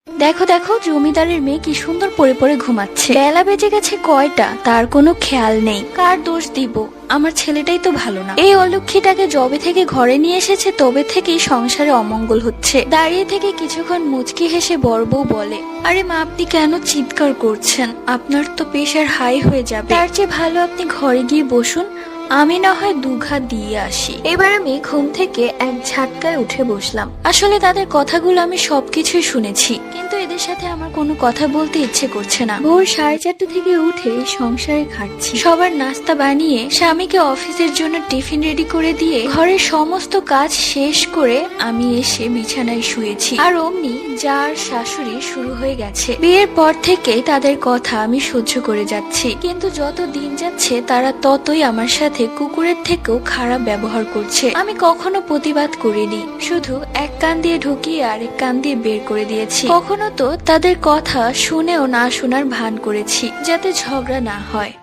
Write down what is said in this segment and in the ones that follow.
দেখো দেখো, জমিদারের মেয়ে কি সুন্দর পড়ে পড়ে ঘুমাচ্ছে। বেলা বেজে গেছে কয়টা তার কোনো খেয়াল নেই। কার দোষ দিব? আমার ছেলেটাই তো ভালো না। এই অলক্ষীটাকে যবে থেকে ঘরে নিয়ে এসেছে তবে থেকেই সংসারে অমঙ্গল হচ্ছে। দাঁড়িয়ে থেকে কিছুক্ষণ মুচকি হেসে বড় বউ বলে, আরে মা, আপনি কেন চিৎকার করছেন? আপনার তো প্রেশার হাই হয়ে যাবে। তার চেয়ে ভালো আপনি ঘরে গিয়ে বসুন, আমি না হয় দুঘা দিয়ে আসি। এবার আমি ঘুম থেকে এক ঝাটকায় উঠে বসলাম। আসলে তাদের কথাগুলো আমি সবকিছুই শুনেছি, কিন্তু এদের সাথে আমার কোনো কথা বলতে ইচ্ছে করছে না। ভোর 4:30 থেকে উঠে সংসারে খাটছি। সবার নাস্তা বানিয়ে স্বামীকে অফিসের জন্য টিফিন রেডি করে দিয়ে ঘরের সমস্ত কাজ শেষ করে আমি এসে বিছানায় শুয়েছি। আর অমনি যার শাশুড়ি শুরু হয়ে গেছে। বিয়ের পর থেকে তাদের কথা আমি সহ্য করে যাচ্ছি, কিন্তু যত দিন যাচ্ছে তারা ততই আমার সাথে কুকুরের থেকেও খারাপ ব্যবহার করছে। আমি কখনো প্রতিবাদ করিনি, শুধু এক কান দিয়ে ঢুকিয়ে আরেক কান দিয়ে বের করে দিয়েছি। কখনো তো তাদের কথা শুনেও না শোনার ভান করেছি, যাতে ঝগড়া না হয়।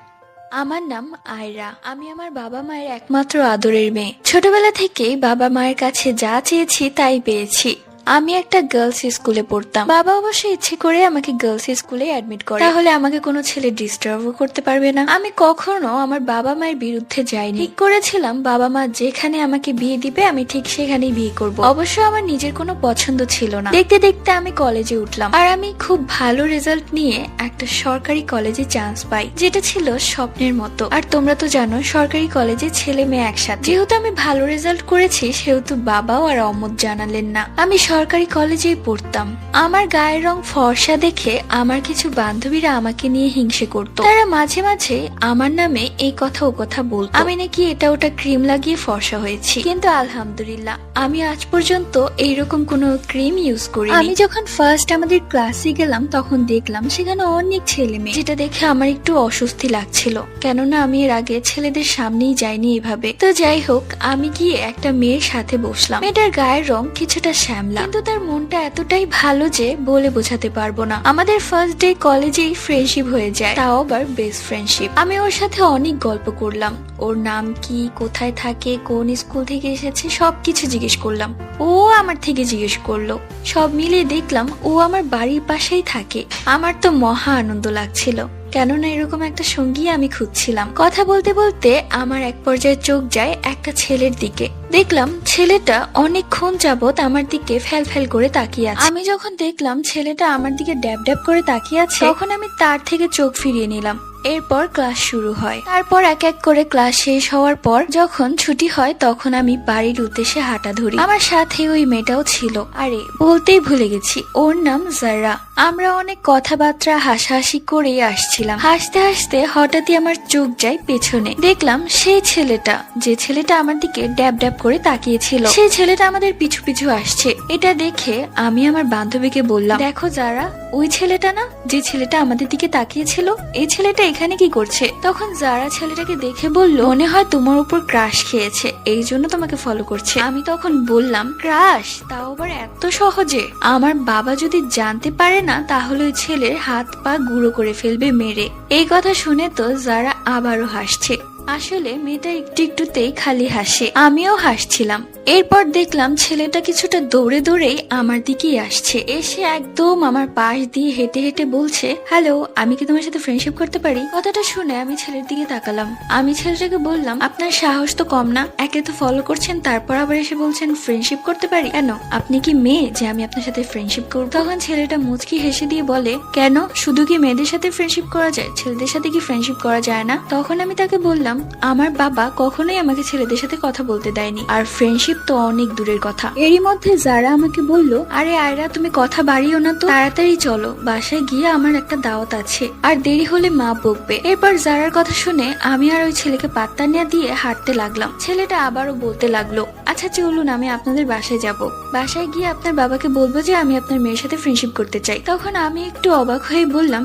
আমার নাম আয়রা। আমি আমার বাবা মায়ের একমাত্র আদরের মেয়ে। ছোটবেলা থেকেই বাবা মায়ের কাছে যা চেয়েছি তাই পেয়েছি। আমি একটা গার্লস স্কুলে পড়তাম। বাবা অবশ্য ইচ্ছে করে আমাকে গার্লস স্কুলে অ্যাডমিট করে, তাহলে আমাকে কোনো ছেলে ডিস্টার্বও করতে পারবে না। আমি কখনো আমার বাবা মায়ের বিরুদ্ধে যাইনি। ঠিক করেছিলাম বাবা মা যেখানে আমাকে বিয়ে দিবে আমি ঠিক সেখানেই বিয়ে করব। অবশ্য আমার নিজের কোনো পছন্দ ছিল না। দেখতে দেখতে আমি কলেজে উঠলাম, আর আমি খুব ভালো রেজাল্ট নিয়ে একটা সরকারি কলেজে চান্স পাই, যেটা ছিল স্বপ্নের মতো। আর তোমরা তো জানো সরকারি কলেজে ছেলে মেয়ে একসাথে। যেহেতু আমি ভালো রেজাল্ট করেছি সেহেতু বাবাও আর অমত জানালেন না। আমি সরকারি কলেজেই পড়তাম। আমার গায়ের রং ফর্সা দেখে আমার কিছু বান্ধবীরা আমাকে নিয়ে হিংসে করত। তারা মাঝে মাঝে আমার নামে এই কথা ও কথা বলতো, আমি নাকি এটা ওটা ক্রিম লাগিয়ে ফর্সা হয়েছি। কিন্তু আলহামদুলিল্লাহ আমি আজ পর্যন্ত এইরকম কোনো ক্রিম ইউজ করি। আমি যখন ফার্স্ট আমাদের ক্লাসে গেলাম তখন দেখলাম সেখানে অনেক ছেলে মেয়ে, যেটা দেখে আমার একটু অস্বস্তি লাগছিল, কেননা আমি এর আগে ছেলেদের সামনেই যাইনি এভাবে। তো যাই হোক, আমি গিয়ে একটা মেয়ের সাথে বসলাম। মেয়েটার গায়ের রং কিছুটা শ্যামলা, কিন্তু তার মনটা এতটাই ভালো যে বলে বোঝাতে পারবো না। আমাদের ফার্স্ট ডে কলেজেই ফ্রেন্ডশিপ হয়ে যায়, তাও আবার বেস্ট ফ্রেন্ডশিপ। আমি ওর সাথে অনেক গল্প করলাম। ওর নাম কি, কোথায় থাকে, কোন স্কুল থেকে এসেছে সবকিছু জিজ্ঞেস করলাম। ও আমার থেকে জিজ্ঞেস করলো। সব মিলিয়ে দেখলাম ও আমার বাড়ির পাশেই থাকে। আমার তো মহা আনন্দ লাগছিল, কেননা এরকম একটা সঙ্গী আমি খুঁজছিলাম। কথা বলতে বলতে আমার এক পর্যায়ে চোখ যায় একটা ছেলের দিকে। দেখলাম ছেলেটা অনেকক্ষণ যাবত আমার দিকে ফ্যাল ফ্যাল করে তাকিয়ে আছে। আমি যখন দেখলাম ছেলেটা আমার দিকে ড্যাব ড্যাব করে তাকিয়ে আছে, তখন আমি তার থেকে চোখ ফিরিয়ে নিলাম। এরপর ক্লাস শুরু হয়। তারপর এক এক করে ক্লাস শেষ হওয়ার পর যখন ছুটি হয় তখন আমি বাড়ির উদ্দেশ্যে হাঁটা ধরি। আমার সাথে ওই মেয়েটাও ছিল। আরে বলতেই ভুলে গেছি, ওর নাম জারা। আমরা অনেক কথাবার্তা হাসাহাসি করে আসছিলাম। হাসতে হাসতে হঠাৎই আমার চোখ যায় পেছনে। দেখলাম সেই ছেলেটা, যে ছেলেটা আমার দিকে ড্যাব ড্যাব করে তাকিয়েছিল, সেই ছেলেটা আমাদের পিছু পিছু আসছে। এটা দেখে আমি আমার বান্ধবীকে বললাম, দেখো যারা, ওই ছেলেটা না যে ছেলেটা আমাদের দিকে তাকিয়েছিল, এই ছেলেটা এখানে কি করছে? তখন যারা ছেলেটাকে দেখে বলল, মনে হয় তোমার উপর ক্রাশ খেয়েছে, এই জন্য তোমাকে ফলো করছে। আমি তখন বললাম, ক্রাশ? তাও আবার এত সহজে? আমার বাবা যদি জানতে পারে না তাহলে ওই ছেলের হাত পা গুঁড়ো করে ফেলবে মেরে। এই কথা শুনে তো যারা আবারও হাসছে। আসলে মেয়েটা একটু একটুতেই খালি হাসে, আমিও হাসছিলাম। এরপর দেখলাম ছেলেটা কিছুটা দৌড়ে দৌড়েই আমার দিকেই আসছে। এসে একদম আমার পাশ দিয়ে হেঁটে হেঁটে বলছে, হ্যালো, আমি কি তোমার সাথে ফ্রেন্ডশিপ করতে পারি? কথাটা শুনে আমি ছেলের দিকে তাকালাম। আমি ছেলেটাকে বললাম, আপনার সাহস তো কম না, একে তো ফলো করছেন তারপর আবার এসে বলছেন ফ্রেন্ডশিপ করতে পারি। কেন, আপনি কি মেয়ে যে আমি আপনার সাথে ফ্রেন্ডশিপ করব? তখন ছেলেটা মুচকি হেসে দিয়ে বলে, কেন, শুধু কি মেয়েদের সাথে ফ্রেন্ডশিপ করা যায়, ছেলেদের সাথে কি ফ্রেন্ডশিপ করা যায় না? তখন আমি তাকে বললাম, আমার বাবা কখনোই আমাকে ছেলেদের সাথে কথা বলতে দেয়নি, আর ফ্রেন্ডশিপ তো অনেক দূরের কথা। এরই মধ্যে যারা আমাকে বলল, আরে আয়রা, তুমি কথা বাড়িও না তো, তাড়াতাড়ি চলো, বাসায় গিয়ে আমার একটা দাওয়াত আছে, আর দেরি হলে মা বকবে। এরপর যারার কথা শুনে আমি আর ওই ছেলেকে পাত্তা না দিয়ে হাঁটতে লাগলাম। ছেলেটা আবারও বলতে লাগলো, আচ্ছা চলুন, আমি আপনাদের বাসায় যাব, বাসায় গিয়ে আপনার বাবাকে বলবো যে আমি আপনার মেয়ের সাথে ফ্রেন্ডশিপ করতে চাই। তখন আমি একটু অবাক হয়ে বললাম,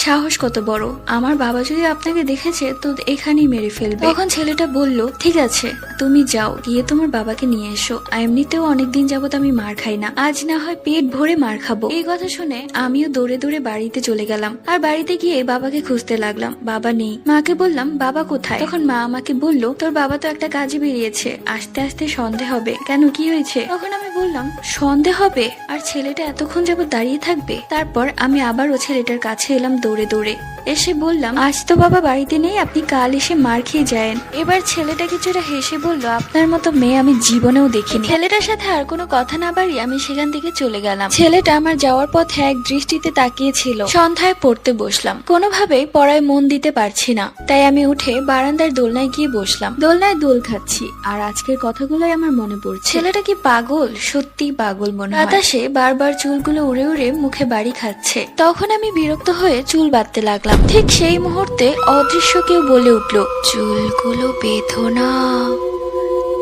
সাহস কত বড়, আমার বাবা যদি আপনাকে দেখেছে তো এখানেই মেরে ফেলবে। তখন ছেলেটা বলল, ঠিক আছে তুমি যাও, গিয়ে তোমার বাবাকে নিয়ে এসো। এমনিতেও অনেকদিন যাবত আমি মার খাই না, আজ না হয় পেট ভরে মার খাবো। এই কথা শুনে আমিও দৌড়ে দৌড়ে বাড়িতে চলে গেলাম। আর বাড়িতে গিয়ে বাবাকে খুঁজতে লাগলাম, বাবা নেই। মাকে বললাম, বাবা কোথায়? তখন মা আমাকে বলল, তোর বাবা তো একটা কাজে বেরিয়েছে, আস্তে আস্তে সন্ধে হবে। কেন, কি হয়েছে? তখন আমি বললাম, সন্ধে হবে আর ছেলেটা এতক্ষণ যাবত দাঁড়িয়ে থাকবে? তারপর আমি আবার ও ছেলেটার কাছে এলাম দৌড়ে দৌড়ে। এসে বললাম, আজ তো বাবা বাড়িতে নেই, আপনি কাল এসে মার খেয়ে যায়েন। এবার ছেলেটা কিছুটা হেসে বলল, আপনার মতো মেয়ে আমি জীবনেও দেখিনি। ছেলেটার সাথে আর কোনো কথা না বাড়িয়ে আমি সেখান থেকে চলে গেলাম। ছেলেটা আমার যাওয়ার পথে এক দৃষ্টিতে তাকিয়েছিল। সন্ধ্যায় পড়তে বসলাম, কোনোভাবেই পড়ায় মন দিতে পারছি না, তাই আমি উঠে বারান্দার দোলনায় গিয়ে বসলাম। দোলনায় দোল খাচ্ছি আর আজকের কথাগুলোই আমার মনে পড়ছে। ছেলেটা কি পাগল? সত্যি পাগল মনে হয়। বাতাসে বারবার চুলগুলো উড়ে উড়ে মুখে বাড়ি খাচ্ছে। তখন আমি বিরক্ত হয়ে চুল বাঁধতে লাগলাম। ঠিক সেই মুহূর্তে অদৃশ্য কেউ বলে উঠলো, চুলগুলো বেঁধো না,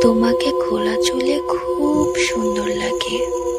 তোমাকে খোলা চুলে খুব সুন্দর লাগে।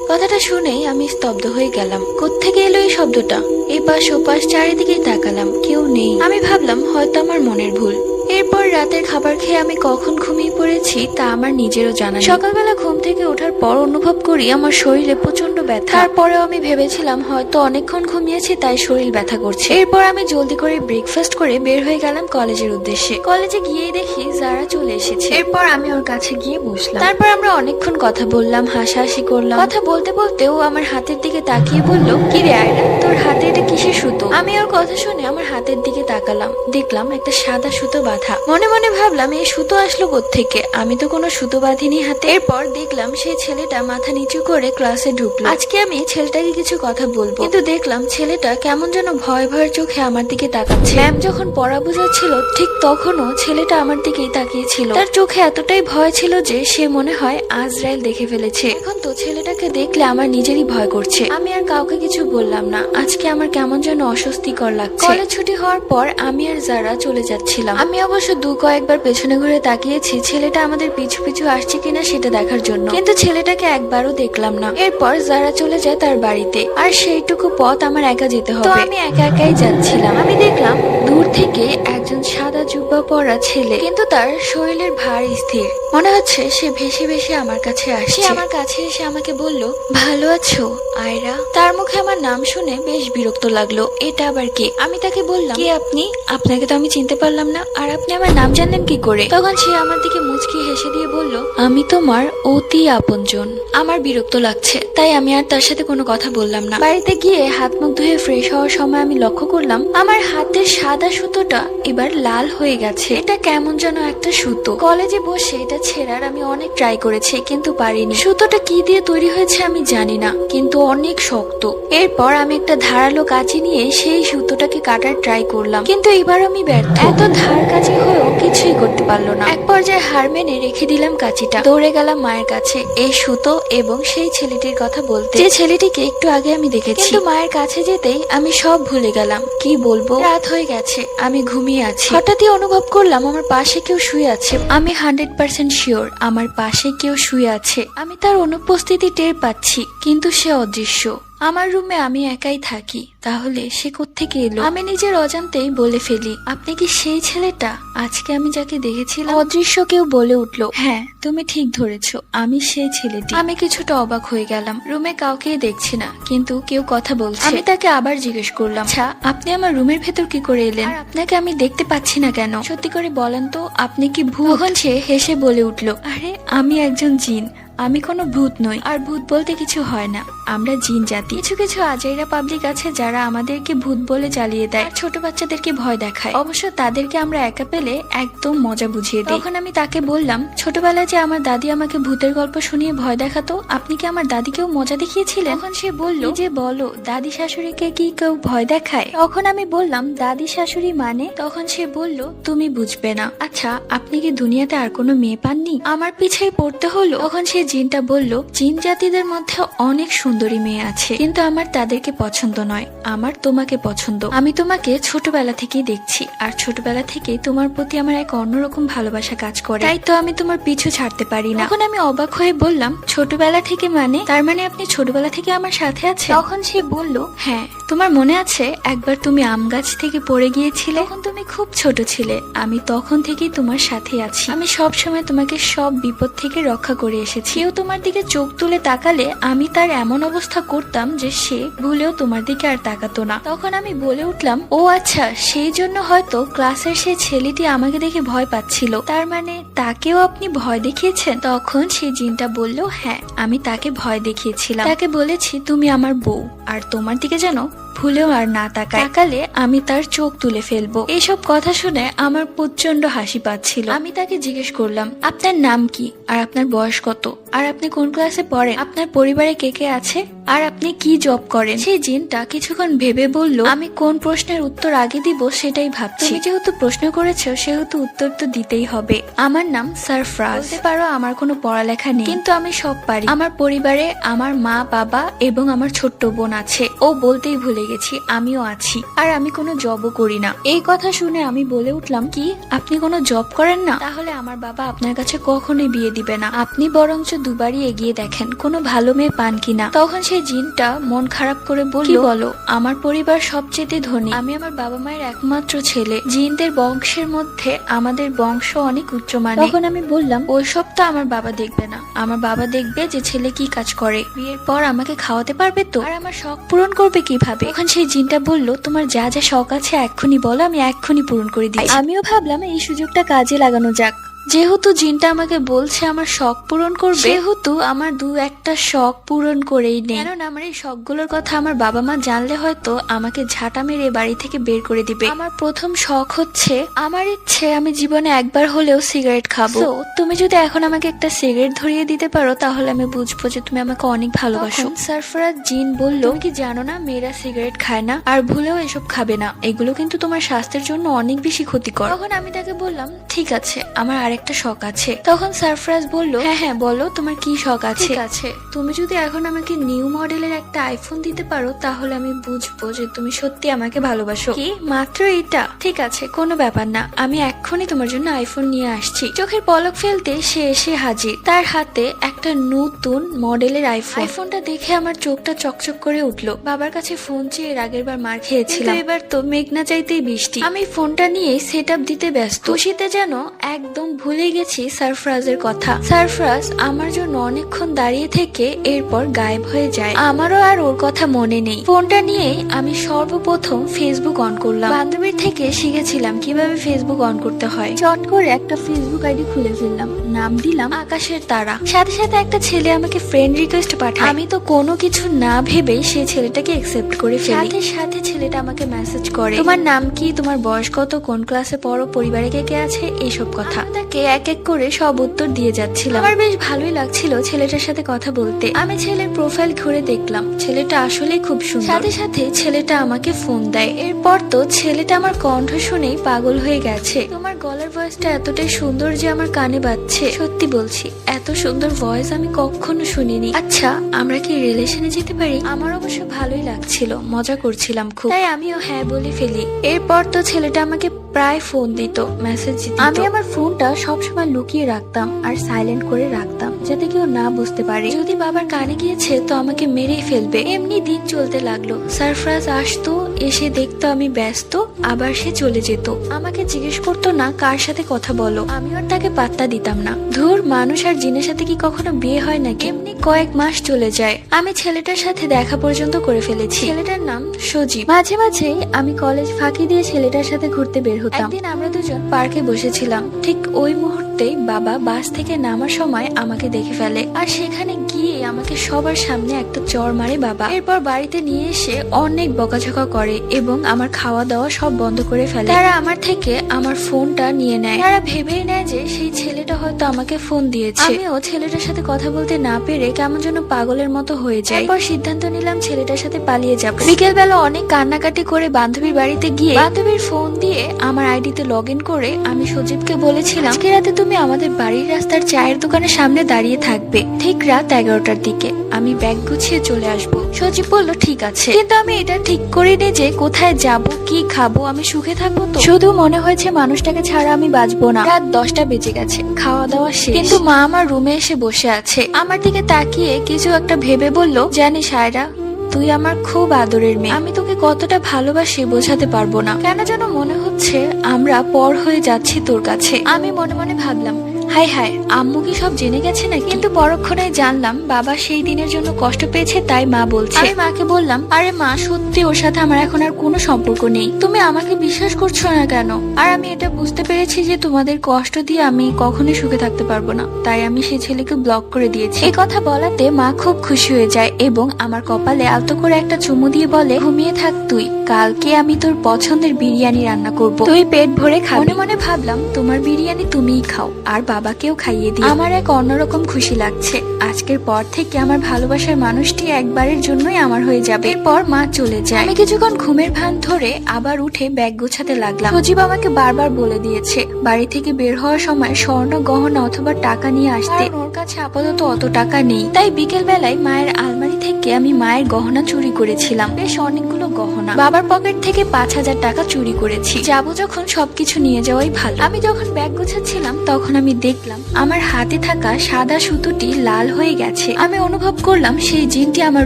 কথাটা শুনেই আমি স্তব্ধ হয়ে গেলাম। কোত্থেকে এলো এই শব্দটা? এপাশ ওপাশ চারিদিকে তাকালাম, কেউ নেই। আমি ভাবলাম হয়তো আমার মনের ভুল। এরপর রাতের খাবার খেয়ে আমি কখন ঘুমিয়ে পড়েছি তা আমার নিজেরও জানা নেই। সকালবেলা ঘুম থেকে ওঠার পর অনুভব করি আমার শরীরে প্রচন্ড ব্যথা। তারপরেও আমি ভেবেছিলাম হয়তো অনেকক্ষণ ঘুমিয়েছি তাই শরীর ব্যথা করছে। এরপর আমি জলদি করে ব্রেকফাস্ট করে বের হয়ে গেলাম কলেজের উদ্দেশ্যে। কলেজে গিয়েই দেখি যারা চলে এসেছে। এরপর আমি ওর কাছে গিয়ে বসলাম। তারপর আমরা অনেকক্ষণ কথা বললাম, হাসাহাসি করলাম। কথা বলতে বলতে ও আমার হাতের দিকে তাকিয়ে বলল, কি রে আয়রা, তোর হাতে এটা কিসের সুতো? আমি ওর কথা শুনে আমার হাতের দিকে তাকালাম, দেখলাম একটা সাদা সুতো বাঁধা। মনে মনে ভাবলাম এই সুতো আসলো কোত্থেকে? আমি তো কোনো সুতো বাঁধিনি হাতে। এরপর দেখলাম সেই ছেলেটা মাথা নিচু করে ক্লাসে ঢুকলো। আজকে আমি ছেলেটাকে কিছু কথা বলবো, কিন্তু দেখলাম ছেলেটা কেমন যেন ভয় ভয়ের চোখে আমার দিকে তাকাচ্ছে। ম্যাম যখন পড়া বোঝাচ্ছিল ঠিক তখনও ছেলেটা আমার দিকেই তাকিয়েছিল। তার চোখে এতটাই ভয় ছিল যে সে মনে হয় আজরাইল দেখে ফেলেছে। এখন তো ছেলেটাকে দেখলে আমার নিজেরই ভয় করছে। আমি আর কাউকে কিছু বললাম না। আজকে আমার কেমন যেন অস্বস্তিকর লাগছে। কলেজ ছুটি হওয়ার পর আমি আর যারা চলে যাচ্ছিলাম। আমি অবশ্য কয়েকবার পেছনে ঘুরে তাকিয়েছি ছেলেটা আমাদের পিছু পিছু আসছে কিনা সেটা দেখার জন্য, কিন্তু ছেলেটাকে একবারও দেখলাম না। এরপর যারা চলে যায় তার বাড়িতে, আর সেইটুকু পথ আমার একা যেতে হবে। তো আমি একা একাই যাচ্ছিলাম। আমি দেখলাম দূর থেকে একজন সাদা জুব্বা পরা ছেলে, কিন্তু তার শরীরের ভার স্থির। মনে হচ্ছে সে ভেসে ভেসে আমার কাছে আসছে। আমার কাছে এসে আমাকে বলল, ভালো আছো আয়রা? তার মুখে আমার নাম শুনে বেশ বিরক্ত লাগলো। এটা আবার কে? আমি তাকে বললাম, কে আপনি? আপনাকে তো আমি চিনতে পারলাম না, আর আপনি আমার নাম জানলেন কি করে? তখন সে আমার দিকে মুচকি হেসে দিয়ে বলল, আমি তোমার অতি আপনজন। আমার বিরক্ত লাগছে তাই আমি আর তার সাথে কোনো কথা বললাম না। বাড়িতে গিয়ে হাত মুখ ধুয়ে ফ্রেশ হওয়ার সময় আমি লক্ষ্য করলাম আমার হাতের সাদা সুতোটা এবার লাল হয়ে গেছে। এটা কেমন যেন একটা সুতো। কলেজে বসে এটা ছেঁড়ার আমি অনেক ট্রাই করেছি কিন্তু পারিনি। সুতোটা কি দিয়ে তৈরি হয়েছে আমি জানি না, কিন্তু অনেক শক্ত। এরপর আমি একটা ধারালো কাঁচি নিয়ে সেই সুতোটাকে কাটার ট্রাই করলাম, কিন্তু এবার আমি ব্যর্থ। এত ধার কাঁচি হয়েও কিছুই করতে পারলো না। এক পর্যায়ে হার মেনে রেখে দিলাম কাঁচিটা। দৌড়ে গেলাম মায়ের কাছে এই সুতো এবং সেই ছেলেটির কথা বলতে, যে ছেলেটিকে একটু আগে আমি দেখেছি। কিন্তু মায়ের কাছে যেতেই আমি সব ভুলে গেলাম। কি বলবো, রাত হয়ে গেছে, আমি ঘুমিয়ে আছি। হঠাৎই অনুভব করলাম আমার পাশে কেউ শুয়ে আছে। আমি 100% শিওর আমার পাশে কেউ শুয়ে আছে। আমি তার অনুপস্থিতি টের পাচ্ছি, কিন্তু সে অদৃশ্য। আমার রুমে আমি একাই থাকি, তাহলে সে কোত্থেকে এলো? আমি নিজের অজান্তেই বলে ফেলি, আপনি কি সেই ছেলেটা আজকে আমি যাকে দেখেছিলাম? অদৃশ্য কেউ বলে উঠলো, হ্যাঁ তুমি ঠিক ধরেছো, আমি সেই ছেলেটি। আমি কিছুটা অবাক হয়ে গেলাম। রুমে কাউকেই দেখছি না, কিন্তু কেউ কথা বলছে। আমি তাকে আবার জিজ্ঞেস করলাম, আচ্ছা আপনি আমার রুমের ভেতর কি করে এলেন? আর আপনাকে আমি দেখতে পাচ্ছি না কেন? সত্যি করে বলেন তো, আপনি কি ভূত? তখন সে হেসে বলে উঠলো, আরে আমি একজন জিন, আমি কোনো ভূত নই। আর ভূত বলতে কিছু হয় না, আমরা জিন জাতি। কিছু কিছু আজাইরা পাবলিক আছে যারা আমাদেরকে ভূত বলে জ্বালিয়ে দেয়, ছোট বাচ্চাদেরকে ভয় দেখায়। অবশ্য তাদেরকে আমরা একা পেলে একদম মজা বুঝিয়ে দিই। তখন আমি তাকে বললাম, ছোটবেলায় যে আমার দাদি আমাকে ভূতের গল্প শুনিয়ে ভয় দেখাতো, আপনি কি আমার দাদিকেও মজা দেখিয়েছিলেন? তখন সে বলল, যে বলো দাদি শাশুড়িকে কি কেউ ভয় দেখায়? তখন আমি বললাম, দাদি শাশুড়ি মানে? তখন সে বলল, তুমি বুঝবে না। আচ্ছা আপনি কি দুনিয়াতে আর কোনো মেয়ে পাননি? আমার পিছাই পড়তে হলো। তখন সে জিনটা বলল, জিন জাতিদের মধ্যে অনেক সুন্দরী মেয়ে আছে, কিন্তু আমার তাদেরকে পছন্দ নয়, আমার তোমাকে পছন্দ। আমি তোমাকে ছোটবেলা থেকেই দেখছি, আর ছোটবেলা থেকেই তোমার প্রতি আমার এক অন্যরকম ভালোবাসা কাজ করে, তাই তো আমি তোমার পিছু ছাড়তে পারি না। তখন আমি অবাক হয়ে বললাম, ছোটবেলা থেকে মানে? তার মানে আপনি ছোটবেলা থেকে আমার সাথে আছেন? তখন সে বলল, হ্যাঁ। তোমার মনে আছে একবার তুমি আম গাছ থেকে পড়ে গিয়েছিলে? তখন তুমি খুব ছোট ছিলে। আমি তখন থেকেই তোমার সাথে আছি। আমি সব সময় তোমাকে সব বিপদ থেকে রক্ষা করে এসেছি। কেউ তোমার দিকে চোখ তুলে তাকালে আমি তার এমন অবস্থা করতাম যে সে ভুলেও তোমার দিকে আর তাকাতো না। তখন আমি বলে উঠলাম, ও আচ্ছা, সেই জন্য হয়তো ক্লাসের সেই ছেলেটি আমাকে দেখে ভয় পাচ্ছিল। তার মানে তাকেও আপনি ভয় দেখিয়েছেন? তখন সেই জিনটা বলল, হ্যাঁ, আমি তাকে ভয় দেখিয়েছিলাম। তাকে বলেছি তুমি আমার বউ, আর তোমার দিকে যেন ভুলেও আর না তাকালে আমি তার চোখ তুলে ফেলবো। এইসব কথা শুনে আমার প্রচন্ড হাসি পাচ্ছিল। আমি তাকে জিজ্ঞেস করলাম, আপনার নাম কি, আর আপনার বয়স কত, আর আপনি কোন ক্লাসে পড়েন, আপনার পরিবারে কে কে আছে, আর আপনি কি জব করেন? সেই জিনটা কিছুক্ষণ ভেবে বলল, আমি কোন প্রশ্নের উত্তর আগে দিব সেটাই ভাবছি। তুমি যেহেতু প্রশ্ন করেছো সেহেতু উত্তর তো দিতেই হবে। আমার নাম সারফরাজ। বলতে পারো আমার কোনো পড়ালেখা নেই, কিন্তু আমি সব পারি। আমার পরিবারে আমার মা, বাবা এবং আমার ছোট্ট বোন আছে। ও বলতেই ভুলে গেছি, আমিও আছি। আর আমি কোনো জবও করি না। এই কথা শুনে আমি বলে উঠলাম, কি আপনি কোনো জব করেন না? তাহলে আমার বাবা আপনার কাছে কখনোই বিয়ে দিবে না। আপনি বরঞ্চ দুবারই এগিয়ে দেখেন কোনো ভালো মেয়ে পান কিনা। তখন সেই জিনটা মন খারাপ করে বলল, বলো, আমার পরিবার সবচেয়ে ধনী। আমি আমার বাবা মায়ের একমাত্র ছেলে। জিনদের বংশের মধ্যে আমাদের বংশ অনেক উচ্চমানের। তখন আমি বললাম, ওইসব তো আমার বাবা দেখবে না। আমার বাবা দেখবে যে ছেলে কি কাজ করে। বিয়ের পর আমাকে খাওয়াতে পারবে তো, আর আমার শখ পূরণ করবে কিভাবে? তখন সেই জিনটা বলল, তোমার যা যা শখ আছে এক্ষুনি বলো, আমি এক্ষুনি পূরণ করে দিই। আমিও ভাবলাম এই সুযোগটা কাজে লাগানো যাক। যেহেতু জিনটা আমাকে বলছে আমার শখ পূরণ করবে, সেহেতু আমার দু একটা শখ পূরণ করেই নেই। কেননা আমার এই শখগুলোর কথা আমার বাবা মা জানলে হয়তো আমাকে ঝাঁটা মেরে বাড়ি থেকে বের করে দিবে। আমার প্রথম শখ হচ্ছে, আমার ইচ্ছে আমি জীবনে একবার হলেও সিগারেট খাবো। তো তুমি যদি এখন আমাকে একটা সিগারেট ধরিয়ে দিতে পারো তাহলে আমি বুঝবো যে তুমি আমাকে অনেক ভালোবাসো। সারফরাজ জিন বলল, তুমি কি জানো না মেয়েরা সিগারেট খায় না, আর ভুলেও এসব খাবে না। এগুলো কিন্তু তোমার স্বাস্থ্যের জন্য অনেক বেশি ক্ষতিকর। তখন আমি তাকে বললাম, ঠিক আছে, আমার একটা শখ আছে। তখন সারফরাজ বলল, হ্যাঁ হ্যাঁ বলো, তোমার কি শখ আছে? ঠিক আছে, তুমি যদি এখন আমাকে নিউ মডেলের একটা আইফোন দিতে পারো তাহলে আমি বুঝবো যে তুমি সত্যি আমাকে ভালোবাসো। কি মাত্র এটা? ঠিক আছে, কোনো ব্যাপার না, আমি এক্ষুনি তোমার জন্য আইফোন নিয়ে আসছি। চোখের পলক ফেলতে সে এসে হাজির, তার হাতে একটা নতুন মডেলের আইফোন। আইফোনটা দেখে আমার চোখটা চকচক করে উঠলো। বাবার কাছে ফোন চেয়ে আগের বার মার খেয়েছিলাম, এবার তো মেঘ না চাইতেই বৃষ্টি। আমি ফোনটা নিয়ে সেট আপ দিতে ব্যস্ত। খুশিতে যেন একদম ভুলে গেছি সারফরাজের কথা। সারফরাজ আমার জন্য অনেকক্ষণ দাঁড়িয়ে থেকে এরপর গায়েব হয়ে যায়। আমারও আর ওর কথা মনে নেই। ফোনটা নিয়ে আমি সর্বপ্রথম ফেসবুক অন করলাম। বান্ধবীর থেকে শিখেছিলাম কিভাবে ফেসবুক অন করতে হয়। চট করে একটা ফেসবুক আইডি খুলে ফেললাম, নাম দিলাম আকাশের তারা। সাথে সাথে একটা ছেলে আমাকে ফ্রেন্ড রিকোয়েস্ট পাঠায়। আমি তো কোনো কিছু না ভেবেই সেই ছেলেটাকে অ্যাকসেপ্ট করে ফেলি। সাথে সাথে ছেলেটা আমাকে মেসেজ করে, তোমার নাম কি, তোমার বয়স কত, কোন ক্লাসে পড়ো, পরিবারে কে কে আছে, এইসব কথা। তাকে এক এক করে সব উত্তর দিয়ে যাচ্ছিলাম। আমার বেশ ভালোই লাগছিল ছেলেটার সাথে কথা বলতে। আমি ছেলের প্রোফাইল ঘুরে দেখলাম ছেলেটা আসলেই খুব সুন্দর। সাথে সাথে ছেলেটা আমাকে ফোন দেয়। এরপর তো ছেলেটা আমার কণ্ঠ শুনেই পাগল হয়ে গেছে। তোমার গলার ভয়েসটা এতটাই সুন্দর যে আমার কানে বাজছে। সত্যি বলছি, এত সুন্দর ভয়েস আমি কখনো শুনিনি। আচ্ছা, আমরা কি রিলেশনে যেতে পারি? আমার অবশ্য ভালোই লাগছিল, মজা করছিলাম খুব, তাই আমিও হ্যাঁ বলে ফেলি। এরপর তো ছেলেটা আমাকে প্রায় ফোন দিত, মেসেজ দিত। আমি আমার ফোনটা সবসময় লুকিয়ে রাখতাম আর সাইলেন্ট করে রাখতাম যাতে কেউ না বুঝতে পারে। যদি বাবার কানে গিয়েছে তো আমাকে মেরেই ফেলবে। এমনি দিন চলতে লাগলো। সারফরাজ আসতো, এসে দেখতো আমি ব্যস্ত, আবার সে চলে যেত। আমাকে জিজ্ঞেস করতো না কার সাথে কথা বলো। আমি আর তাকে পাত্তা দিতাম না। ধুর, মানুষ আর জিনের সাথে কি কখনো বিয়ে হয় নাকি? এমনি কয়েক মাস চলে যায়। আমি ছেলেটার সাথে দেখা পর্যন্ত করে ফেলেছি। ছেলেটার নাম সজীব। মাঝে মাঝে আমি কলেজ ফাঁকি দিয়ে ছেলেটার সাথে ঘুরতে বের হতাম। একদিন আমরা দুজন পার্কে বসেছিলাম। ঠিক ওই মুহূর্তেই বাবা বাস থেকে নামার সময় আমাকে দেখে ফেলে, আর সেখানে গিয়ে আমাকে সবার সামনে একটা চড় মারে বাবা। এরপর বাড়িতে নিয়ে এসে অনেক বকাঝকা করে এবং আমার খাওয়া দাওয়া সব বন্ধ করে ফেলে। তারা আমার থেকে আমার ফোনটা নিয়ে নেয়। তারা ভেবেই নেয় যে সেই ছেলেটা হয়তো আমাকে ফোন দিয়েছে। আমিও ছেলেটার সাথে কথা বলতে না পেরে কেমন যেন পাগলের মতো হয়ে যায়। এরপর সিদ্ধান্ত নিলাম ছেলেটার সাথে পালিয়ে যাব। বিকেল বেলা অনেক কান্নাকাটি করে বান্ধবীর বাড়িতে গিয়ে বান্ধবীর ফোন দিয়ে আমার আইডিতে লগ ইন করে আমি সজীবকে বলেছিলাম, আজকে রাতে তুমি আমাদের বাড়ির রাস্তার চায়ের দোকানের সামনে দাঁড়িয়ে থাকবে, ঠিক রাত 11টার দিকে। আমি ব্যাগ গুছিয়ে চলে আসব। সজীব বলল ঠিক আছে, কিন্তু আমি এটা ঠিক করিনি যে কোথায় যাব, কি খাবো, আমি সুখে থাকবো তো। শুধু মনে হয়েছে মানুষটাকে ছাড়া আমি বাঁচবো না। রাত 10টা বেজে গেছে, খাওয়া দাওয়া শেষ, কিন্তু মা আমার রুমে এসে বসে আছে। আমার দিকে তাকিয়ে কিছু একটা ভেবে বলল, জানিস আয়রা, তুই আমার খুব আদরের মেয়ে। আমি তোকে কতটা ভালোবাসি বোঝাতে পারবো না। কেন যেন মনে হচ্ছে আমরা পর হয়ে যাচ্ছি তোর কাছে। আমি মনে মনে ভাবলাম, হায় হায়, আম্মু কি সব জেনে গেছে না? কিন্তু পরক্ষণে জানলাম বাবা সেই দিনের জন্য কষ্ট পেয়েছে, তাই মা বলছে। আমি মাকে বললাম, আরে মা, সত্যি ওর সাথে আমার এখন আর কোনো সম্পর্ক নেই। তুমি আমাকে বিশ্বাস করছো না কেন? আর আমি এটা বুঝতে পেরেছি যে তোমাদের কষ্ট দিয়ে আমি কখনোই সুখে থাকতে পারবো না, তাই আমি সেই ছেলেকে ব্লক করে দিয়েছি। এই কথা বলাতে মা খুব খুশি হয়ে যায় এবং আমার কপালে আলতো করে একটা চুমু দিয়ে বলে, ঘুমিয়ে থাক তুই, কালকে আমি তোর পছন্দের বিরিয়ানি রান্না করব, তুই পেট ভরে খাবি। মনে মনে ভাবলাম, তোমার বিরিয়ানি তুমিই খাও আর বাবাকেও খাইয়ে দিই। আমার এক অন্যরকম খুশি লাগছে। আজকের পর থেকে আমার ভালোবাসার মানুষটি একবারের জন্যই আমার হয়ে যাবে। এরপর মা চলে যায়। আমি কিছুক্ষণ ঘুমের ভান ধরে আবার উঠে ব্যাগ গোছাতে লাগলাম। সজীব আমাকে বারবার বলে দিয়েছে বাড়ি থেকে বের হওয়ার সময় স্বর্ণ গহনা অথবা টাকা নিয়ে আসতে। ওর কাছে আপাতত অত টাকা নেই, তাই বিকেল বেলায় মায়ের আলমারি থেকে আমি মায়ের গহনা চুরি করেছিলাম, বেশ অনেকগুলো গহনা। বাবার পকেট থেকে 5,000 টাকা চুরি করেছি। যাবো যখন সবকিছু নিয়ে যাওয়াই ভালো। আমি যখন ব্যাগ গোছাচ্ছিলাম তখন আমি দেখলাম আমার হাতে থাকা সাদা সুতোটি লাল হয়ে গেছে। আমি অনুভব করলাম সেই জিনটি আমার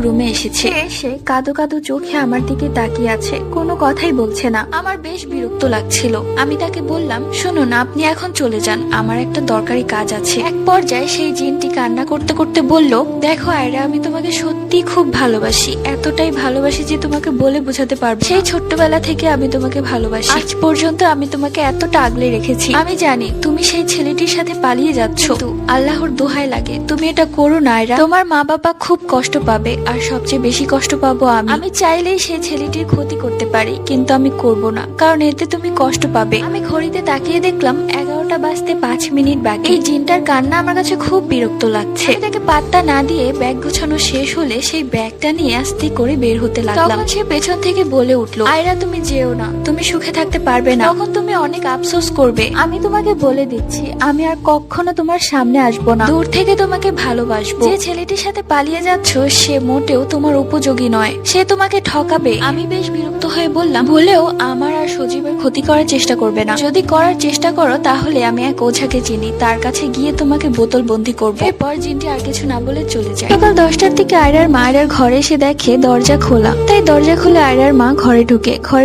রুমে এসেছে। এসে কাদো কাদো চোখে আমার দিকে তাকিয়ে আছে, কোনো কথাই বলছে না। আমার বেশ বিরক্ত লাগছিল। আমি তাকে বললাম, শুনুন, আপনি এখন চলে যান, আমার একটা দরকারি কাজ আছে। এক পর্যায়ে সেই জিনটি কান্না করতে করতে বলল, দেখো আয়রা, আমি তোমাকে সত্যি খুব ভালোবাসি, এতটাই ভালোবাসি যে তোমাকে বলে বোঝাতে পারবো। সেই ছোট্টবেলা থেকে আমি তোমাকে ভালোবাসি, আজ পর্যন্ত আমি তোমাকে এতটা আগলে রেখেছি। আমি জানি তুমি সেই ছেলেটির সাথে পালিয়ে যাচ্ছ, তো আল্লাহর দোহাই লাগে তুমি এটা করো না আয়রা। তোমার মা বাবা খুব কষ্ট পাবে, আর সবচেয়ে বেশি কষ্ট পাবো আমি। আমি চাইলেই সেই ছেলেটির ক্ষতি করতে পারি, কিন্তু আমি করব না, কারণ এতে তুমি কষ্ট পাবে। আমি ঘড়িতে তাকিয়ে দেখলাম 11টা বাজতে 5 মিনিট বাকি। এই জিনটার কান্না আমার কাছে খুব বিরক্ত লাগছে। আমি তাকে পাত্তা না দিয়ে ব্যাগ গোছানো শেষ হলে সেই ব্যাগটা নিয়ে আস্তে করে বের হতে লাগলাম। তখন সে পেছন থেকে বলে উঠলো, আয়রা, তুমি যেও না, তুমি সুখে থাকতে পারবে না, তখন তুমি অনেক আফসোস করবে। আমি তোমাকে বলে দিচ্ছি, আমি আর কখনো তোমার সামনে আসবো না, দূর থেকে তোমাকে ভালোবাসবো। যে ছেলেটির সাথে পালিয়ে যাচ্ছ সে মোটেও তোমার উপযোগী নয়, সে তোমাকে ঠকাবে। আমি বেশ বিরক্ত হয়ে বললাম, বলেও আমার আর সজীবের ক্ষতি করার চেষ্টা করবে না। যদি করার চেষ্টা করো তাহলে আমি এক ওঝাকে চিনি, তার কাছে গিয়ে তোমাকে বোতল বন্দি করবো। এরপর জিনটি আর কিছু না বলে চলে যায়। সকাল 10টার দিকে আয়রার মা আয়রার ঘরে এসে দেখে দরজা খোলা, তাই দরজা খুলে আয়রার মা ঘরে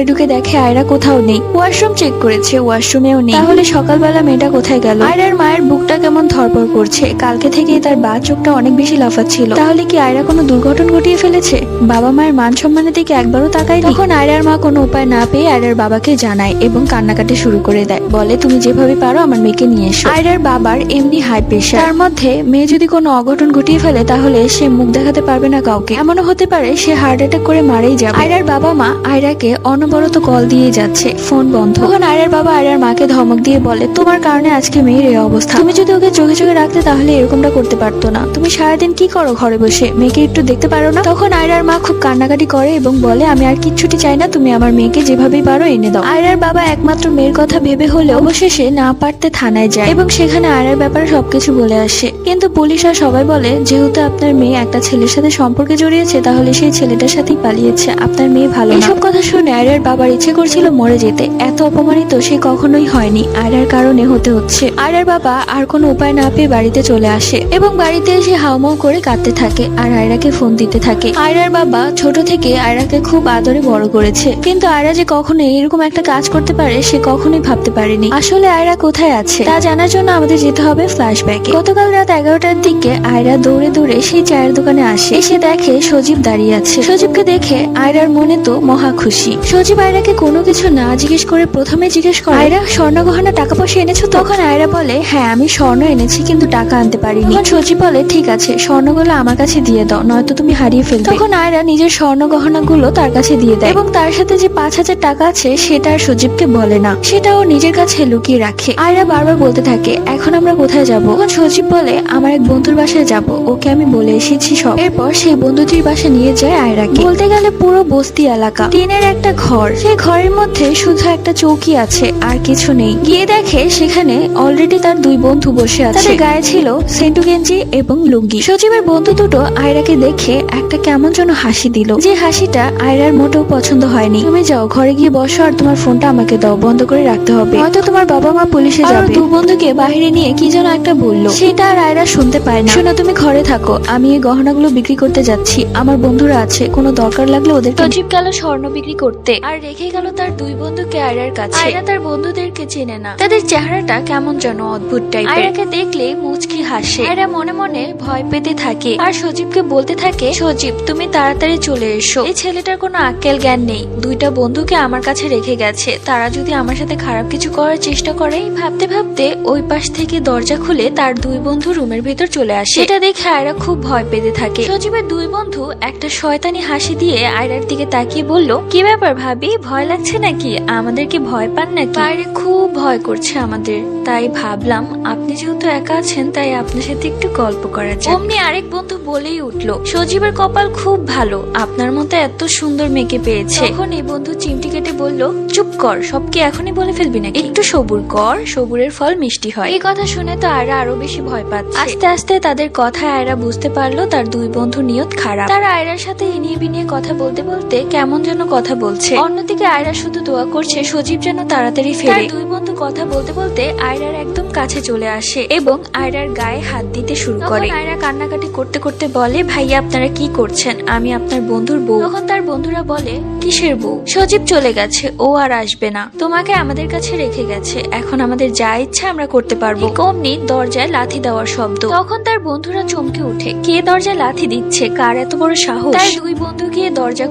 ঢুকে দেখে আয়রা কোথাও নেই। ওয়াশরুম চেক করেছে, ওয়াশরুমেও নেই। তাহলে সকালবেলা মেয়েটা কোথায় গেল? আয়রার মায়ের বুকটা কেমন ধরপড় করছে, কালকে থেকেই তার বা চোখটা অনেক বেশি লাফাচ্ছিল। তাহলে কি আয়রা কোনো দুর্ঘটনা ঘটিয়ে ফেলেছে? বাবা মায়ের মান সম্মানের দিকে একবারও তাকায়নি। তখন আয়রার মা কোনো উপায় না পেয়ে আয়রার বাবাকে জানায় এবং কান্নাকাটি শুরু করে দেয়, বলে তুমি যেভাবে পারো আমার মেয়েকে নিয়ে এসো। আয়রার বাবার এমনি হাই প্রেশার, তার মধ্যে মেয়ে যদি কোনো অঘটন ঘটিয়ে ফেলে তাহলে সে মুখ দেখাতে পারবে না কাউকে, এমনও হতে পারে সে হার্ট অ্যাটাক করে মারাই যাবে। আয়রার বাবা মা আয়রাকে অনবরত কল দিয়ে যাচ্ছে, ফোন বন্ধ। তখন আয়রার বাবা আয়রার মাকে ধমক দিয়ে বলে, তোমার কারণে আজকে মেয়ের এই অবস্থা, তুমি যদি ওকে চোখে চোখে রাখতে তাহলে এরকমটা করতে পারতো না। তুমি সারাদিন কি করো ঘরে বসে, মেয়েকে একটু দেখতে পারো না? তখন আয়রার মা খুব কান্নাকাটি করে এবং বলে, আমি আর কিচ্ছুটি চাই না, তুমি আমার মেয়েকে যেভাবেই পারো এনে দাও। আয়রার বাবা একমাত্র মেয়ের কথা ভেবে হলেও অবশেষে না পারতে থানায় যায় এবং সেখানে আয়রার ব্যাপারে সবকিছু বলে আসে। কিন্তু পুলিশ আর সবাই বলে, যেহেতু আপনার মেয়ে একটা ছেলের সাথে সম্পর্কে জড়িয়েছে তাহলে সেই ছেলেটার সাথেই পালিয়েছে, আপনার মেয়ে ভালো না। এসব কথা শুনে আয়রার বাবার ইচ্ছে করছিল মরে যেতে, এত অপমানিত সে কখনোই হয়নি, আয়রার কারণে হতে হচ্ছে। আয়রার বাবা আর কোনো উপায় না পেয়ে বাড়িতে চলে আসে এবং বাড়িতে এসে হাউমাউ করে কাঁদতে থাকে আর আয়রাকে ফোন দিতে থাকে। আয়রার বাবা ছোট থেকে আয়রাকে খুব আদরে বড় করেছে, কিন্তু আয়রা যে কখনো এরকম একটা কাজ করতে পারে সে কখনোই ভাবতে পারেনি। আসলে আয়রা কোথায় আছে তা জানার জন্য আমাদের যেতে হবে ফ্ল্যাশব্যাকে। গতকাল রাত 11টার দিকে আয়রা দৌড়ে দৌড়ে সেই চায়ের দোকানে আসে, এসে দেখে সজীব দাঁড়িয়ে আছে। সজীবকে দেখে আয়রার মনে তো মহা খুশি। সজীব আয়রাকে কোনো কিছু না জিজ্ঞেস করে প্রথমে জিজ্ঞেস করে, আয়রা, স্বর্ণ গহনা টাকা পয়সা এনেছো? তখন আয়রা বলে, হ্যাঁ আমি স্বর্ণ এনেছি কিন্তু টাকা আনতে পারিনি। তখন সজীব বলে, ঠিক আছে, স্বর্ণগুলো আমার কাছে দিয়ে দাও, নয়তো তুমি হারিয়ে ফেলবে। তখন আয়রা নিজের স্বর্ণ গহনাগুলো তার কাছে দিয়ে দেয় এবং তার সাথে যে 5,000 টাকা আছে সেটা আর সজীবকে বলে না, সেটা ও নিজের কাছে লুকিয়ে রাখে। আয়রা বারবার বলতে থাকে, এখন আমরা কোথায় যাবো? তখন সজীব বলে, বলে আমার এক বন্ধুর বাসায় যাব, ওকে আমি বলে এসেছি সব। এরপর সেই বন্ধুটির বাসায় নিয়ে যায় আয়রাকে। বলতে গেলে পুরো বস্তি এলাকা, টিনের একটা ঘর, সেই ঘরের মধ্যে শুধু একটা চৌকি আছে আর কিছু নেই। গিয়ে দেখে সেখানে অলরেডি তার দুই বন্ধু বসে আছে, তাদের গায়ে ছিল সেন্টু গেঞ্জি এবং লুঙ্গি। সজীবের বন্ধু দুটো আয়রাকে দেখে একটা কেমন যেন হাসি দিল, যে হাসিটা আয়রার মোটেও পছন্দ হয়নি। তুমি যাও ঘরে গিয়ে বসো আর তোমার ফোনটা আমাকে দাও, বন্ধ করে রাখতে হবে, হয়তো তোমার বাবা মা পুলিশে যাবে। দু বন্ধুকে বাহিরে নিয়ে কি যেন একটা বললো, সেটা আর আয়রা শুনতে পায় না। শোনো তুমি ঘরে থাকো, আমি এই গহনাগুলো বিক্রি করতে যাচ্ছি, আমার বন্ধুরা আছে, কোনো দরকার লাগলে ওদের। সজীব গেল স্বর্ণ বিক্রি করতে আর রেখে গেল তার দুই বন্ধুকে আয়রার কাছে। আয়রা তার বন্ধুদেরকে চেনে না, তাদের চেহারাটা কেমন যেন অদ্ভুত টাইপের। আয়রাকে দেখলে মুচকি হাসে। আয়রা মনে মনে ভয় পেতে থাকে আর সজীবকে বলতে থাকে, সজীব তুমি তাড়াতাড়ি চলে এসো, এই ছেলেটার কোনো আক্কেল জ্ঞান নেই, দুইটা বন্ধুকে আমার কাছে রেখে গেছে, তারা যদি আমার সাথে খারাপ কিছু করার চেষ্টা করে। ভাবতে ভাবতে ওই পাশ থেকে দরজা খুলে তার দুই বন্ধু রুমের ভেতর চলে আসে। এটা দেখে আয়রা খুব ভয় পেতে থাকে। সজীবের দুই বন্ধু একটা শয়তানি হাসি দিয়ে আয়রার দিকে তাকিয়ে বলল, কি ব্যাপার ভাবি, ভয় লাগছে নাকি? আমাদেরকে ভয় পান নাকি? বাইরে খুব ভয় করছে আমাদের, তাই ভাবলাম আপনি যেহেতু একা আছেন তাই আপনার সাথে একটু গল্প করা যায়। অমনি আরেক বন্ধু বলেই উঠলো, সজীবের কপাল খুব ভালো, আপনার মতো এত সুন্দর মেয়েকে পেয়েছে। তখন এই বন্ধু চিমটি কেটে বলল, চুপ কর, সবকে এখনই বলে ফেলবি নাকি? একটু সবুর কর, সবুরের ফল মিষ্টি হয়। এই কথা শুনে তো আয়রা আরো বেশি ভয় পাচ্ছে। আস্তে আস্তে তাদের কথায় আয়রা বুঝতে পারলো তার দুই বন্ধু নিয়ত খারাপ। তারা আয়রার সাথে ইনিয়ে বিনিয়ে কথা বলতে বলতে কেমন যেন কথা বলছে। অন্যদিকে আয়রা শুধু দোয়া করছে সজীব যেন তাড়াতাড়ি ফেরে। দুই বন্ধু কথা বলতে বলতে আয়রার একদম কাছে চলে আসে এবং আয়রার গায়ে হাত দিতে শুরু করে। আয়রা কান্নাকাটি করতে করতে বলে, ভাইয়া আপনারা কি করছেন? আমি আপনার বন্ধুর বউ। তখন তার বন্ধুরা বলে, কিসের বউ? সজীব চলে গেছে, ও আর আসবে না, তোমাকে আমাদের কাছে রেখে গেছে, এখন আমাদের যা ইচ্ছা আমরা করতে পারবো। অমনি দরজায় লাথি দেওয়ার শব্দ। তখন তার বন্ধুরা চমকে উঠে, কে দরজায় লাথি দিচ্ছে, কার এত বড় সাহস? তার দুই বন্ধু গিয়ে দরজা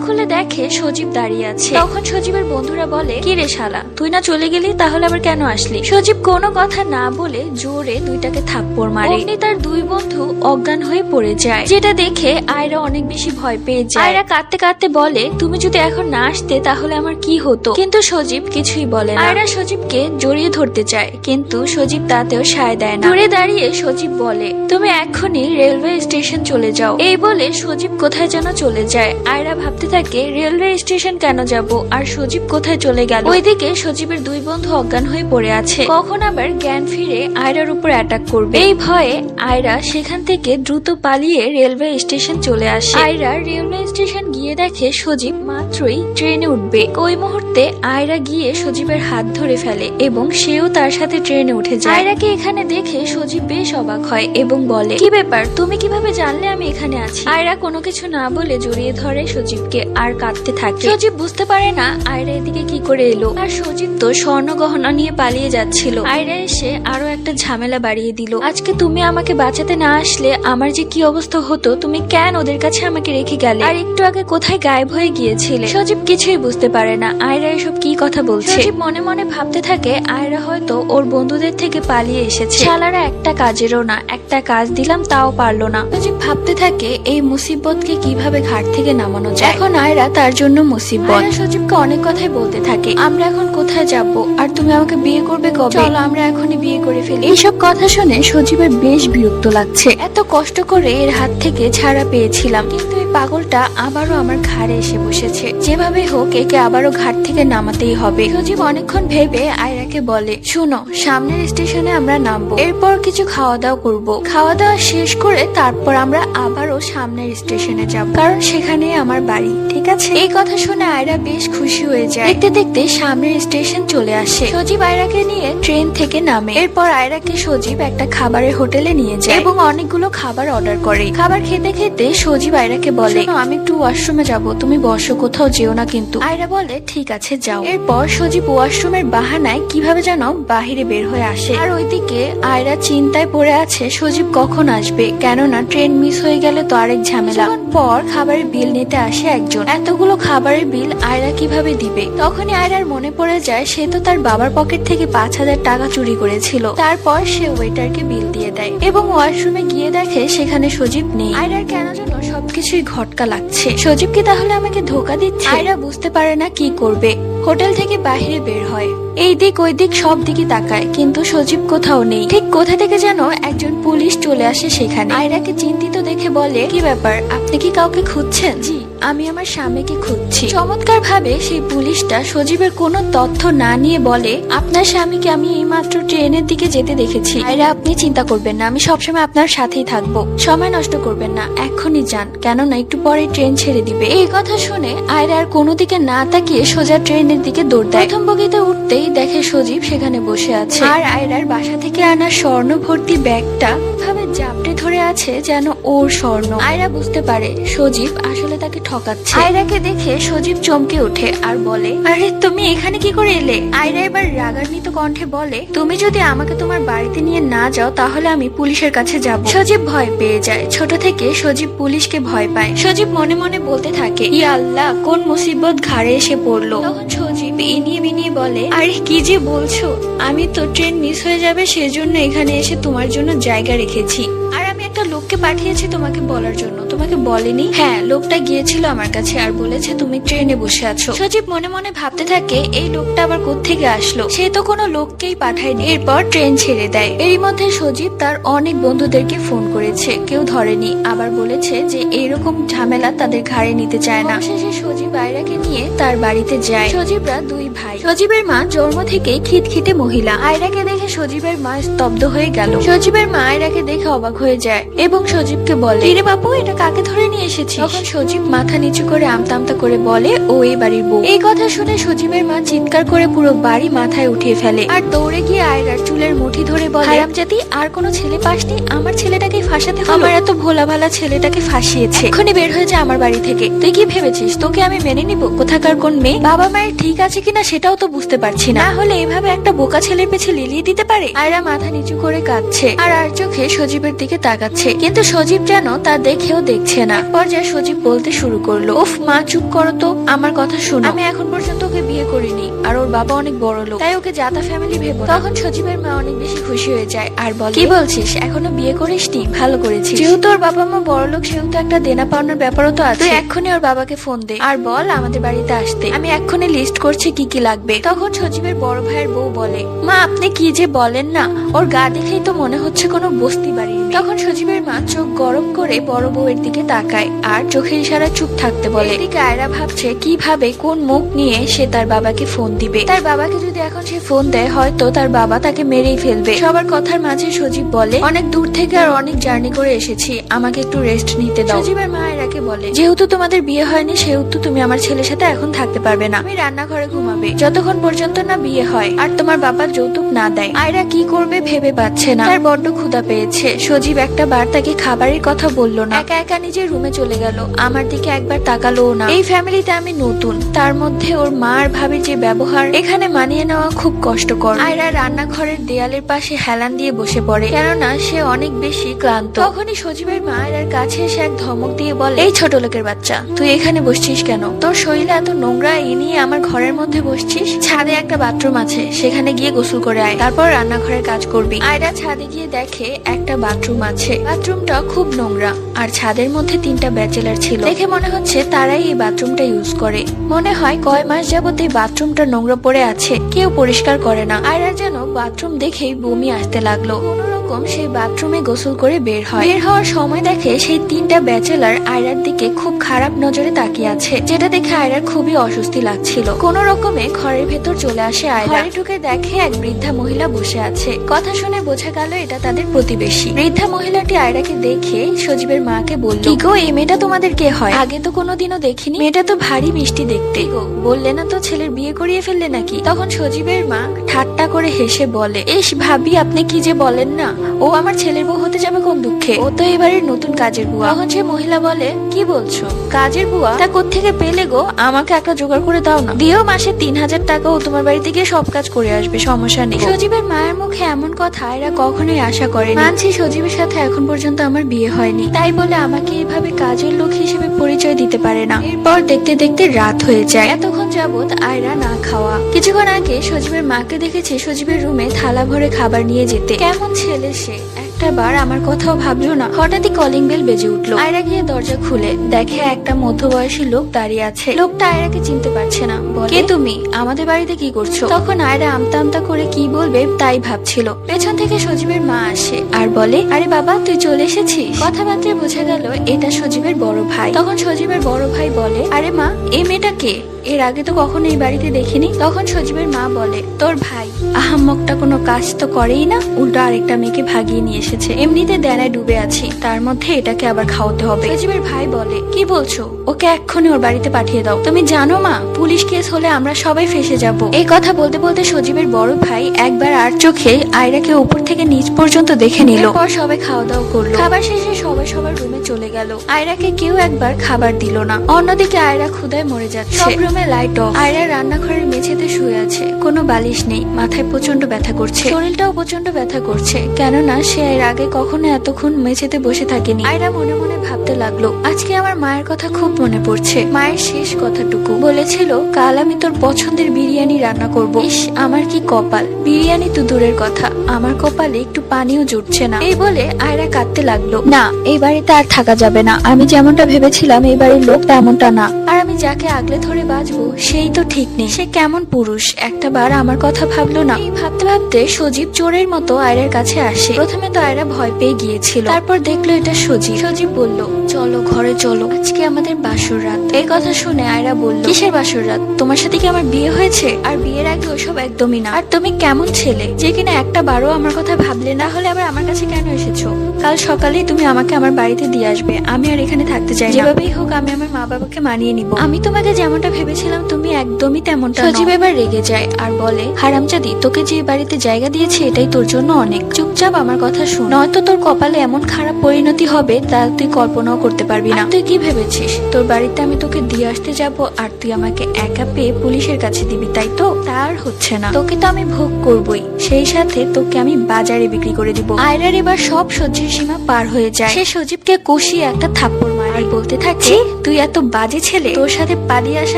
খুলে দেখে সজীব দাঁড়িয়ে আছে। তখন সজীবের বন্ধুরা বলে, কি রে শালা, তুই না চলে গেলি, তাহলে আবার কেন আসলি? সজীব কোনো কথা না বলে জোরে দুইটাকে থাপ্পড় মারে। অমনি তার দুই বন্ধু অজ্ঞান হয়ে পড়ে যায়, যেটা দেখে আয়রা অনেক বেশি ভয় পেয়ে যায়। আয়রা কাঁদতে কাঁদতে বলে, তুমি যদি এখন না আসতে তাহলে আমার কি হতো? কিন্তু সজীব কিছুই বলে না। আয়রা সজীবকে জড়িয়ে ধরতে চায়, কিন্তু সজীব তাতেও সায় দেয় না। দূরে দাঁড়িয়ে সজীব বলে, তুমি এক্ষুনি রেলওয়ে স্টেশন চলে যাও। এই বলে সজীব কোথায় যেন চলে যায়। আয়রা ভাবতে থাকে, রেলওয়ে স্টেশন কেন যাব আর সজীব কোথায় চলে গেল? ওইদিকে সজীবের দুই বন্ধু অজ্ঞান হয়ে পড়ে আছে, কখন আবার জ্ঞান ফিরে আয়রার উপর অ্যাটাক করবে। এই ভয়ে আয়রা সেখান থেকে দ্রুত পালিয়ে রেলওয়ে স্টেশন চলে আসে। আয়রা রেলওয়ে স্টেশন গিয়ে দেখে সজীব মাত্রই ট্রেনে উঠবে। ওই মুহূর্তে আয়রা গিয়ে সজীবের হাত ধরে ফেলে এবং সেও তার সাথে ট্রেনে উঠে যায়। আয়রাকে এখানে দেখে সজীব বেশ অবাক হয় এবং বলে, কি ব্যাপার, তুমি কিভাবে জানলে আমি এখানে আছি? আয়রা কোনো কিছু না বলে জড়িয়ে ধরে সজীবকে আর কাঁদতে থাকে। সজীব বুঝতে পারে না আয়রা এদিকে কি করে এলো, আর সজীব তো স্বর্ণ গহনা নিয়ে পালিয়ে যাচ্ছিল। আয়রা এসে আরো একটা ঝামেলা বাড়িয়ে দিল। আজকে তুমি আমাকে বাঁচাতে না আসলে আমার যে কি অবস্থা হতো, তুমি কেন ওদের কাছে আমাকে রেখে গেলে? আর একটু আগে কোথায় গায়েব হয়ে গিয়েছিলে? সজীব কিছুই বুঝতে পারে না আয়রা এসব কি কথা বলছে। সজীব মনে মনে ভাবতে থাকে, আয়রা হয়তো ওর বন্ধুদের থেকে পালিয়ে এসেছে। শালারা একটা কাজেরও না, একটা কাজ দিলাম তাও পারলো না। সজীব ভাবতে থাকে এই মুসিবতকে কিভাবে ঘাট থেকে নামানো যায়। এখন আয়রা তার জন্য মুসিবত। সজীবকে অনেক কথাই বলতে থাকে, আমরা এখন কোথায় যাব, আর তুমি আমাকে বিয়ে করবে কবে? চলো আমরা এখনই বিয়ে করে ফেলি। এইসব কথা শুনে সজীবের বেশ বিরক্ত লাগছে। এত কষ্ট করে এর হাত থেকে ছাড়া পেয়েছিলাম, কিন্তু এই পাগলটা আবারও আমার ঘাড়ে এসে বসেছে। যেভাবে হোক একে আবারও ঘাট থেকে নামাতেই হবে। সজীব অনেকক্ষণ ভেবে আয়রাকে বলে, শোনো, সামনের স্টেশনে আমরা নামবো, এরপর কিছু খাওয়া দাওয়া করবো। খাওয়া দাওয়া শেষ করে তারপর আমরা আবারও সামনের স্টেশনে যাব, কারণ সেখানেই আমার বাড়ি, ঠিক আছে? এই কথা শুনে আয়রা বেশ খুশি হয়ে যায়। দেখতে দেখতে সামনের স্টেশন চলে আসে। সজীব আয়রাকে নিয়ে ট্রেন থেকে নামে। এরপর আয়রাকে সজীব একটা খাবারের হোটেলে নিয়ে যায় এবং অনেকগুলো খাবার অর্ডার করে। খাবার খেতে খেতে সজীব আয়রাকে বলে, আমি একটু ওয়াশরুমে যাব, তুমি বসো, কোথাও যেও না কিন্তু। আয়রা বলে, ঠিক আছে যাও। এরপর সজীব ওয়াশরুমের বাহানায় কিভাবে যেন বাহিরে বের হয়ে আসে। আর ওইদিকে আয়রা চিন্তায় পড়ে আছে সজীব কখন আসবে, কেননা ট্রেন মিস হয়ে গেলে তো আরেক ঝামেলা। পর খাবারের বিল নিতে আসে একজন। এতগুলো খাবারের বিল আয়রা কিভাবে দিবে? তখনই আয়রার মনে পড়ে যায় সে তো তার বাবার পকেট থেকে 5,000 টাকা চুরি করেছিল। তারপর সে ওয়েটারকে বিল দিয়ে দেয় এবং ওয়াশরুমে গিয়ে দেখে সেখানে সজীব নেই। আয়রার কেন যেন সবকিছুই ঘটকা লাগছে। সজীব কি তাহলে আমাকে ধোকা দিচ্ছে? আয়রা বুঝতে পারে না কি করবে। হোটেল থেকে বাইরে বের হয়। এই দিক ওই দিক সব দিকে তাকায়, কিন্তু সজীব কোথাও নেই। ঠিক কোথা থেকে যেন একজন পুলিশ চলে আসে সেখানে। আয়রাকে চিন্তিত দেখে বলে, কি ব্যাপার, আপনি কি কাউকে খুঁজছেন? জি, আমি আমার স্বামীকে খুঁজছি। চমৎকার ভাবে সেই পুলিশটা সজীবের কোনো তথ্য না নিয়ে বলে, আপনার স্বামীকে আমি এইমাত্র ট্রেনের দিকে যেতে দেখেছি। আয়রা, আপনি চিন্তা করবেন না, আমি সবসময় আপনার সাথেই থাকবো। সময় নষ্ট করবেন না, এক্ষুনি যান, কেননা একটু পরে ট্রেন ছেড়ে দিবে। এই কথা শুনে আয়রা আর কোনো দিকে না তাকিয়ে সোজা ট্রেনের দিকে দৌড় দেয়। প্রথম বগিতে উঠতেই দেখে সজীব সেখানে বসে আছে, আর আয়রার বাসা থেকে আনা স্বর্ণ ভর্তি ব্যাগটা ভাবে জাপটে ধরে আছে যেন ওর স্বর্ণ। আয়রা বুঝতে পারে সজীব আসলে তাকে ঠকাচ্ছে। আয়রাকে দেখে সজীব চমকে ওঠে আর বলে, আরে তুমি এখানে কি করে এলে? আয়রা এবার রাগান্বিত কণ্ঠে বলে, তুমি যদি আমাকে তোমার বাড়িতে নিয়ে না যাও তাহলে আমি পুলিশের কাছে যাব। সজীব ভয় পেয়ে যায়। ছোট থেকে সজীব পুলিশকে ভয় পায়। সজীব মনে মনে বলতে থাকে, ইয়া আল্লাহ, কোন মুসিবত ঘাড়ে এসে পড়লো। তখন সজীব ইনিয়ে বিনিয়ে বলে, আরে কি যে বলছো, আমি তো ট্রেন মিস হয়ে যাবে সেজন্য এখানে এসে তোমার জন্য জায়গা রেখেছি। আর আমি একটা লোককে পাঠিয়েছি তোমাকে বলার জন্য, তোমাকে বলেনি? হ্যাঁ, লোকটা গিয়েছিল আমার কাছে আর বলেছে তুমি ট্রেনে বসে আছো। সজীব মনে মনে ভাবতে থাকে, এই লোকটা আবার কোত্থেকে আসলো? সে তো কোনো লোককেই পাঠায়নি। এরপর ট্রেন ছেড়ে দেয়। এরই মধ্যে সজীব তার অনেক বন্ধুদেরকে ফোন করেছে, কেউ ধরেনি। আবার বলেছে যে এইরকম ঝামেলা তাদের ঘাড়ে নিতে চায় না। শেষে সজীব আয়রাকে নিয়ে তার বাড়িতে যায়। সজীবরা দুই ভাই। সজীবের মা জন্ম থেকেই খিটখিটে মহিলা। আয়রাকে দেখে সজীবের মা স্তব্ধ হয়ে গেল। সজীবের মা আয়রাকে দেখে অবাক হয়ে যায় এবং সজীবকে বলে, কিরে বাপু, এটা কাকে ধরে নিয়ে এসেছিস? তখন সজীব মাথা নিচু করে আমতা আমতা করে বলে, ও এই বাড়ির বউ। এই কথা শুনে সজীবের মা চিৎকার করে পুরো বাড়ি মাথায় উঠিয়ে ফেলে আর দৌড়ে গিয়ে আয়রার চুলের মুঠি ধরে বলে, হারামজাদি, আর কোনো ছেলে পাসনি? আমার ছেলেটাকে ফাঁসাতে হলো? আমার এত ভোলা ভালা ছেলেটাকে ফাঁসিয়েছে। এখনই বের হয়ে যা আমার বাড়ি থেকে। তুই কি ভেবেছিস তোকে আমি মেনে নিব? কোথাকার কোন মেয়ে? বাবা মায়ের ঠিক আছে কিনা সেটাও তো বুঝতে পারছি না, হলে এভাবে একটা বোকা ছেলের পেছে লিলিয়ে দিতে পারে? আয়রা মাথা নিচু করে কাঁদছে আর চোখে সজীবের দিকে তাকাচ্ছে, কিন্তু সজীব যেন তা দেখেও দেখছে না। পর্যায়ে সজীব বলতে শুরু করলো, উফ মা, চুপ করো তো, আমার কথা শোনো। আমি এখন পর্যন্ত ওকে বিয়ে করিনি, আর ওর বাবা অনেক বড় লোক, তাই ওকে জাতা ফ্যামিলি ভেবো না। তখন সজীবের মা অনেক বেশি খুশি হয়ে যায় আর বলে, কি বলছিস, এখনো বিয়ে করিসনি? ভালো করেছিস। যেহেতু ওর বাবা মা বড় লোক, সেহেতু একটা দেনা পাওনার ব্যাপারও তো আছে। তুই এক্ষুনি ওর বাবাকে ফোন দে আর বল আমাদের বাড়িতে আসতে। আমি এক্ষুনি লিস্ট করছি কি কি লাগবে। তখন সজীবের বড় ভাইয়ের বউ বলে, মা আপনি কি যে বলেন না, ওর গা দেখেই তো মনে হচ্ছে কোনো বস্তি বাড়ির মেয়ে। তখন সজীবের মা চোখ গরম করে বড় বউয়ের দিকে তাকায় আর চোখের ইশারায় চুপ থাকতে বলে। এদিকে আয়রা ভাবছে কিভাবে কোন মুখ নিয়ে সে তার বাবাকে ফোন দিবে। তার বাবাকে যদি এখন সে ফোন দেয়, হয়তো তার বাবা তাকে মেরেই ফেলবে। সবার কথার মাঝে সজীব বলে, অনেক দূর থেকে আর অনেক জার্নি করে এসেছি, আমাকে একটু রেস্ট নিতে দাও। সজীবের মা আয়রাকে বলে, যেহেতু তোমাদের বিয়ে হয়নি সেহেতু তুমি আমার ছেলের সাথে এখন থাকতে পারবে না। তুমি রান্নাঘরে ঘুমাবে যতক্ষণ পর্যন্ত না বিয়ে হয় আর তোমার বাবা যৌতুক না দেয়। আয়রা কি করবে ভেবে পাচ্ছে না, তার বড্ড ক্ষুধা পেয়েছে। সজীব একটা বার তাকে খাবারের কথা বললো না, একা একা নিজের রুমে চলে গেল, আমার দিকে একবার তাকালো না। এই ফ্যামিলিতে আমি নতুন, তার মধ্যে ওর মা আর ভাবির যে ব্যবহার, এখানে মানিয়ে নেওয়া খুব কষ্টকর। আয়রা রান্নাঘরের দেয়ালের পাশে হেলান দিয়ে বসে পড়ে, কেননা সে অনেক বেশি ক্লান্ত। তখনই সজীবের মা আয়রার কাছে এসে এক ধমক দিয়ে বলে, এই ছোট লোকের বাচ্চা, তুই এখানে বসছিস কেন? তোর শরীরে এত নোংরা, এই নিয়ে আমার ঘরের মধ্যে বসছিস? ছাদে একটা বাথরুম আছে, সেখানে গিয়ে গোসল করে আয়, তারপর রান্নাঘরের কাজ করবি। আয়রা ছাদে গিয়ে দেখে একটা বাথরুম আছে। বাথরুমটা খুব নোংরা আর ছাদের মধ্যে 3টা ব্যাচেলার ছিল। দেখে মনে হচ্ছে তারাই এই বাথরুমটা ইউজ করে। মনে হয় কয় মাস যাবত এই বাথরুমটা নোংরা পড়ে আছে, কেউ পরিষ্কার করে না। আয়রা যেন বাথরুম দেখেই বমি আসতে লাগলো। কোনোরকম সেই বাথরুমে গোসল করে বের হয়। বের হওয়ার সময় দেখে সেই 3টা ব্যাচেলার আয়রার দিকে খুব খারাপ নজরে তাকিয়ে আছে, যেটা দেখে আয়রার খুবই অস্বস্তি লাগছিল। কোন রকমে ঘরের ভেতর চলে আসে আয়রা। ঘরে ঢুকে দেখে এক বৃদ্ধা মহিলা বসে আছে। কথা শুনে বোঝা গেল এটা তাদের প্রতিবেশী। বৃদ্ধা মহিলাটি আয়রাকে দেখে সজীবের মাকে বলল, কি গো, এই মেয়েটা তোমাদের কে হয়? আগে তো কোনোদিনও দেখিনি, মেয়েটা তো ভারী মিষ্টি দেখতে। গো, বললে না তো ছেলের বিয়ে করিয়ে ফেললে নাকি? তখন সজীবের মা ঠাট্টা করে হেসে বলে, এস ভাবি, আপনি কি যে বলেন না, ও আমার ছেলের বউ হতে যাবে কোন দুঃখে? ও তো এবারের নতুন কাজের বুয়া। তখন সে মহিলা বলে, কি বলছো, কাজের বুয়া? তা কোত্থেকে পেলে গো? আমাকে একটা জোগাড় করে দাও না। দিও মাসে 3000 টাকা, ও তোমার বাড়িতে গিয়ে সব কাজ করে আসবে, সমস্যা নেই। সজীবের মায়ের মুখে এমন কথা এরা কখনোই আশা করেনি। মানছি সজীবের সাথে এখন পর্যন্ত আমার বিয়ে হয়নি, তাই বলে আমাকে এভাবে কাজের লোক হিসেবে পরিচয় দিতে পারে না। এরপর দেখতে দেখতে রাত হয়ে যায়। এতক্ষণ যাবত আয়রা না খাওয়া। কিছুক্ষণ আগে সজীবের মাকে দেখেছে সজীবের রুমে থালা ভরে খাবার নিয়ে যেতে। কেমন ছেলে সে, একটা বার আমার কথাও ভাবলো না। হঠাৎই কলিং বেল বেজে উঠলো। আয়রা গিয়ে দরজা খুলে দেখে একটা মধ্যবয়সী লোক দাঁড়িয়ে আছে। লোকটা আয়রাকে চিনতে পারছে না। বলে, কে তুমি? আমাদের বাড়িতে কি করছো? তখন আয়রা আমতা আমতা করে কি বলবে তাই ভাবছিল। পেছন থেকে সজীবের মা আসে আর বলে, আরে বাবা তুই চলে এসেছিস। কথাবার্তায় বোঝা গেল এটা সজীবের বড় ভাই। তখন সজীবের বড় ভাই বলে, আরে মা এই মেয়েটা কে? এর আগে তো কখনো এই বাড়িতে দেখিনি। তখন সজীবের মা বলে, তোর ভাই আহাম্মকটা কোনো কাজ তো করেই না, উল্টো আরেকটা মেয়েকে ভাগিয়ে নিয়ে এসেছে। এমনিতে দেনায় ডুবে আছি, তার মধ্যে এটাকে আবার খাওয়াতে হবে। সজীবের ভাই বলে, কি বলছো? ওকে এক্ষুনি ওর বাড়িতে পাঠিয়ে দাও। তুমি জানো মা, পুলিশ কেস হলে আমরা সবাই ফেসে যাব। এই কথা বলতে বলতে সজীবের বড় ভাই একবার আর চোখে আয়রাকে উপর থেকে নিচ পর্যন্ত দেখে নিল। পর সবাই খাওয়া দাওয়া করলো। খাবার শেষে সবাই সবার রুমে চলে গেল। আয়রাকে কেউ একবার খাবার দিল না। অন্যদিকে আয়রা ক্ষুধায় মরে যাচ্ছে। রুমে লাইট অফ। আয়রা রান্নাঘরের মেঝেতে শুয়ে আছে, কোনো বালিশ নেই। মাথায় প্রচন্ড ব্যথা করছে, শরীরটাও প্রচন্ড ব্যথা করছে, কেননা সে এর আগে কখনো এতক্ষণ মেঝেতে বসে থাকেনি। আয়রা মনে মনে ভাবতে লাগলো, আজকে আমার মায়ের কথা খুব মনে পড়ছে। মায়ের শেষ কথাটুকু বলেছিল, কাল আমি তোর পছন্দের বিরিয়ানি রান্না করব। ইস আমার কি কপাল, বিরিয়ানি তো দূরের কথা, আমার কপালে একটু পানিও জুটছে না। এই বলে আয়রা কাঁদতে লাগলো। না, এই বাড়িতে আর থাকা যাবে না। আমি যেমনটা ভেবেছিলাম এই বাড়ির লোক তেমনটা না। আর আমি যাকে আগলে ধরে বাঁচবো সেই তো ঠিক নেই। সে কেমন পুরুষ, একটা বার আমার কথা ভাবলো না। এই ভাবতে ভাবতে সজীব চোরের মতো আয়রার কাছে আসে। প্রথমে তো আয়রা ভয় পেয়ে গিয়েছিল, তারপর দেখলো এটা সজীব। সজীব বলল, চলো ঘরে চলো, আজকে আমাদের বাসর রাত। এই কথা শুনে আয়রা বলল, কিসের বাসর রাত? তোমার সাথে কি আমার বিয়ে হয়েছে? আর বিয়ের আগে ওসব একদমই না। আর তুমি কেমন ছেলে যে কিনা একটা বারও আমার কথা ভাবলে না? হলে আবার আমার কাছে কেন এসেছো? কাল সকালেই তুমি আমাকে আমার বাড়িতে দিয়ে আসবে। আমি আর এখানে থাকতে চাই না। যেভাবেই হোক আমি আমার মা বাবাকে মানিয়ে নিব। আমি তোমাকে যেমনটা ভেবেছিলাম তুমি একদমই তেমনটা। সজীব এবার রেগে যায় আর বলে, হারামজাদি, তোকে যে বাড়িতে জায়গা দিয়েছে এটাই তোর জন্য অনেক। চুপচাপ আমার কথা শুন, নয়তো তোর কপালে এমন খারাপ পরিণতি হবে তা তুই কল্পনাও করতে পারবি না। তুই কি ভেবেছিস তোর বাড়িতে আমি তোকে দিয়ে আসতে যাব আর তুই আমাকে একা পেয়ে পুলিশের কাছে দিবি, তাই তো? তার হচ্ছে না, তোকে তো আমি ভোগ করবই, সেই সাথে তোকে আমি বাজারে বিক্রি করে দিব। আয়রার এবার সব সহ্যের সীমা পার হয়ে যায়। সে সজীবকে কষিয়ে একটা থাপ্পড় মারে আর বলতে থাকে, তুই এত বাজে ছেলে, তোর সাথে পালিয়ে আসা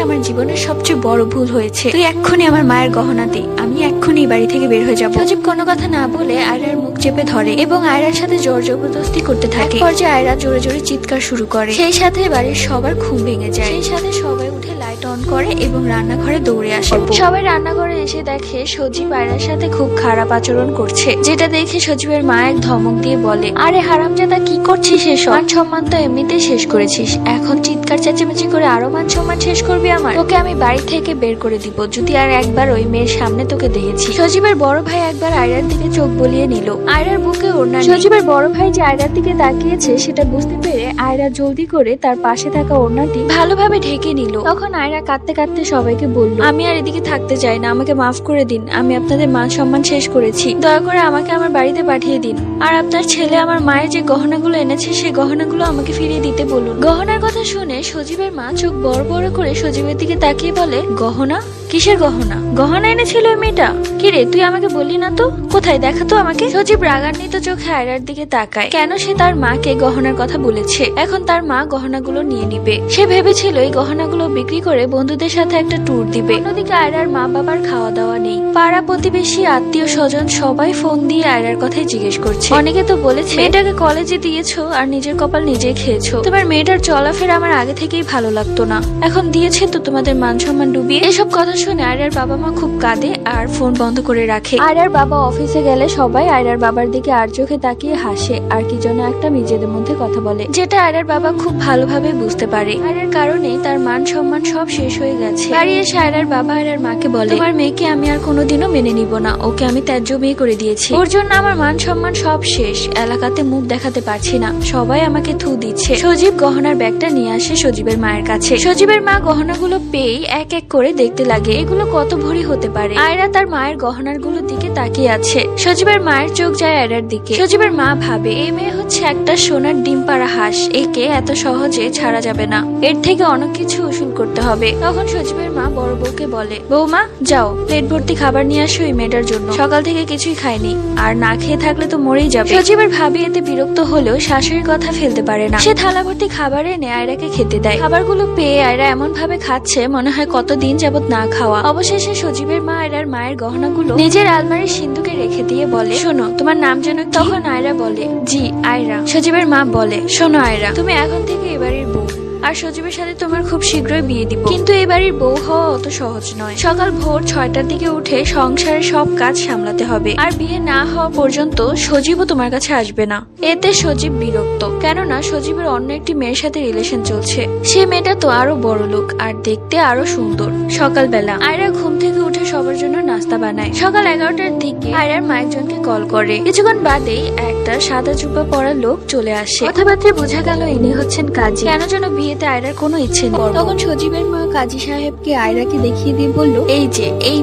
আমার জীবনের সবচেয়ে বড় ভুল হয়েছে। তুই এক্ষুনি আমার মায়ের গহনা দে, আমি এক্ষুনি বাড়ি থেকে বের হয়ে যাবো। সজীব কোনো কথা না বলে আয়রার মুখ চেপে ধরে এবং আয়রার সাথে জোর জবরদস্তি করতে থাকে। পর্যায়ে আয়রা জোরে জোরে চিৎকার শুরু করে। সেই সাথে বাড়ির সবার ঘুম ভেঙে যায়। সেই সাথে সবাই উঠে লাইট অন করে এবং রান্নাঘরে দৌড়ে আসে। সবাই রান্নাঘরে এসে দেখে সজীব আয়রার সাথে খুব খারাপ আচরণ করছে, যেটা দেখে সজীবের মা এক ধমক দিয়ে বলে, আরে হারামজাদা কি করছিস? এসব মান সম্মান তো এমনিতেই শেষ করেছিস, এখন চিৎকার চেঁচামেচি করে আরো মান সম্মান শেষ করবি আমার? তোকে আমি বাড়ি থেকে বের করে দিব যদি আর একবার ওই মেয়ের সামনে তোকে দেখেছি। সজীবের বড় ভাই একবার আয়রার দিকে চোখ বলিয়ে নিল। আয়রার বুকে ওড়না। সজীবের বড় ভাই যে আয়রার দিকে তাকিয়েছে সেটা বুঝতে পেরে আয়রা জলদি করে তার পাশে থাকা ওড়নাটি ভালোভাবে ঢেকে নিল। তখন আয়রা কাঁদতে কাঁদতে সবাইকে বলল, আমি আর এদিকে থাকতে চাই না, আমাকে মাফ করে দিন। আমি আপনাদের মান সম্মান শেষ করেছি, দয়া করে আমাকে আমার বাড়িতে পাঠিয়ে দিন। আর আপনার ছেলে আমার মায়ের যে গহনাগুলো এনেছে সেই গহনাগুলো আমাকে ফিরিয়ে দিতে বলুন। গহনার কথা শুনে সজীবের মা চোখ বড় বড় করে সজীবের দিকে তাকিয়ে বলে, গহনা? কিসের গহনা? গহনা এনেছিল ওই মেয়েটা? কিরে তুই আমাকে বললি না তো, কোথায় দেখা তো আমাকে। সজীব রাগান্বিত চোখে আয়রার দিকে তাকায়, কেন সে তার মাকে গহনার কথা বলেছে। এখন তার মা গহনাগুলো নিয়ে নিবে। সে ভেবেছিল এই গহনাগুলো বিক্রি করে বন্ধুদের সাথে একটা ট্যুর দিবে। অন্যদিকে আয়রার মা বাবার খাওয়া দাওয়া নেই। পাড়া প্রতিবেশী আত্মীয় স্বজন সবাই ফোন দিয়ে আয়রার কথাই জিজ্ঞেস করছে। অনেকে তো বলেছে মেয়েটাকে কলেজে দিয়েছো আর নিজের কপাল নিজেই খেয়েছো। তোমার মেয়েটার চলাফেরা আমার আগে থেকেই ভালো লাগতো না, এখন দিয়েছে তো তোমাদের মান সম্মান ডুবিয়ে। এসব কথা শুনে আয়রার বাবা মা খুব কাঁদে আর ফোন বন্ধ করে রাখে। আয়রার বাবা অফিসে গেলে সবাই আয়রার বাবার দিকে আর চোখে তাকিয়ে হাসে আর কি যেন একটা নিজেদের মধ্যে কথা বলে, যেটা আয়রার বাবা খুব ভালোভাবে বুঝতে পারে। আয়রার কারণে তার মান সম্মান সব শেষ হয়ে গেছে। বাড়ি এসে আয়রার বাবা আয়রার মাকে বলে, তোমার মেয়েকে আমি আর কোনোদিনও মেনে নিব না, ওকে আমি ত্যায্য মেয়ে করে দিয়েছি। ওর জন্য আমার মান সম্মান সব শেষ, এলাকাতে মুখ দেখাতে পারছি না, সবাই আমাকে থু দিচ্ছে। সজীব গহনার ব্যাগটা নিয়ে আসে সজীবের মায়ের কাছে। সজীবের মা গহনাগুলো পেয়ে এক এক করে দেখতে লাগে এগুলো কত ভরি হতে পারে। আয়রা তার মায়ের গহনার গুলোর দিকে তাকিয়ে আছে। সজীবের মায়ের চোখ যায় আয়রার দিকে। সজীবের মা ভাবে, এই মেয়ে হচ্ছে একটা সোনার ডিম পাড়া হাঁস, একে এত সহজে ছাড়া যাবে না, এর থেকে অনেক কিছু উসুল করতে হবে। তখন সজীবের মা বড় বউকে বলে, বৌমা যাও প্লেট ভর্তি খাবার নিয়ে আসো এই মেয়েটার জন্য, সকাল থেকে কিছুই খায়নি, আর না খেয়ে থাকলে তো মরেই যাবে। সজীবের ভাবি এতে বিরক্ত হলেও শাশুড়ির কথা ফেলতে পারে না। সে থালা ভর্তি খাবার এনে আয়রাকে খেতে দেয়। খাবারগুলো পেয়ে আয়রা এমন ভাবে খাচ্ছে মনে হয় কতদিন যাবত না খাওয়া। অবশেষে সজীবের মা আয়রার মায়ের গহনাগুলো নিজের আলমারির সিন্ধুকে রেখে দিয়ে বলে, শোনো তোমার নাম যেন কি? তখন আয়রা বলে, জি আয়রা। সজীবের মা বলে, শোনো আয়রা, তুমি এখন থেকে এবারের বউ, আর সজীবের সাথে তোমার খুব শীঘ্রই বিয়ে দিব। কিন্তু এই বাড়ির বউ হওয়া অত সহজ নয়। সকাল ভোর 6টার দিকে উঠে সংসারের সব কাজ সামলাতে হবে, আর বিয়ে না হওয়া পর্যন্ত সজীবও তোমার কাছে আসবে না। এতে সজীব বিরক্ত, কেননা সজীবের অন্য একটি মেয়ের সাথে রিলেশন চলছে। সে মেয়েটা তো আরো বড় লোক আর দেখতে আরো সুন্দর। সকালবেলা আয়রা ঘুম থেকে উঠে সবার জন্য নাস্তা বানায়। সকাল 11টার দিকে আয়রার মা একজনকে কল করে। কিছুক্ষণ বাদেই একটা সাদা জুব্বা পরা লোক চলে আসে। কথাবার্তায় বোঝা গেল ইনি হচ্ছেন কাজী। কেন যেন বিয়েতে আয়রার কোনো ইচ্ছে নেই। তখন সজীবের মা কাজী সাহেবকে আয়রাকে দেখিয়ে দিয়ে বলল, এই যে এই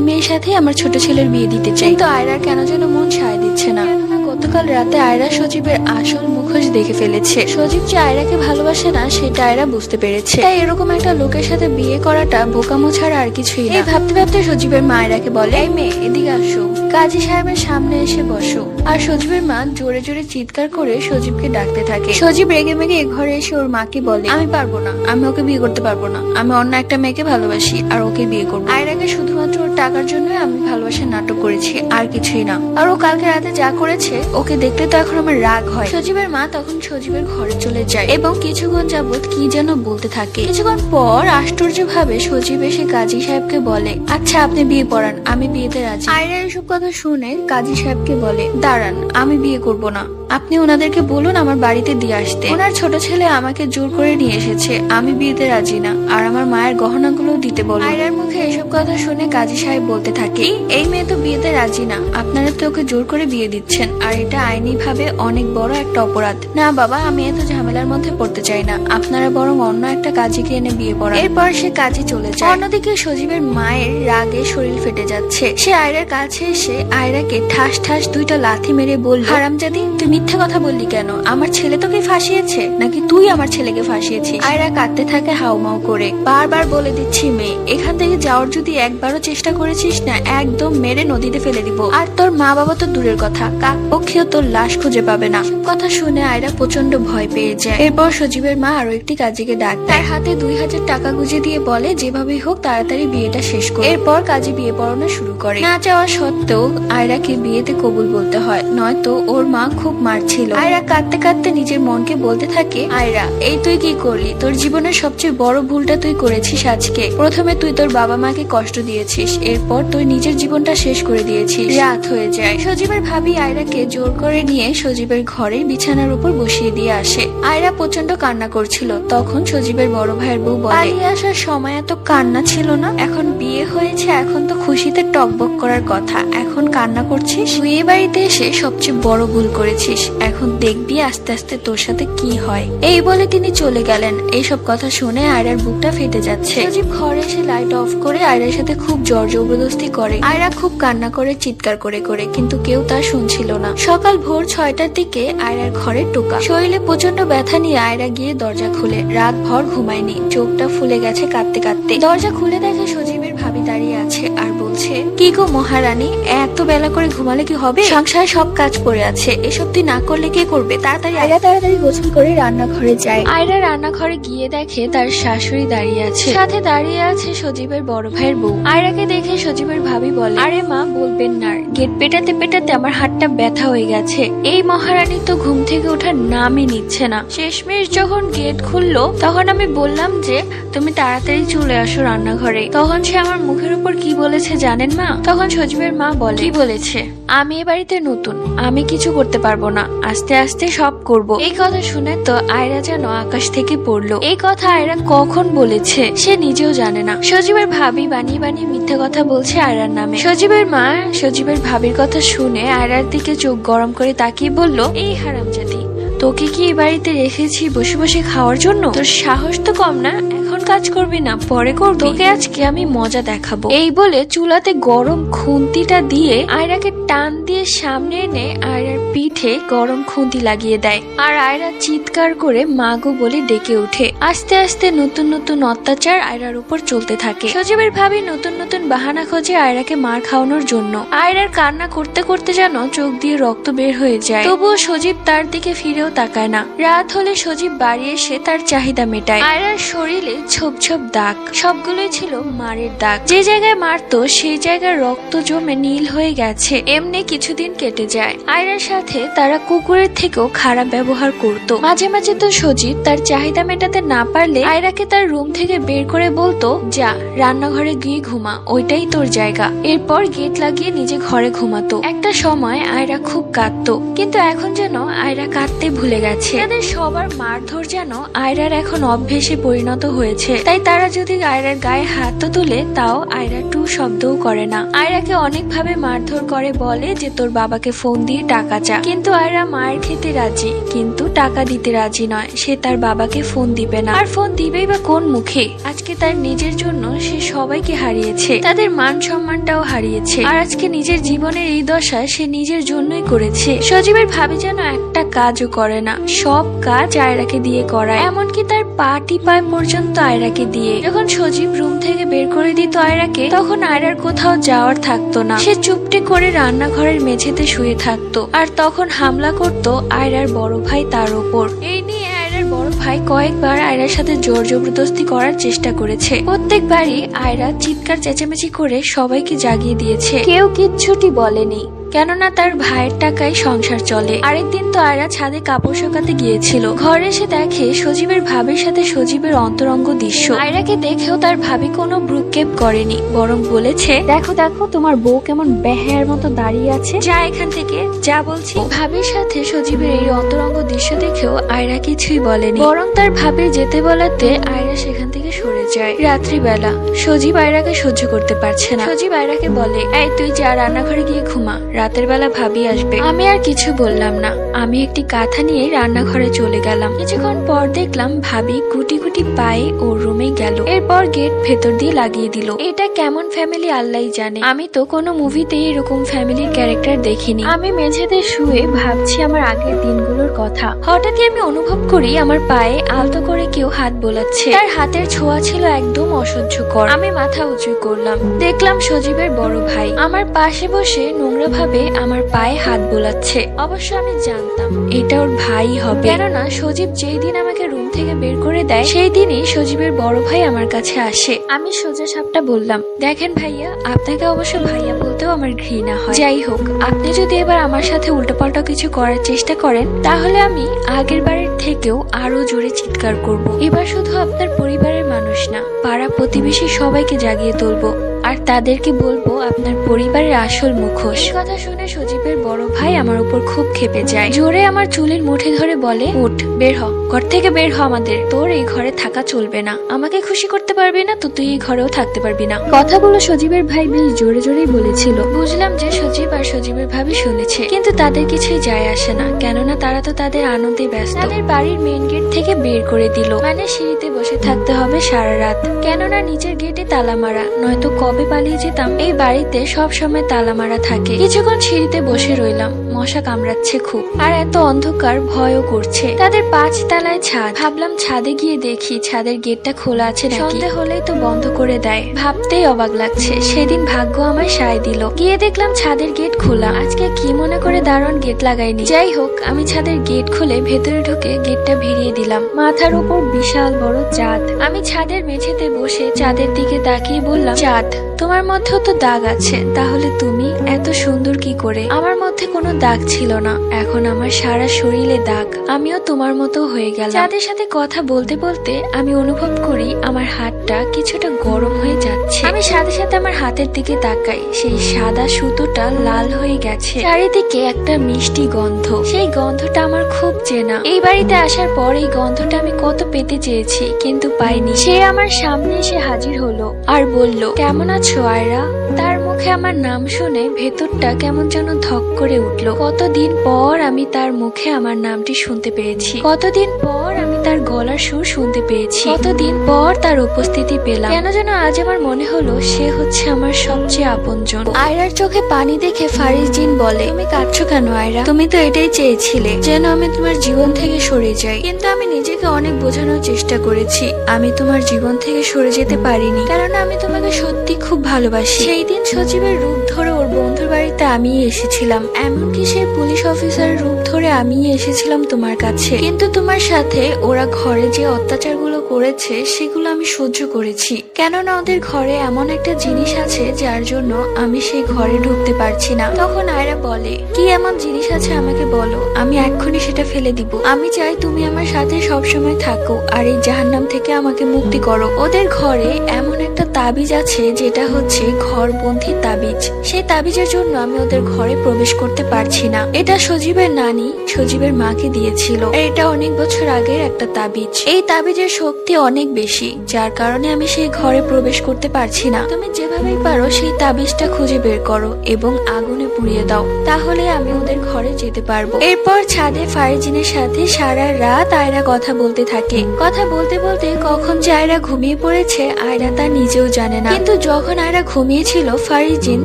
মেয়ের সাথে আমার ছোট ছেলের বিয়ে দিতে চাই। কিন্তু আয়রার কেন যেন মন সায় দিচ্ছে না। গতকাল রাতে আয়রা সজীবের আসল মুখোশ দেখে ফেলেছে। সজীব যে আয়রাকে ভালোবাসে না সেটা আয়রা বুঝতে পেরেছে। তাই এরকম একটা লোকের সাথে বিয়ে করাটা বোকামো ছাড়া আর কিছুই না। এই ভাবতে ভাবতে সজীবের মা আয়রাকে বলে, এই মেয়ে এদিকে আসো, কাজী সাহেবের সামনে এসে বসো। আর সজীবের মা জোরে জোরে চিৎকার করে সজীবকে ডাকতে থাকে। সজীব রেগে মেগে ঘরে এসে ওর মাকে বলে, আমি পারবো না, আমি ওকে বিয়ে করতে পারবো না। আমি অন্য একটা মেয়েকে ভালোবাসি আর ওকে বিয়ে করবো। আয়রাকে শুধুমাত্র ওর টাকার জন্য আমি ভালোবাসার নাটক করেছি, আর কিছুই না। আর ও কালকে রাতে যা করেছে ওকে দেখলে তো এখন আমার রাগ হয়। সজীবের মা তখন সজীবের ঘরে চলে যায় এবং কিছুক্ষণ যাবত কি যেন বলতে থাকে। কিছুক্ষণ পর আশ্চর্য ভাবে সজীব এসে কাজী সাহেবকে বলে, আচ্ছা আপনি বিয়ে পড়ান, আমি বিয়েতে রাজি। আয়রা এসব কথা শুনে কাজী সাহেবকে বলে, দাঁড়ান, আমি বিয়ে করব না। আপনি ওনাদেরকে বলুন আমার বাড়িতে দিয়ে আসতে। ওনার ছোট ছেলে আমাকে জোর করে নিয়ে এসেছে, আমি বিয়েতে রাজি না। আর আমার মায়ের গহনাগুলো দিতে বলুন। আয়রার মুখে এসব কথা শুনে কাজী সাহেব বলতে থাকে, এই মেয়ে তো বিয়েতে রাজি না, আপনারা তো ওকে জোর করে বিয়ে দিচ্ছেন, আর এটা আইনি ভাবে অনেক বড় একটা অপরাধ। না বাবা, আমি এত ঝামেলার মধ্যে পড়তে চাই না, আপনারা বরং অন্য একটা কাজীকে এনে বিয়ে পড়ান। এরপর সে কাজী চলে যায়। অন্যদিকে সজীবের মায়ের রাগে শরীর ফেটে যাচ্ছে। সে আয়রার কাছে এসে আয়রাকে ঠাস ঠাস 2টা লাথি মেরে বলল, হারামজাদি, তুই মিথ্যা কথা বললি কেন? আমার ছেলে তোকে ফাঁসিয়েছে নাকি তুই আমার ছেলেকে ফাঁসিয়েছিস? আয়রা কাঁদতে থাকে হাউমাউ করে। বারবার বলে দিচ্ছি মেয়ে, এখান থেকে যাওয়ার যদি একবারও চেষ্টা করেছিস না, একদম মেরে নদীতে ফেলে দিব। আর তোর মা বাবা তো দূরের কথা, কাক পক্ষেও তোর লাশ খুঁজে পাবে না। কথা শুনে আয়রা প্রচন্ড ভয় পেয়ে যায়। এরপর সজীবের মা আরো একটি কাজীকে ডাক, তার হাতে 2000 টাকা গুঁজে দিয়ে বলে, যেভাবেই হোক তাড়াতাড়ি বিয়েটা শেষ করে। এরপর কাজী বিয়ে পড়ানো শুরু করে। না চাওয়া সত্ত্বেও আয়রাকে বিয়েতে কবুল বলতে হয়, নয়তো ওর মা খুব মারছিল। আয়রা কাঁদতে কাঁদতে নিজের মনকে বলতে থাকে, আয়রা এই তুই কি করলি? তোর জীবনের সবচেয়ে বড় ভুলটা তুই করেছিস আজকে। প্রথমে তুই তোর বাবা মাকে কষ্ট দিয়েছিস, এরপর তুই নিজের জীবনটা শেষ করে দিয়েছিস। রাত হয়ে যায়। সজীবের ভাবি আয়রাকে জোর করে নিয়ে সজীবের ঘরে বিছানার উপর বসিয়ে দিয়ে আসে। আয়রা প্রচন্ড কান্না করছিল। তখন সজীবের বড় ভাইয়ের বউ বলে, পালিয়ে আসার সময় এত কান্না ছিল না? এখন বিয়ে হয়েছে, এখন তো খুশিতে টকবক করার কথা, এখন কান্না করছিস? তুই এ বাড়িতে এসে সবচেয়ে বড় ভুল করেছিস, এখন দেখবি আস্তে আস্তে তোর সাথে কি হয়। এই বলে তিনি চলে গেলেন। এইসব কথা শুনে আয়রার বুকটা ফেটে যাচ্ছে। সজীব ঘরে এসে লাইট অফ করে আয়রার সাথে খুব জোর জবরদস্তি করে। আয়রা খুব কান্না করে চিৎকার করে করে, কিন্তু কেউ তা শুনছিল না। সকাল ভোর 6টার দিকে আয়রার ঘরে টোকা। শরীরে প্রচন্ড ব্যথা নিয়ে আয়রা গিয়ে দরজা খুলে। রাত ভর ঘুমায়নি, চোখটা ফুলে গেছে কাঁদতে কাঁদতে। দরজা খুলে দেখে সজীবের ভাবি দাঁড়িয়ে আছে আর বলছে, কি গো মহারানী, এত বেলা করে ঘুমালে কি হবে? সংসারে সব কাজ পড়ে আছে, এসব তুই না করলে কে করবে? তাড়াতাড়ি গোসল করে রান্নাঘরে যায়। আয়রা রান্নাঘরে গিয়ে দেখে তার শাশুড়ি দাঁড়িয়ে আছে, সাথে দাঁড়িয়ে আছে সজীবের বড় ভাইয়ের বউ। আয়রাকে দেখে সজীবের ভাবি বলে, আরে মা বলবেন না, গেট পেটাতে পেটাতে আমার হাতটা ব্যথা হয়ে গেছে। এই মহারানী তো ঘুম থেকে ওঠার নামই নিচ্ছে না। শেষমেশ যখন গেট খুললো তখন আমি বললাম যে তুমি তাড়াতাড়ি চলে আসো রান্নাঘরে। তখন সে আমার মুখের উপর কি বলেছে জানেন মা? তখন সজীবের মা বলে, কি বলেছে? আমি এ বাড়িতে নতুন, আমি কিছু করতে পারবো না, আস্তে আস্তে সব করব। এই কথা শুনে তো আয়রা যেন আকাশ থেকে পড়লো। এই কথা আয়রা কখন বলেছে সে নিজেও জানে না। সজীবের ভাবি বানিয়ে বানিয়ে মিথ্যে কথা বলছে আয়রার নামে। সজীবের মা সজীবের ভাবির কথা শুনে আয়রার দিকে চোখ গরম করে তাকিয়ে বলল, এই হারামজাদি, তোকে কি এই বাড়িতে রেখেছি বসে বসে খাওয়ার জন্য? তোর সাহস তো কম না, এখন কাজ করবি না পরে করবি, তোকে আজকে আমি মজা দেখাবো। এই বলে চুলাতে গরম খুন্তিটা দিয়ে আয়রাকে টান দিয়ে সামনে এনে আয়রার পিঠে গরম খুন্তি লাগিয়ে দেয়। আর আয়রা চিৎকার করে মাগো বলে ডেকে উঠে। আস্তে আস্তে নতুন নতুন অত্যাচার আয়রার উপর চলতে থাকে। সজীবের ভাবি নতুন নতুন বাহানা খোঁজে আয়রাকে মার খাওয়ানোর জন্য। আয়রার কান্না করতে করতে যেন চোখ দিয়ে রক্ত বের হয়ে যায়, তবুও সজীব তার দিকে ফিরেও তাকায় না। রাত হলে সজীব বাড়ি এসে তার চাহিদা মেটায়। আয়রার শরীরে ছোপ ছোপ দাগ, সবগুলোই ছিল মারের দাগ। যে জায়গায় মারতো সেই জায়গায় রক্ত জমে নীল হয়ে গেছে। এমনি কিছুদিন কেটে যায়। আয়রার সাথে তারা কুকুরের থেকেও খারাপ ব্যবহার করত। মাঝে মাঝে তো সজীব তার চাহিদা মেটাতে না পারলে আয়রাকে তার রুম থেকে বের করে বলতো, যা রান্নাঘরে গিয়ে ঘুমা, ওইটাই তোর জায়গা। এরপর গেট লাগিয়ে নিজে ঘরে ঘুমাতো। একটা সময় আয়রা খুব কাঁদতো, কিন্তু এখন যেন আয়রা কাঁদতে ভুলে গেছে। তাদের সবার মারধর যেন আয়রার এখন অভ্যেসে পরিণত হয়েছে। তাই তারা যদি আয়রার গায়ে হাত তুলে তাও আয়রা টু শব্দও করে না। আয়রাকে অনেকভাবে মারধর করে, বলে যে তোর বাবাকে ফোন দিয়ে টাকা চা। কিন্তু আয়রা মায়ের খেতে রাজি, কিন্তু টাকা দিতে রাজি নয়। সে তার বাবাকে ফোন দিবে না। আর ফোন দিবেই বা কোন মুখে? আজকে তার নিজের জন্য সে সবাইকে হারিয়েছে, তাদের মান সম্মানটাও হারিয়েছে। আর আজকে নিজের জীবনের এই দশা সে নিজের জন্যই করেছে। সজীবের ভাবি যেন একটা কাজও করে না, সব কাজ আয়রাকে দিয়ে করায়। এমনকি তার পা টিপায় পর্যন্ত আয়রাকে দিয়ে। যখন সজীব রুম থেকে বের করে দিত আয়রাকে, তখন আয়রার কোথাও যাওয়ার থাকতো না। সে চুপটি করে রান্নাঘরের মেঝেতে শুয়ে থাকতো। আর তখন হামলা করত আয়রার বড় ভাই তার ওপর। এই নিয়ে আয়রার বড় ভাই কয়েকবার আয়রার সাথে জোর জবরদস্তি করার চেষ্টা করেছে। প্রত্যেকবারই আয়রা চিৎকার চেঁচামেচি করে সবাইকে জাগিয়ে দিয়েছে। কেউ কিচ্ছুটি বলেনি, কেননা তার ভাইয়ের টাকায় সংসার চলে। আরেকদিন তো আয়রা ছাদে কাপড় শুকাতে গিয়েছিল। ঘরে এসে দেখে সজীবের ভাবির সাথে সজীবের অন্তরঙ্গ দৃশ্য। আয়রাকে দেখেও তার ভাবি কোনো ভ্রুক্ষেপ করেনি, বরং বলেছে, দেখো দেখো তোমার বউ কেমন বেহায়ার মতো দাঁড়িয়ে আছে, যা এখান থেকে যা বলছি। ভাবির সাথে সজীবের এই অন্তরঙ্গ দৃশ্য দেখেও আয়রা কিছুই বলেনি, বরং তার ভাবির যেতে বলাতে আয়রা সেখান থেকে সরে যায়। রাত্রিবেলা সজীব আয়রাকে সহ্য করতে পারছে না। সজীব আয়রাকে বলে, এই তুই যা রান্নাঘরে গিয়ে ঘুমা, রাতের বেলা ভাবি আসবে। আমি আর কিছু বললাম না। আমি একটি কাঁথা নিয়ে রান্নাঘরে চলে গেলাম। কিছুক্ষণ পর দেখলাম ভাবি গুটি গুটি পায়ে ওর রুমে গেল। এরপর গেট ভেতর দিয়ে লাগিয়ে দিল। এটা কেমন ফ্যামিলি আল্লাহই জানে। আমি তো কোনো মুভিতে এরকম ফ্যামিলির ক্যারেক্টার দেখিনি। আমি মেঝেতে শুয়ে ভাবছি আমার আগের দিনগুলোর কথা। হঠাৎই আমি অনুভব করি আমার পায়ে আলতো করে কেউ হাত বোলাচ্ছে। তার হাতের ছোঁয়া ছিল একদম অসহ্যকর। আমি মাথা উঁচু করলাম, দেখলাম সজীবের বড় ভাই আমার পাশে বসে নোংরা ভাবে আমার পায়ে হাত বোলাচ্ছে। অবশ্য আমি জানতাম এটা ওর ভাই হবে, কেননা সজীব যেই দিন আমাকে রুম থেকে বের করে দেয় সেই দিনই সজীবের বড় ভাই আমার কাছে আসে। আমি সোজা সাপটা বললাম, দেখেন ভাইয়া, আপনাকে অবশ্য ভাইয়া বলতেও আমার ঘৃণা হয়। যাই হোক, আপনি যদি এবার আমার সাথে উল্টোপাল্টা কিছু করার চেষ্টা করেন তাহলে আমি আগের বারের থেকেও আরো জোরে চিৎকার করব। এবার শুধু আপনার পরিবারের মানুষ না, পাড়া প্রতিবেশী সবাইকে জাগিয়ে তুলবো আর তাদেরকে বলবো আপনার পরিবারের আসল মুখোশ। এই কথা শুনে সজীবের বড় ভাই আমার উপর খুব ক্ষেপে যায়। জোরে আমার চুলের মুঠে ধরে বলে, উঠ, বের হ, ঘর থেকে বের হ, আমাদের তোর এই ঘরে থাকা চলবে না। আমাকে খুশি করতে পারবি না তো তুই এই ঘরেও থাকতে পারবি না। কথাগুলো সজীবের ভাই বেশ জোরে জোরেই বলেছিল। বুঝলাম যে সজীব আর সজীবের ভাবি শুনেছে, কিন্তু তাদের কিছুই যায় আসে না, কেননা তারা তো তাদের আনন্দে ব্যস্ত। তাদের বাড়ির মেইন গেট থেকে বের করে দিল, মানে সিঁড়িতে বসে থাকতে হবে সারা রাত, কেননা নিচের গেটে তালা মারা, নয়তো কবে পালিয়ে যেতাম। এই বাড়িতে সব সময় তালা মারা থাকে। কিছুক্ষণ সিঁড়িতে বসে রইলাম, মশা কামড়াচ্ছে খুব, আর এত অন্ধকার ভয়ও করছে। তাদের 5 তলায় ছাদ। ভাবলাম ছাদে গিয়ে দেখি ছাদের গেটটা খোলা আছে নাকি। সন্ধ্যে হলেই তো বন্ধ করে দেয়, ভাবতেই অবাক লাগছে। সেদিন ভাগ্য আমায় সায় দিল, গিয়ে দেখলাম ছাদের গেট খোলা। আজকে কি মনে করে দারুণ গেট লাগাইনি। যাই হোক, আমি ছাদের গেট খুলে ভেতরে ঢুকে গেটটা ভিড়িয়ে দিলাম। মাথার উপর বিশাল বড় চাঁদ। আমি ছাদের মেঝেতে বসে চাঁদের দিকে তাকিয়ে বললাম, চাঁদ, তোমার মধ্যেও তো দাগ আছে, তাহলে তুমি এত সুন্দর কি করে? আমার মধ্যে কোনো দাগ ছিল না, এখন আমার সারা শরীরে দাগ। আমিও তোমার মতো হয়ে গেলাম। চাঁদের সাথে কথা বলতে বলতে আমি অনুভব করি আমার হাতটা কিছুটা গরম হয়ে যাচ্ছে। আমি সাথে সাথে আমার হাতের দিকে তাকাই, সেই সাদা সুতোটা লাল হয়ে গেছে। চারিদিকে একটা মিষ্টি গন্ধ, সেই গন্ধটা আমার খুব চেনা। এই বাড়িতে আসার পর এই গন্ধটা আমি কত পেতে চেয়েছি, কিন্তু পাইনি। সে আমার সামনে এসে হাজির হলো আর বলল, কেমন আছো আয়রা? তার মুখে আমার নাম শুনে ভেতরটা কেমন যেন ধক করে উঠল। কতদিন পর আমি তার মুখে আমার নামটি শুনতে পেয়েছি, কতদিন পর আমি তার গলার সুর শুনতে পেয়েছি, কতদিন পর তার উপস্থিতি পেলাম। কেন যেন আজ আমার মনে হলো সে হচ্ছে আমার সবচেয়ে আপনজন। আয়রার চোখে পানি দেখে ফারিজদ্দিন বলে, তুমি কাঁদছো কেন আয়রা? তুমি তো এটাই চেয়েছিলে যেন আমি তোমার জীবন থেকে সরে যাই, কিন্তু আমি নিজেকে অনেক বোঝানোর চেষ্টা করেছি আমি তোমার জীবন থেকে সরে যেতে পারিনি, কারণ আমি তোমাকে সত্যি খুব ভালোবাসি। সেই দিন সজীবের রূপ ধরে ওর বন্ধুর বাড়িতে আমিই এসেছিলাম, এমনকি সেই পুলিশ অফিসারের রূপ ধরে আমিই এসেছিলাম তোমার কাছে, কিন্তু তোমার সাথে ওরা ঘরে যে অত্যাচারগুলো করেছে সেগুলো আমি সহ্য করেছি, কেননা ওদের ঘরে এমন একটা জিনিস আছে যার জন্য আমি সেই ঘরে ঢুকতে পারছি না। তখন আয়রা বলে, কি এমন জিনিস আছে আমাকে বলো, আমি এক্ষুনি সেটা ফেলে দিব। আমি চাই তুমি আমার সাথে সবসময় থাকো আর এই জাহান্নাম থেকে আমাকে মুক্তি করো। ওদের ঘরে এমন একটা তাবিজ আছে যেটা হচ্ছে ঘরবন্দি তাবিজ। সেই তাবিজের জন্য আমি ওদের ঘরে প্রবেশ করতে পারছি না। এটা সজীবের নানি সজীবের মাকে দিয়েছিল, আর এটা অনেক বছর আগের একটা তাবিজ। এই তাবিজের শক্তি অনেক বেশি, যার কারণে আমি সেই ঘরে প্রবেশ করতে পারছি না। তুমি যেভাবেই পারো সেই তাবিজটা খুঁজে বের করো এবং আগুনে পুড়িয়ে দাও, তাহলে আমি ওদের ঘরে যেতে পারবো। এরপর ছাদে ফারিজিনের সাথে সারা রাত আয়রা কথা বলতে থাকে। কথা বলতে বলতে কখন যে আয়রা ঘুমিয়ে পড়েছে আয়রা তা নিজেও জানে না। কিন্তু যখন আয়রা ঘুমিয়েছিল ফারিজিন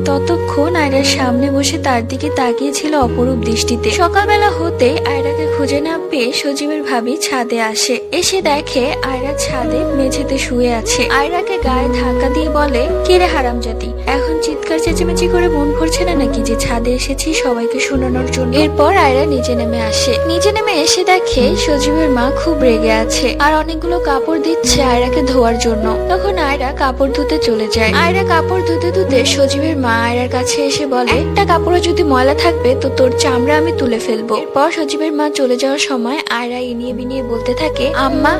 ততক্ষণ আয়রার সামনে বসে তার দিকে তাকিয়েছিল অপরূপ দৃষ্টিতে। সকালবেলা হতে আয়রাকে খুঁজে না পেয়ে সজীবের ভাবি ছাদে আসে। এসে দেখে আয়রা ছাদে মেঝেতে শুয়ে আছে। আয়রাকে গায়ে ধাক্কা দিয়ে বলে, কিরে হারামজাতি, এখন চিৎকার চেঁচামেচি করে মন ভরছে না নাকি যে ছাদে এসেছি সবাইকে শোনানোর জন্য? এরপর আয়রা নিচে নেমে আসে। নিচে নেমে এসে দেখে সজীবের মা খুব রেগে আছে আর অনেকগুলো কাপড় দিচ্ছে আয়রাকে ধোয়ার জন্য। তখন আয়রা কাপড় ধুতে চলে যায়। আয়রা কাপড় ধুতে ধুতে সজীবের মা আয়রার কাছে এসে বলে, একটা কাপড়ে যদি ময়লা থাকবে তো তোর চামড়া আমি তুলে ফেলবো। এরপর সজীবের মা চলে যাওয়ার সময় আয়রা ইনিয়ে বিনিয়ে বলতে থাকে, আম্মা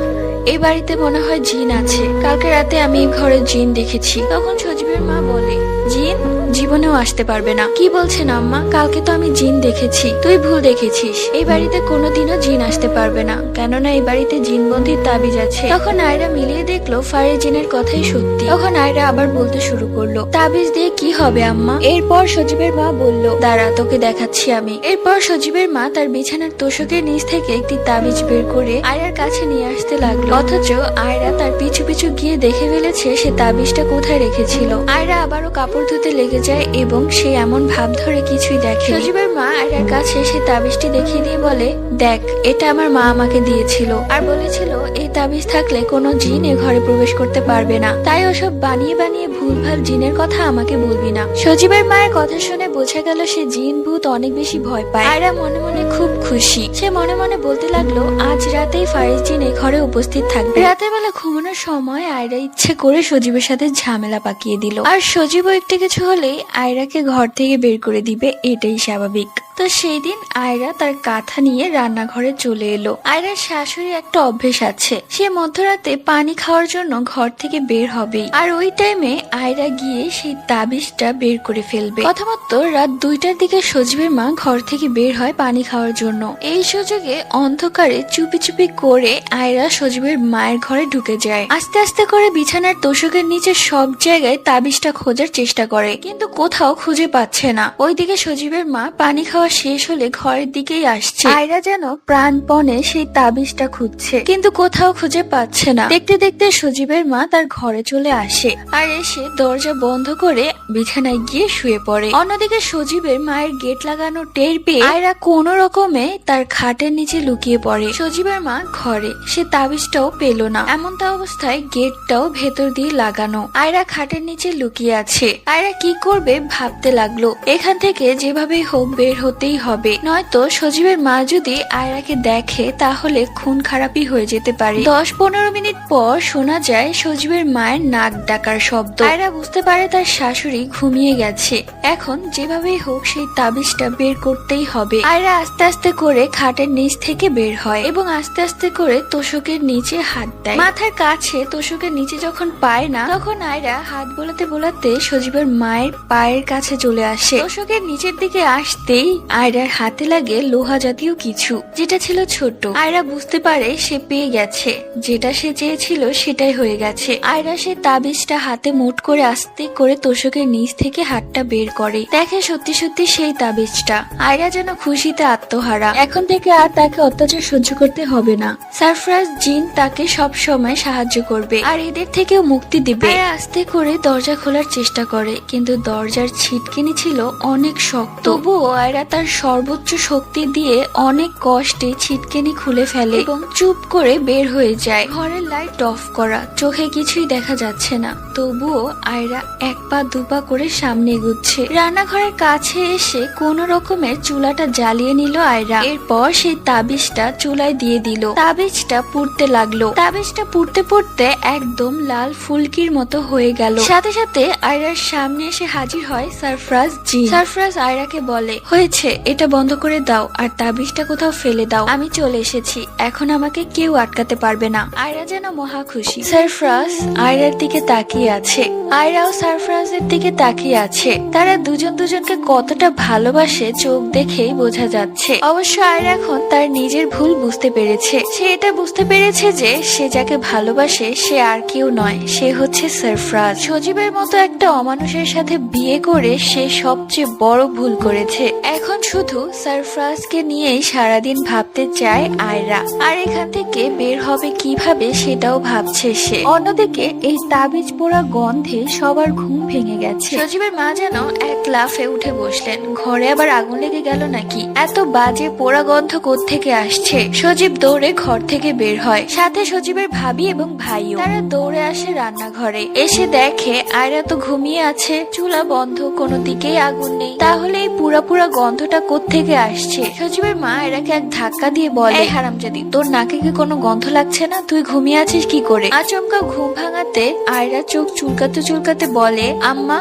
এই বাড়িতে মনে হয় জিন আছে, কালকে রাতে আমি এই ঘরে জিন দেখেছি। তখন সজীবের মা বলে, জিন জীবনেও আসতে পারবে না। কি বলছেন আম্মা, কালকে তো আমি জিন দেখেছি। তুই ভুল দেখেছিস, এই বাড়িতে কোনোদিনও জিন আসতে পারবে না, কেননা এই বাড়িতে জিনবন্দির তাবিজ আছে। তখন আয়রা মিলিয়ে দেখলো ফারিজিনের কথাই সত্যি। তখন আয়রা আবার বলতে শুরু করলো, তাবিজ দিয়ে কি হবে আম্মা? এরপর সজীবের মা বলল, দাঁড়া তোকে দেখাচ্ছি আমি। এরপর সজীবের মা তার বিছানার তোষকের নিচ থেকে একটি তাবিজ বের করে আয়রার কাছে নিয়ে আসতে লাগলো, অথচ আয়রা তার পিছু পিছু গিয়ে দেখে ফেলেছে সে তাবিজটা কোথায় রেখেছিল। আয়রা আবারও কাপড় ধুতে লেগে যায় এবং সে এমন ভাব ধরে কিছুই দেখে। সজীবের মা আয়রার কাছে সে তাবিজটি দেখিয়ে দিয়ে বলে, দেখ এটা আমার মা আমাকে দিয়েছিল আর বলেছিল এই তাবিজ থাকলে কোনো জিন এ ঘরে প্রবেশ করতে পারবে না, তাই ওসব বানিয়ে বানিয়ে ভুলভাল জিনের কথা আমাকে বলবি না। সজীবের মায়ের কথা শুনে বোঝা গেল সে জিন ভূত অনেক বেশি ভয় পায়। আয়রা মনে মনে খুব খুশি। সে মনে মনে বলতে লাগলো, আজ রাতেই ফারিজ জিন এ ঘরে উপস্থিত থাকবে। রাতের বেলা ঘুমানোর সময় আয়রা ইচ্ছে করে সজীবের সাথে ঝামেলা পাকিয়ে দিল, আর সজীবও একটু কিছু হলেই আয়রাকে ঘর থেকে বের করে দিবে, এটাই স্বাভাবিক। তো সেই দিন আয়রা তার কাঁথা নিয়ে রান্নাঘরে চলে এলো। আয়রার শাশুড়ি একটা অভ্যেস আছে, সে মধ্যরাতে পানি খাওয়ার জন্য ঘর থেকে বের হবেই, আর ওই টাইমে আয়রা গিয়ে সেই তাবিজটা বের করে ফেলবে। প্রথমত রাত 2টার দিকে সজীবের মা ঘর থেকে বের হয় পানি খাওয়ার জন্য। এই সুযোগে অন্ধকারে চুপি চুপি করে আয়রা সজীবের মায়ের ঘরে ঢুকে যায়। আস্তে আস্তে করে বিছানার তোষকের নিচে সব জায়গায় তাবিজটা খোঁজার চেষ্টা করে, কিন্তু কোথাও খুঁজে পাচ্ছে না। ওইদিকে সজীবের মা পানি খাওয়া শেষ হলে ঘরের দিকেই আসছে। আয়রা যেন প্রাণপণে সেই তাবিজটা খুঁজছে, কিন্তু কোথাও খুঁজে পাচ্ছে না। দেখতে দেখতে সজীবের মা তার ঘরে চলে আসে আর এসে দরজা বন্ধ করে বিছানায় গিয়ে শুয়ে পড়ে। অন্যদিকে সজীবের মায়ের গেট লাগানো টের পেয়ে আয়রা কোনো রকমে তার খাটের নিচে লুকিয়ে পড়ে। সজীবের মা ঘরে, সে তাবিজটাও পেল না। এমনটা অবস্থায় গেটটাও ভেতর দিয়ে লাগানো। আয়রা খাটের নিচে লুকিয়ে আছে। আয়রা কি করবে ভাবতে লাগলো। এখান থেকে যেভাবেই হোক বের হতেই হবে, নয়তো সজীবের মা যদি আয়রাকে দেখে তাহলে খুন খারাপই হয়ে যেতে পারে। 10-15 মিনিট পর শোনা যায় সজীবের মায়ের নাক ডাকার শব্দ। আয়রা বুঝতে পারে তার শাশুড়ি ঘুমিয়ে গেছে। এখন যেভাবেই হোক সেই তাবিজটা বের করতেই হবে। আয়রা আস্তে আস্তে করে খাটের নিচ থেকে বের হয় এবং আস্তে আস্তে করে তোষকের নিচে হাত দেয়। মাথার কাছে তোষকের নিচে যখন পায় না, তখন আয়রা হাত বোলাতে বোলাতে সজীবের মায়ের পায়ের কাছে চলে আসে। তোষকের নিচের দিকে আসতেই আয়রার হাতে লাগে লোহা জাতীয় কিছু, যেটা ছিল ছোট। আয়রা বুঝতে পারে সে পেয়ে গেছে, যেটা সে চেয়েছিল সেটাই হয়ে গেছে। আয়রা সে তাবিজটা হাতে মুঠ করে আস্তে করে তোষকের নিচ থেকে হাতটা বের করে, দেখে সত্যি সত্যি সেই তাবিজটা। আয়রা যেন খুশিতে আত্মহারা। এখন থেকে আর তাকে অত্যাচার সহ্য করতে হবে না। সারফরাজ জিন তাকে সব সময় সাহায্য করবে আর এদের থেকেও মুক্তি দিবে। আয়রা আস্তে করে দরজা খোলার চেষ্টা করে, কিন্তু দরজার ছিটকিনি ছিল অনেক শক্ত। তবুও আয়রা তার সর্বোচ্চ শক্তি দিয়ে অনেক কষ্টে ছিটকিনি খুলে ফেলে এবং চুপ করে বের হয়ে যায়। ঘরের লাইট অফ করা, চোখে কিছুই দেখা যাচ্ছে না। তবুও আয়রা 1 পা 2 পা করে সামনে এগুচ্ছে। রান্নাঘরের কাছে এসে কোন রকমের চুলাটা জ্বালিয়ে নিল আয়রা। এরপর সেই তাবিজটা চুলায় দিয়ে দিল। তাবিজটা পুড়তে লাগলো। লাগলো। তাবিজটা পড়তে পড়তে একদম লাল ফুলকির মতো হয়ে গেল। সাথে সাথে আয়রার সামনে এসে হাজির হয় সারফরাজ জিন। সারফরাজ আয়রাকে বলে, হয়েছে, এটা বন্ধ করে দাও আর তাবিজটা কোথাও ফেলে দাও। আমি চলে এসেছি, এখন আমাকে কেউ আটকাতে পারবে না। আয়রা যেন মহা খুশি। সারফরাজ আয়রার দিকে তাকিয়ে আছে, আয়রাও সারফরাজের দিকে তাকিয়ে আছে। তারা দুজন দুজনকে কতটা ভালোবাসে চোখ দেখেই বোঝা যাচ্ছে। অবশ্য আয়রা এখন তার নিজের ভুল বুঝতে পেরেছে। সে এটা বুঝতে পেরেছে যে সে যাকে ভালোবাসে সে আর কেউ নয়, সে হচ্ছে সারফরাজ। সজীবের মতো একটা অমানুষের সাথে বিয়ে করে সে সবচেয়ে বড় ভুল করেছে। এখন শুধু সারফরাজকে নিয়েই সারাদিন ভাবতে চায় আয়রা, আর এখান থেকে বের হবে কিভাবে সেটাও ভাবছে সে। অন্যদিকে এই তাবিজ পোড়া গন্ধে সবার ঘুম ভেঙে গেছে। সজীবের মা যেন এক লাফে উঠে বসলেন। ঘরে আবার আগুন লেগে গেল নাকি? এত বাজে পোড়া গন্ধ কোত্থেকে আসছে? সজীব দৌড়ে ঘর থেকে বের হয়, সাথে সজীবের ভাবি এবং ভাইও। তারা দৌড়ে আসে রান্নাঘরে, এসে দেখে আয়রা তো ঘুমিয়ে আছে, চুলা বন্ধ, কোনো দিকেই আগুন নেই। তাহলে এই পুরা পুরা গন্ধটা কোত্থেকে আসছে? সজীবের মা আয়রাকে এক ধাক্কা দিয়ে বলে, এই হারামজাদি, তোর নাকে কি কোনো গন্ধ লাগছে না? তুই ঘুমিয়ে আছিস কি করে? আচমকা ঘুম ভাঙাতে আয়রা চোখ চুলকাতে চুলকাতে বলে, আম্মা,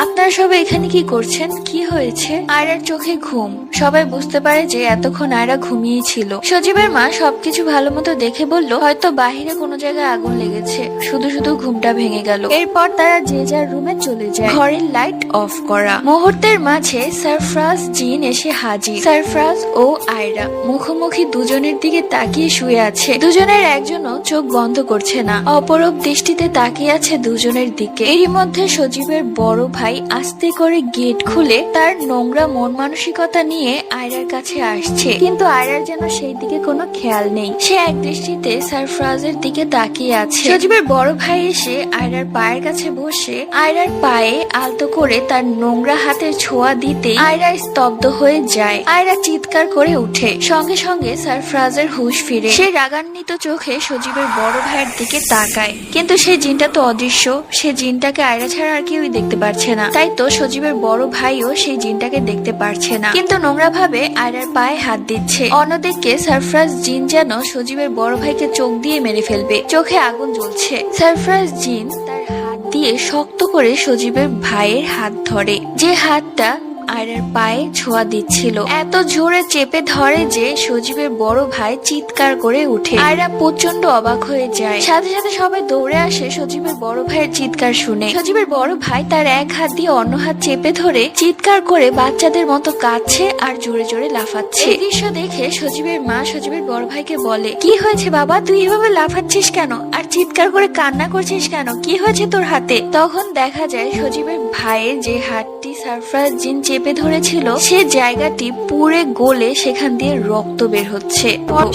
আপনারা সবাই এখানে কি করছেন? কি হয়েছে? আয়রার চোখে ঘুম। সবাই বুঝতে পারে যে এতক্ষণ আয়রা ঘুমিয়েই ছিল। সজীবের মা সবকিছু ভালো মতো দেখে বলল, হয়তো বাহিরে কোনো জায়গায় আগুন লেগেছে, শুধু শুধু ঘুমটা ভেঙে গেল। এরপর তারা যে যার রুমে চলে যায়। ঘরের লাইট অফ করা। মুহূর্তের মাঝে সারফরাজ জিন এসে হাজির। সারফরাজ ও আয়রা মুখোমুখি দুজনের দিকে তাকিয়ে শুয়ে আছে। দুজনের একজনও চোখ বন্ধ করছে না, অপরূপ দৃষ্টিতে তাকিয়ে আছে দুজনের দিকে। এরই মধ্যে সজীবের বড় ভাই আস্তে করে গেট খুলে তার নোংরা মন মানসিকতা নিয়ে আয়রার কাছে আসছে, কিন্তু আয়রার যেন সেই দিকে কোনো খেয়াল নেই। সে এক দৃষ্টিতে সারফরাজের দিকে তাকিয়ে আছে। সজীবের বড় ভাই এসে আয়রার পায়ের কাছে বসে আয়রার পায়ে আলতো করে তার নোংরা হাতের ছোঁয়া দিতে আয়রা স্তব্ধ হয়ে যায়। আয়রা চিৎকার করে উঠে, সঙ্গে সঙ্গে সারফরাজের হুঁশ ফিরে। সে রাগান্বিত চোখে সজীবের বড় ভাইয়ের দিকে তাকায়, কিন্তু সে জিনটা তো অদৃশ্য। সে জিনটাকে আয়রা ছাড়া আর কেউই দেখতে পারছে না। তাই তো সজীবের বড় ভাইও সেই জিনটাকে দেখতে পারছে না, কিন্তু নোংরা ভাবে আয়রার পায়ে হাত দিচ্ছে। অন্যদিকে সারফরাজ জিন যেন সজীবের বড় ভাইকে চোখ দিয়ে মেরে ফেলবে, চোখে আগুন জ্বলছে। সারফরাজ জিন তার হাত দিয়ে শক্ত করে সজীবের ভাইয়ের হাত ধরে, যে হাতটা আয়রার পায়ে ছোঁয়া দিচ্ছিল। এত জোরে চেপে ধরে যে সজীবের বড় ভাই চিৎকার করে উঠে। আয়রা প্রচন্ড অবাক হয়ে যায়। সাথে সাথে সবাই দৌড়ে আসে সজীবের বড় ভাইয়ের চিৎকার শুনে। সজীবের বড় ভাই তার এক হাত দিয়ে অন্য হাত চেপে ধরে চিৎকার করে বাচ্চাদের মতো কাঁদছে আর জোরে জোরে লাফাচ্ছে। এই দৃশ্য দেখে সজীবের মা সজীবের বড় ভাইকে বলে, কি হয়েছে বাবা, তুই এভাবে লাফাচ্ছিস কেন আর চিৎকার করে কান্না করছিস কেন? কি হয়েছে তোর হাতে? তখন দেখা যায় সজীবের ভাইয়ের যে হাতটি সারফরাজ জিন চেপে ধরেছিল সে জায়গাটি পুড়ে গলে সেখান দিয়ে রক্ত বের হচ্ছে।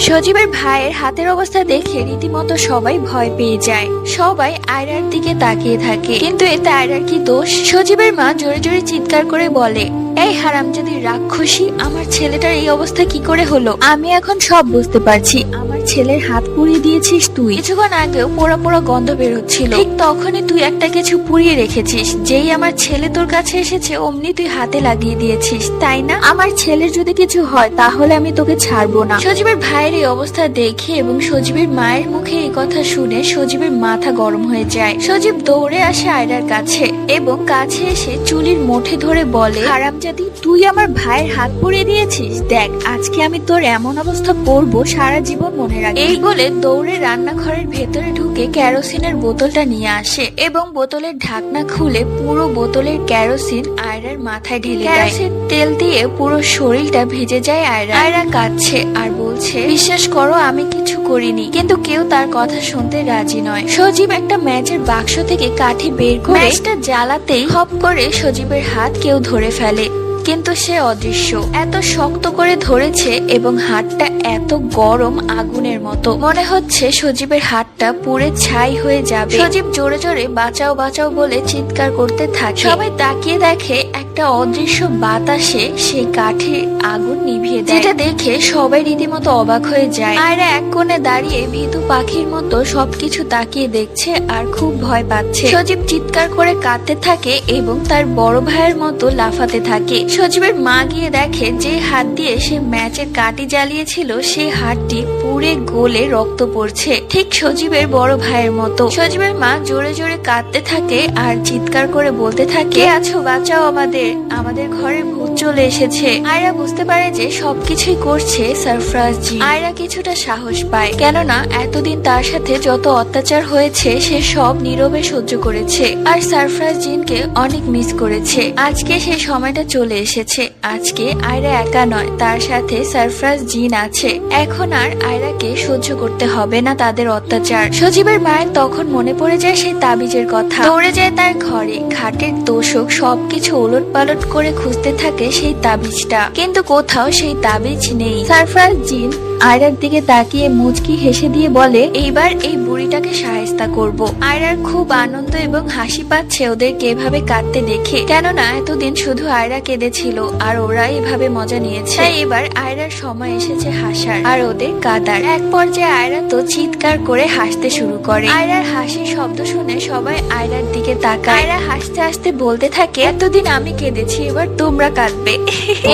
সজীবের ভাইয়ের হাতের অবস্থা দেখে রীতিমতো সবাই ভয় পেয়ে যায়। সবাই আয়রার দিকে তাকিয়ে থাকে, কিন্তু এতে আয়রার কি দোষ? সজীবের মা জোরে জোরে চিৎকার করে বলে, এই হারামজাদি রাক্ষসী, আমার ছেলেটার এই অবস্থা কি করে হলো? আমি এখন সব বুঝতে পারছি। আমার ছেলের হাত পুড়িয়ে দিয়েছিস তুই। কিছুক্ষণ আগেও পোড়া পোড়া গন্ধ বের হচ্ছিল, ঠিক তখনই তুই একটা কিছু পুড়িয়ে রেখেছিস। যেই আমার ছেলে তোর কাছে এসেছে অমনি তুই হাতে লাগিয়ে দিয়েছিস, তাই না? আমার ছেলের যদি কিছু হয় তাহলে আমি তোকে ছাড়বো না। সজীবের ভাইয়ের এই অবস্থা দেখে এবং সজীবের মায়ের মুখে এই কথা শুনে সজীবের মাথা গরম হয়ে যায়। সজীব দৌড়ে আসে আয়রার কাছে এবং কাছে এসে চুলির মুঠে ধরে বলে, হারামজাদি, তুই আমার ভাইয়ের হাত পুড়িয়ে দিয়েছিস। দেখ, আজকে আমি তোর এমন অবস্থা করবো সারা জীবন মনে রাখবি। এই বলে দৌড়ে রান্নাঘরের ভেতরে ঢুকে কেরোসিনের বোতলটা নিয়ে আসে এবং বোতলের ঢাকনা খুলে পুরো বোতলের কেরোসিন আয়রার মাথায় ঢেলে দেয়। কেরোসিন তেল দিয়ে পুরো শরীরটা ভিজে যায় আয়রা। আয়রা কাঁদছে আর বলছে, বিশ্বাস করো আমি কিছু করিনি। কিন্তু কেউ তার কথা শুনতে রাজি নয়। সজীব একটা ম্যাচের বাক্স থেকে কাঠি বের করে ম্যাচটা জ্বালাতেই হপ করে সজীবের হাত কেউ ধরে ফেলে, কিন্তু সে অদৃশ্য। এত শক্ত করে ধরেছে এবং হাতটা এত গরম আগুনের মতো, মনে হচ্ছে সজীবের হাতটা পুড়ে ছাই হয়ে যাবে। সজীব জোরে জোরে বাঁচাও বাঁচাও বলে চিৎকার করতে থাকে। সবাই তাকিয়ে দেখে একটা অদৃশ্য বাতাসে সেই কাঠের আগুন নিভিয়ে দেয়, যেটা দেখে সবাই রীতিমতো অবাক হয়ে যায়। আয়রা এক কোণে দাঁড়িয়ে ভীতু পাখির মতো সবকিছু তাকিয়ে দেখছে আর খুব ভয় পাচ্ছে। সজীব চিৎকার করে কাঁদতে থাকে এবং তার বড় ভাইয়ের মতো লাফাতে থাকে। সজীবের মা গিয়ে দেখে যে হাত দিয়ে সে ম্যাচের কাঠি জ্বালিয়েছিল সেই হাতটি পুড়ে গলে রক্ত পড়ছে, ঠিক সজীবের বড় ভাইয়ের মতো। সজীবের মা জোরে জোরে কাঁদতে থাকে আর চিৎকার করে বলতে থাকে, কে আছো, বাঁচাও আমাদের, আমাদের ঘরে ভূত চলে এসেছে। আয়রা বুঝতে পারে যে সবকিছুই করছে সরফরাজ জি। আয়রা কিছুটা সাহস পায়, কেননা এতদিন তার সাথে যত অত্যাচার হয়েছে সে সব নীরবে সহ্য করেছে আর সরফরাজ জিনকে অনেক মিস করেছে। আজকে সেই সময়টা চলে এসেছে। আজকে আয়রা একা নয়, তার সাথে সরফরাজ জিন আছে। এখন আর আয়রাকে সহ্য করতে হবে না তাদের অত্যাচার। সজীবের মায়ের তখন মনে পড়ে যায় সেই তাবিজের কথা। দৌড়ে যায় তার ঘরে, খাটের তোষক সবকিছু ওলট পালট করে খুঁজতে থাকে সেই তাবিজটা, কিন্তু কোথাও সেই তাবিজ নেই। সরফরাজ জিন আয়রার দিকে তাকিয়ে মুচকি হেসে দিয়ে বলে, এইবার এই বুড়িটাকে শায়েস্তা করব। আয়রার খুব আনন্দ এবং হাসি পাচ্ছে ওদেরকে এভাবে কাঁদতে দেখে, কেননা এতদিন শুধু আয়রা কেঁদেছিল আর ওরা এভাবে মজা নিয়েছে। তাই এবার আয়রার সময় এসেছে হাসার আর ওদের কাঁদার। এক পর্যায়ে আয়রা তো চিৎকার করে হাসতে শুরু করে। আয়রার হাসির শব্দ শুনে সবাই আয়রার দিকে তাকায়। আয়রা হাসতে হাসতে বলতে থাকে, এতদিন আমি কেঁদেছি, এবার তোমরা কাঁদবে।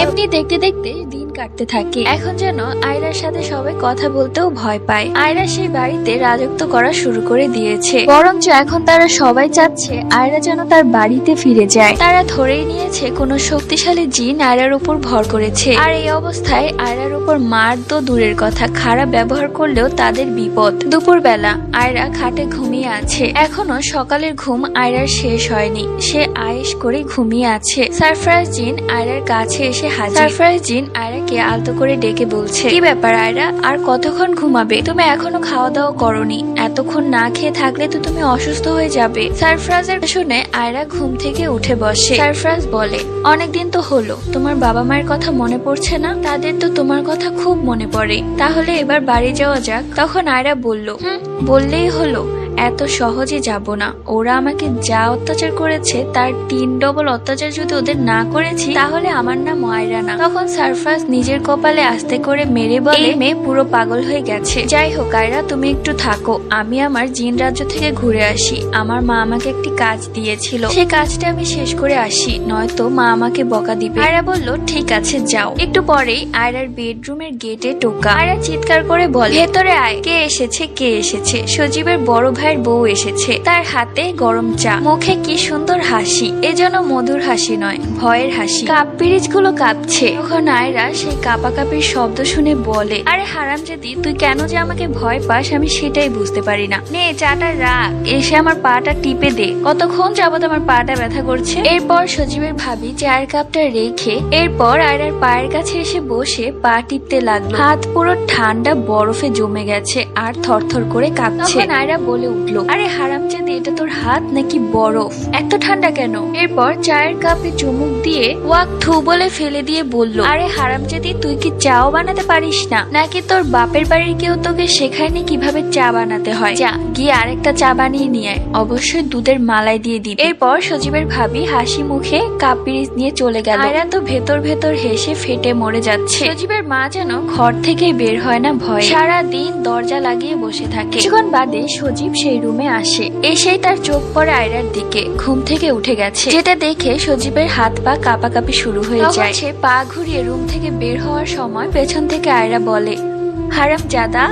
এমনি দেখতে দেখতে দিন কাটতে থাকে। এখন যেন আয়রার সাথে সবাই কথা বলতেও ভয় পায়। আয়রা সেই বাড়িতে রাজত্ব করা শুরু করে দিয়েছে, বরঞ্চ এখন তারা সবাই চাচ্ছে আয়রা যেন তার বাড়িতে ফিরে যায়। তারা ধরেই নিয়েছে কোনো শক্তিশালী জিন আয়রার উপর ভর করেছে, আর এই অবস্থায় আয়রার উপর মার তো দূরের কথা, খারাপ ব্যবহার করলেও তাদের বিপদ। দুপুরবেলা আয়রা খাটে ঘুমিয়ে আছে। এখনো সকালের ঘুম আয়রার শেষ হয়নি, সে আয়েশ করে ঘুমিয়ে আছে। সরফরাজ জিন আয়রার কাছে এসে হাজির। সরফরাজ জিন আয়রাকে আলতো করে ডেকে বলছে, কি ব্যাপার আয়রা, আর কতক্ষণ ঘুমাবে? তুমি এখনো খাওয়া দাওয়া করনি, এতক্ষণ না খেয়ে থাকলে তো তুমি অসুস্থ হয়ে যাবে। সরফরাজের শুনে আয়রা ঘুম থেকে উঠে বসে। সরফরাজ বলে, অনেকদিন তো হলো, তোমার বাবা মায়ের কথা মনে পড়ছে না? তাদের তো তোমার কথা খুব মনে পড়ে, তাহলে এবার বাড়ি যাওয়া যাক। তখন আয়রা বলল, বললেই হলো, এত সহজে যাব না। ওরা আমাকে যা অত্যাচার করেছে তার 3 ডবল অত্যাচার যদি ওদের না করেছি তাহলে আমার নাম আয়রা না। তখন সরফরাজ নিজের কপালে আস্তে করে মেরে বলে, এই মেয়ে পুরো পাগল হয়ে গেছে। যাই হোক আয়রা, তুমি একটু থাকো, আমি আমার জিন রাজ্য থেকে ঘুরে আসি। আমার মা আমাকে একটি কাজ দিয়েছিল, সেই কাজটা আমি শেষ করে আসি, নয়তো মা আমাকে বকা দিবে। আয়রা বলল, ঠিক আছে যাও। একটু পরেই আয়রার বেডরুমের গেটে টোকা। আয়রা চিৎকার করে বলে, ভেতরে আয়। কে এসেছে, কে এসেছে? সজীবের বড় ভাই বউ এসেছে, তার হাতে গরম চা, মুখে কি সুন্দর হাসি, এ যেন মধুর হাসি নয়, ভয়ের হাসি। কাপ পিরিচ গুলো কাঁপছে। তখন আয়রা সেই কাপাকাপির শব্দ শুনে বলে, আরে হারামজাদি, তুই কেন যে আমাকে ভয় পাস আমি সেটাই বুঝতে পারি না। নে চাটা রাখ, এসে আমার পাটা টিপে দে, কতক্ষণ যাবত আমার পাটা ব্যথা করছে। এরপর সজীবের ভাবি চায়ের কাপটা রেখে এরপর আয়রার পায়ের কাছে এসে বসে পা টিপতে লাগলো। হাত পুরো ঠান্ডা বরফে জমে গেছে আর থরথর করে কাঁপছে। আয়রা বলে উঠল, আরে হারামজাদি, এটা তোর হাত নাকি বরফ? এত ঠান্ডা কেন? এরপর চায়ের কাপে চুমুক দিয়ে ওয়াক থু বলে ফেলে দিয়ে বলল, আরে হারামজাদি, তুই কি চাও বানাতে পারিস না? নাকি তোর বাপের বাড়ির কেউ তোকে শেখায়নি কিভাবে চা বানাতে হয়? যা গিয়ে আরেকটা চা বানিয়ে নিয়ে আয়, অবশ্যই দুধের মালাই দিয়ে দিবি। এরপর সজীবের ভাবি হাসি মুখে কাপ পিরিচ নিয়ে চলে গেল। আয়রা তো ভেতর ভেতর হেসে ফেটে মরে যাচ্ছে। সজীবের মা যেন ঘর থেকে বের হয় না ভয়ে, সারা দিন দরজা লাগিয়ে বসে থাকে। কিছুক্ষণ বাদে সজীব সেই রুমে আসে। এসেই তার চোখ পড়ে আয়রার দিকে। ঘুম থেকে উঠে গেছে, যেটা দেখে সজীবের হাত পা কাঁপাকাঁপি শুরু হয়ে যায়। সে পা ঘুরিয়ে রুম থেকে বের হওয়ার সময় পেছন থেকে আয়রা বলে, হারামজাদা,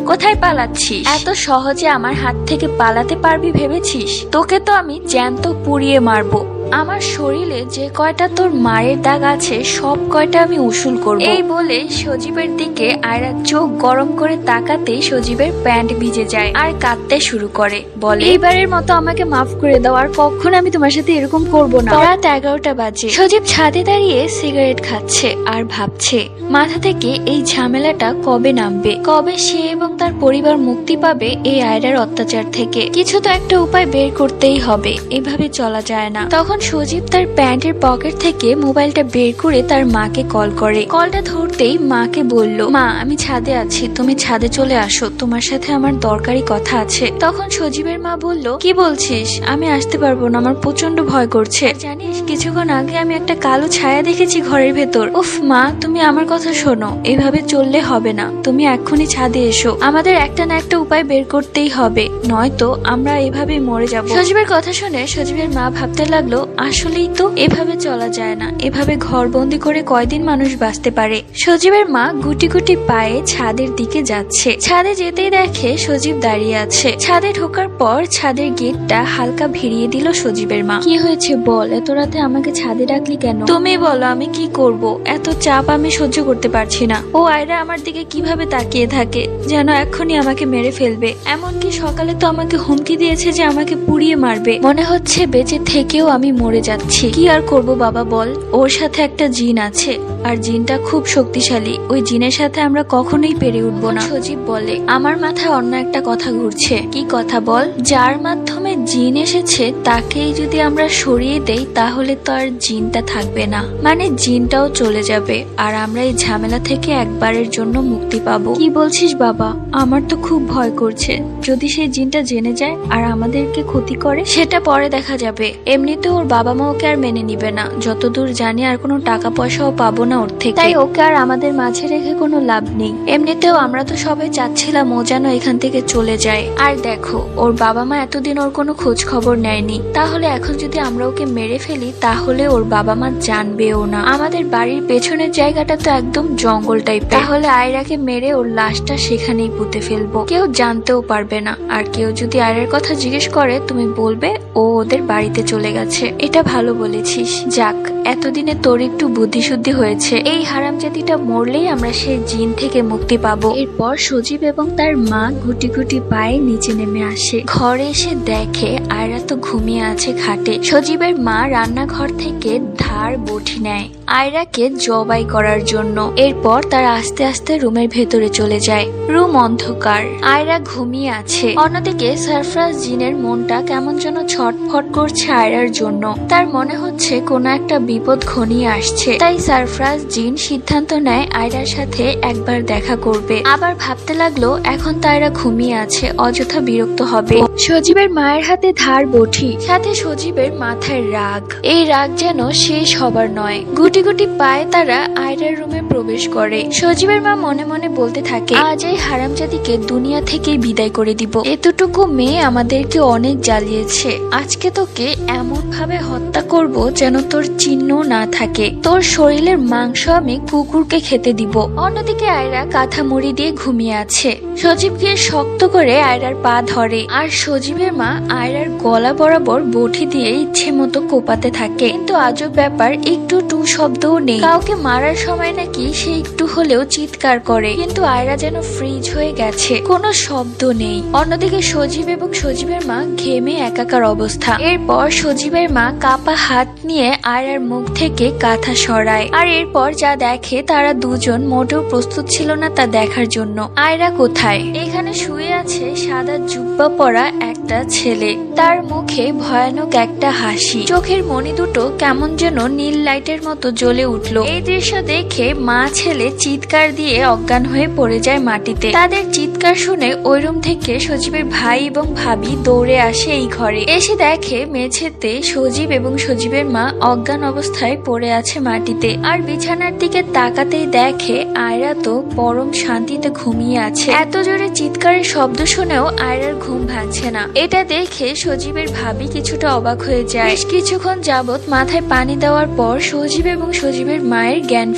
কোথায় পালাচ্ছিস? এত সহজে আমার হাত থেকে পালাতে পারবি ভেবেছিস? তোকে তো আমি জ্যান্ত পুড়িয়ে মারবো। আমার শরীরে যে কয়টা তোর মায়ের দাগ আছে সব কয়টা আমি উসুল করব। এই বলে সজীবের দিকে আয়রা চোখ গরম করে তাকাতেই সজীবের প্যান্ট ভিজে যায় আর কাঁদতে শুরু করে। বলে, এইবারের মতো আমাকে মাফ করে দাও, আর কখনো আমি তোমার সাথে এরকম করব না। রাত 11টা বাজে। সজীব ছাদে দাঁড়িয়ে সিগারেট খাচ্ছে আর ভাবছে মাথা থেকে এই ঝামেলাটা কবে নামবে, কবে সে এবং তার পরিবার মুক্তি পাবে এই আয়রার অত্যাচার থেকে। কিছু তো একটা উপায় বের করতেই হবে, এভাবে চলা যায় না। তখন সজীব তার প্যান্টের পকেট থেকে মোবাইলটা বের করে তার মাকে কল করে। কলটা ধরতেই মাকে বলল, মা আমি ছাদে আছি, তুমি ছাদে চলে আসো, তোমার সাথে আমার দরকারি কথা আছে। তখন সজীবের মা বলল, কি বলছিস? আমি আসতে পারবো না, আমার প্রচন্ড ভয় করছে। জানিস কিছুক্ষণ আগে আমি একটা কালো ছায়া দেখেছি ঘরের ভেতর। উফ মা, তুমি আমার কথা শোনো, এভাবে চললে হবে না, তুমি এক্ষুনি ছাদে এসো, আমাদের একটা না একটা উপায় বের করতেই হবে, নয়তো আমরা এভাবে মরে যাব। সজীবের কথা শুনে সজীবের মা ভাবতে লাগলো, আসলেই তো এভাবে চলা যায় না, এভাবে ঘর বন্দি করে কয়দিন মানুষ বাঁচতে পারে। সজীবের মা গুটি গুটি পায়ে ছাদের দিকে যাচ্ছে। ছাদে যেতেই দেখে সজীব দাঁড়িয়ে আছে। ছাদে ঢোকার পর ছাদের গেটটা হালকা ভিড়িয়ে দিল সজীবের মা। কি হয়েছে বল, এত রাতে আমাকে ছাদে ডাকলি কেন? তুমি বলো আমি কি করব, এত চাপ আমি সহ্য করতে পারছি না। ও আয়রা আমার দিকে কিভাবে তাকিয়ে থাকে, যেন এখনই আমাকে মেরে ফেলবে। এমনকি সকালে তো আমাকে হুমকি দিয়েছে যে আমাকে পুড়িয়ে মারবে। মনে হচ্ছে বেঁচে থেকেও আমি মরে যাচ্ছি। কি আর করব বাবা বল, ওর সাথে একটা জিন আছে, আর জিনটা খুব শক্তিশালী, ওই জিনের সাথে আমরা কখনোই পেরে উঠবো না। সজীব বলে, আমার মাথায় অন্য একটা কথা ঘুরছে। কি কথা বল? যার মাধ্যমে জিন এসেছে তাকেই যদি আমরা সরিয়ে দেই তাহলে তো আর জিনটা থাকবে না, মানে জিনটাও চলে যাবে, আর আমরা এই ঝামেলা থেকে একবারের জন্য মুক্তি পাবো। কি বলছিস বাবা? আমার তো খুব ভয় করছে, যদি সেই জিনটা জেনে যায় আর আমাদেরকে ক্ষতি করে, সেটা পরে দেখা যাবে। এমনিতে ওর বাবা মা ওকে আর মেনে নিবে না, যতদূর জানি আর কোনো টাকা পয়সাও পাবো না ওর থেকে, তাই ওকে আর আমাদের মাঝে রেখে কোনো লাভ নেই। এমনিতেও আমরা তো সবাই চাচ্ছিলাম ও যেন এখান থেকে চলে যায়। আর দেখো ওর বাবা মা এতদিন ওর কোনো খোঁজ খবর নেয়নি, তাহলে এখন যদি আমরা ওকে মেরে ফেলি তাহলে ওর বাবা মা জানবেও না। আমাদের বাড়ির পেছনের জায়গাটা তো একদম জঙ্গল টাইপের, তাহলে আয়রাকে মেরে ওর লাশটা সেখানেই পুঁতে ফেলবো, কেউ জানতেও পারবে না। আর কেউ যদি আয়রার কথা জিজ্ঞেস করে তুমি বলবে ও ওদের বাড়িতে চলে গেছে। এটা ভালো বলেছিস, যাক এতদিনে তোর একটু বুদ্ধিশুদ্ধি হয়েছে। এই হারামজাতিটা মরলেই আমরা সেই জিন থেকে মুক্তি পাবো। এরপর সজীব এবং তার মা গুটি গুটি পায়ে নিচে নেমে আসে। ঘরে এসে দেখে আয়রা তো ঘুমিয়ে আছে খাটে। সজীবের মা রান্নাঘর থেকে ধার বটি নেয় আয়রাকে জবাই করার জন্য। এরপর তারা আস্তে আস্তে রুমের ভেতরে চলে যায়। রুম অন্ধকার, আয়রা ঘুমিয়ে আছে। অন্যদিকে সারফরাজ জিনের মনটা কেমন যেন ছটফট করছে আয়রার জন্য। তার মনে হচ্ছে কোনো একটা বিপদ ঘনিয়ে আসছে, তাই সারফরাজ জিন সিদ্ধান্ত নেয় আয়রার সাথে একবার দেখা করবে। আবার ভাবতে লাগলো এখন তো আয়রা ঘুমিয়ে আছে, অযথা বিরক্ত হবে। সজীবের মায়ের হাতে ধার বটি, সাথে সজীবের মাথায় রাগ। এই রাগ যেন শেষ হবার নয়। গুটি গুটি পায়ে তারা আয়রার রুমে প্রবেশ করে। সজীবের মা মনে মনে বলতে থাকে, আজ এই হারামজাতিকে দুনিয়া থেকেই বিদায় করে দিব। এতটুকু মেয়ে আমাদেরকে অনেক জ্বালিয়েছে, আজকে তোকে এমন ভাবে হত্যা করব যেন তোর চিহ্ন না থাকে। তোর শরীরের মাংস আমি কুকুরকে খেতে দিব। অন্যদিকে আয়রা কাঁথা মুড়ি দিয়ে ঘুমিয়ে আছে। সজীব গিয়ে শক্ত করে আয়রার পা ধরে, আর সজীবের মা আয়রার গলা বরাবর বটি দিয়ে ইচ্ছে মতো কোপাতে থাকে। কিন্তু আজব ব্যাপার, একটু টু শব্দও নেই। কাউকে মারার সময় নাকি সে একটু হলেও চিৎকার করে, কিন্তু আয়রা যেন ফ্রিজ হয়ে গেছে, কোনো শব্দ নেই। অন্যদিকে সজীব এবং সজীবের মা ঘেমে একাকার অবস্থা। এরপর সজীবের মা কাপা হাত নিয়ে আয়রার মুখ থেকে কাঁথা সরায়, আর এরপর যা দেখে তারা দুজন মোটেও প্রস্তুত ছিল না তা দেখার জন্য। আয়রা কোথায়? এখানে শুয়ে আছে সাদা জুব্বা পরা একটা ছেলে, তার মুখে ভয়ানক একটা হাসি, চোখের মনি দুটো কেমন যেন নীল লাইটের মতো জ্বলে উঠলো। এই দৃশ্য দেখে মা ছেলে চিৎকার দিয়ে অজ্ঞান হয়ে পড়ে যায় মাটিতে। তাদের চিৎকার শুনে ওই রুম থেকে সজীবের ভাই এবং ভাবি দৌড়ে আসে এই ঘরে। এসে দেখে মেঝেতে সজীব এবং সজীবের মা অজ্ঞান অবস্থায় পড়ে আছে মাটিতে, আর বিছানার দিকে তাকাতেই দেখে আয়রা তো পরম শান্তিতে ঘুমিয়ে আছে। এত জোরে চিৎকারের শব্দ শুনেও আয়রার ঘুম ভাঙছে না। এটা দেখে সজীবের ভাবি কিছুটা অবাক হয়ে যায়। বেশ কিছুক্ষণ যাবত মাথায় পানি দেওয়ার পর সজীব এবং সজীবের মায়ের জ্ঞান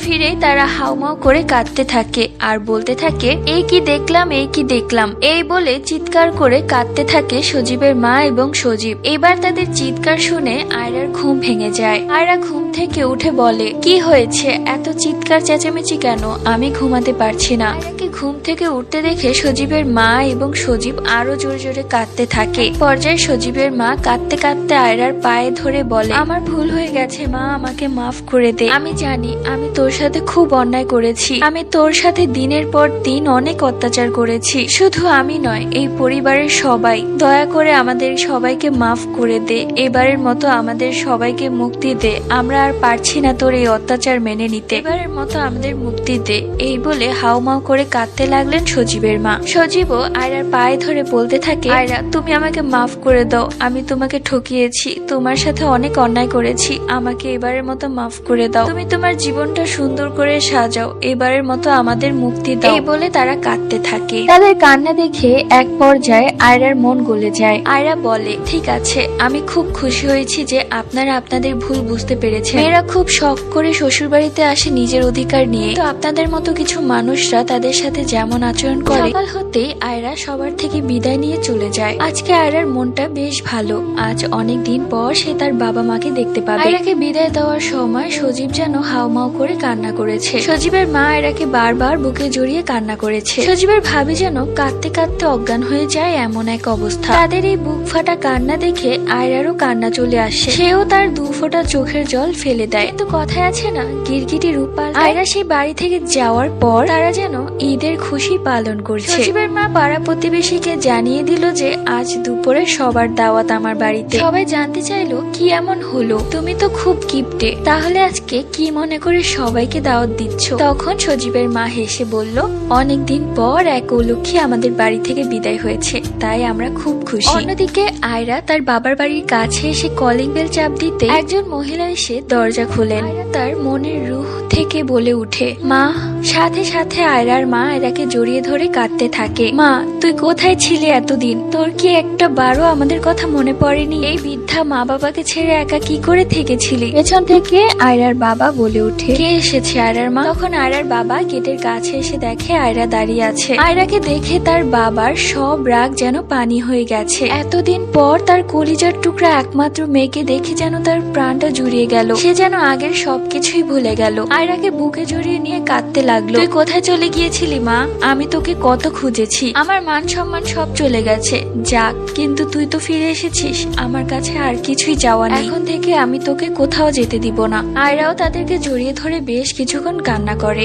ফিরে তারা হাউমাউ করে কাঁদতে থাকে আর বলতে থাকে, এই কি দেখলাম, এই কি দেখলাম। এই বলে চিৎকার করে কাঁদতে থাকে সজীবের মা এবং সজীব। এবার তাদের চিৎকার শুনে আয়রার ঘুম ভেঙে যায়। আয়রা ঘুম থেকে উঠে বলে, কি হয়েছে, এত চিৎকার চেঁচামেচি কেন? আমি ঘুমাতে পারছি না। আয়রাকে ঘুম থেকে উঠতে দেখে সজীবের মা এবং সজীব আরো জোরে জোরে কাঁদতে থাকে। পর্যায়ে সজীবের মা কাঁদতে কাঁদতে আয়রার পায়ে ধরে বলে, আমার ভুল হয়ে গেছে মা, আমাকে মাফ করে দে। আমি জানি আমি তোর সাথে খুব অন্যায় করেছি, আমি তোর সাথে দিনের পর দিন অনেক অত্যাচার করেছি। শুধু আমি নয়, এই পরিবারের সবাই। দয়া করে আমাদের সবাইকে মাফ করে দে, এবারের মতো আমাদের সবাইকে মুক্তি দে। আমরা আর পারছি না তোর এই অত্যাচার মেনে নিতে, এবারের মতো আমাদের মুক্তি দে। এই বলে হাউমাউ করে কাঁদতে লাগলেন সজীবের মা। সজীবও আয়রার পায়ে ধরে বলতে থাকে, আয়রা তুমি আমাকে মাফ করে দাও, আমি তোমাকে ঠকিয়েছি, তোমার সাথে অনেক অন্যায় করেছি, আমাকে এবারের মতো মাফ করে দাও। তুমি তোমার জীবনটা সুন্দর করে সাজাও, এবারের মতো আমাদের মুক্তি দাও। এই বলে তারা কাঁদতে থাকে। তাদের কান্না দেখে এক পর্যায়ে আয়রার মন গলে যায়। আয়রা বলে, ঠিক আছে, আমি খুব খুশি হয়েছি যে আপনারা আপনাদের ভুল বুঝতে পেরেছেন। মেয়েরা খুব শখ করে শ্বশুর বাড়িতে আসে নিজের অধিকার নিয়ে, তো আপনাদের মতো কিছু মানুষরা তাদের সাথে যেমন আচরণ করে। সকাল হতেই আয়রা সবার থেকে বিদায় নিয়ে চলে যায়। আজকে আয়রার মনটা বেশ ভালো, আজ অনেক দিন পর সে তার বাবা মাকে দেখতে পাবে। আয়রাকে বিদায় দেওয়ার সময় সজীব যেন হাউমাউ করে কান্না করেছে। সজীবের মা আয়রাকে বারবার বুকে জড়িয়ে কান্না করেছে। সজীবের ভাবি যেন কাঁদতে কাঁদতে অজ্ঞান হয়ে যায় এমন এক অবস্থা। তাদের এই বুক ফাটা কান্না দেখে আয়রারও কান্না চলে আসে। সেও তার দু ফোঁটা চোখের জল ফেলে দেয়। কিন্তু কথায় আছে না, গিরগিটি রূপ পাল্টায়। আয়রা সেই বাড়ি থেকে যাওয়ার পর তারা যেন ঈদের খুশি পালন করছে। সজীবের মা পাড়া প্রতিবেশীকে জানিয়ে দিল যে আজ দুপুরে সবার দাওয়াত আমার বাড়িতে। সবাই জানতে চাইলো কি এমন হলো, তুমি তো খুব কিপটে, তাহলে আজকে কি মনে করে সবাইকে দাওয়াত দিচ্ছ? তখন সজীবের মা হেসে বলল, অনেকদিন পর এক অলক্ষী আমাদের বাড়ি থেকে বিদায় হয়েছে, তাই আমরা খুব খুশি। অন্যদিকে আয়রা তার বাবার বাড়ির কাছে এসে কলিং বেল চাপ দিতে একজন মহিলা এসে দরজা খোলেন। আয়রা তার মনের রুহ থেকে বলে উঠে, মা। সাথে সাথে আয়রার মা আয়রাকে জড়িয়ে ধরে কাঁদতে থাকে। মা, তুই কোথায় ছিলি এতদিন? তোর কি একটা বারও আমাদের কথা মনে পড়েনি? এই বৃদ্ধা মা বাবাকে ছেড়ে একা কি করে থেকেছিলি? পেছন থেকে আয়রার বাবা বলে উঠে, কে এসেছে আয়রার মা? তখন আয়রার বাবা গেটের কাছে এসে দেখে আয়রা দাঁড়িয়ে আছে। আয়রাকে দেখে তার বাবার সব রাগ যেন পানি হয়ে গেছে। এতদিন পর তার কলিজার টুকরা একমাত্র মেয়েকে দেখে যেন তার প্রাণটা জুড়িয়ে গেল। সে যেন আগের সবকিছুই ভুলে গেল। আয়রাকে বুকে জড়িয়ে নিয়ে কাঁদতে লাগলো। তুই কোথায় চলে গিয়েছিলি মা? আমি তোকে কত খুঁজেছি, আমার মান সম্মান সব চলে গেছে। যাক, কিন্তু তুই তো ফিরে এসেছিস, আমার কাছে আর কিছুই চাওয়া নেই। এখন থেকে আমি তোকে কোথাও যেতে দিব না। আয়রাও তাদেরকে জড়িয়ে ধরে বেশ কিছুক্ষণ কান্না করে।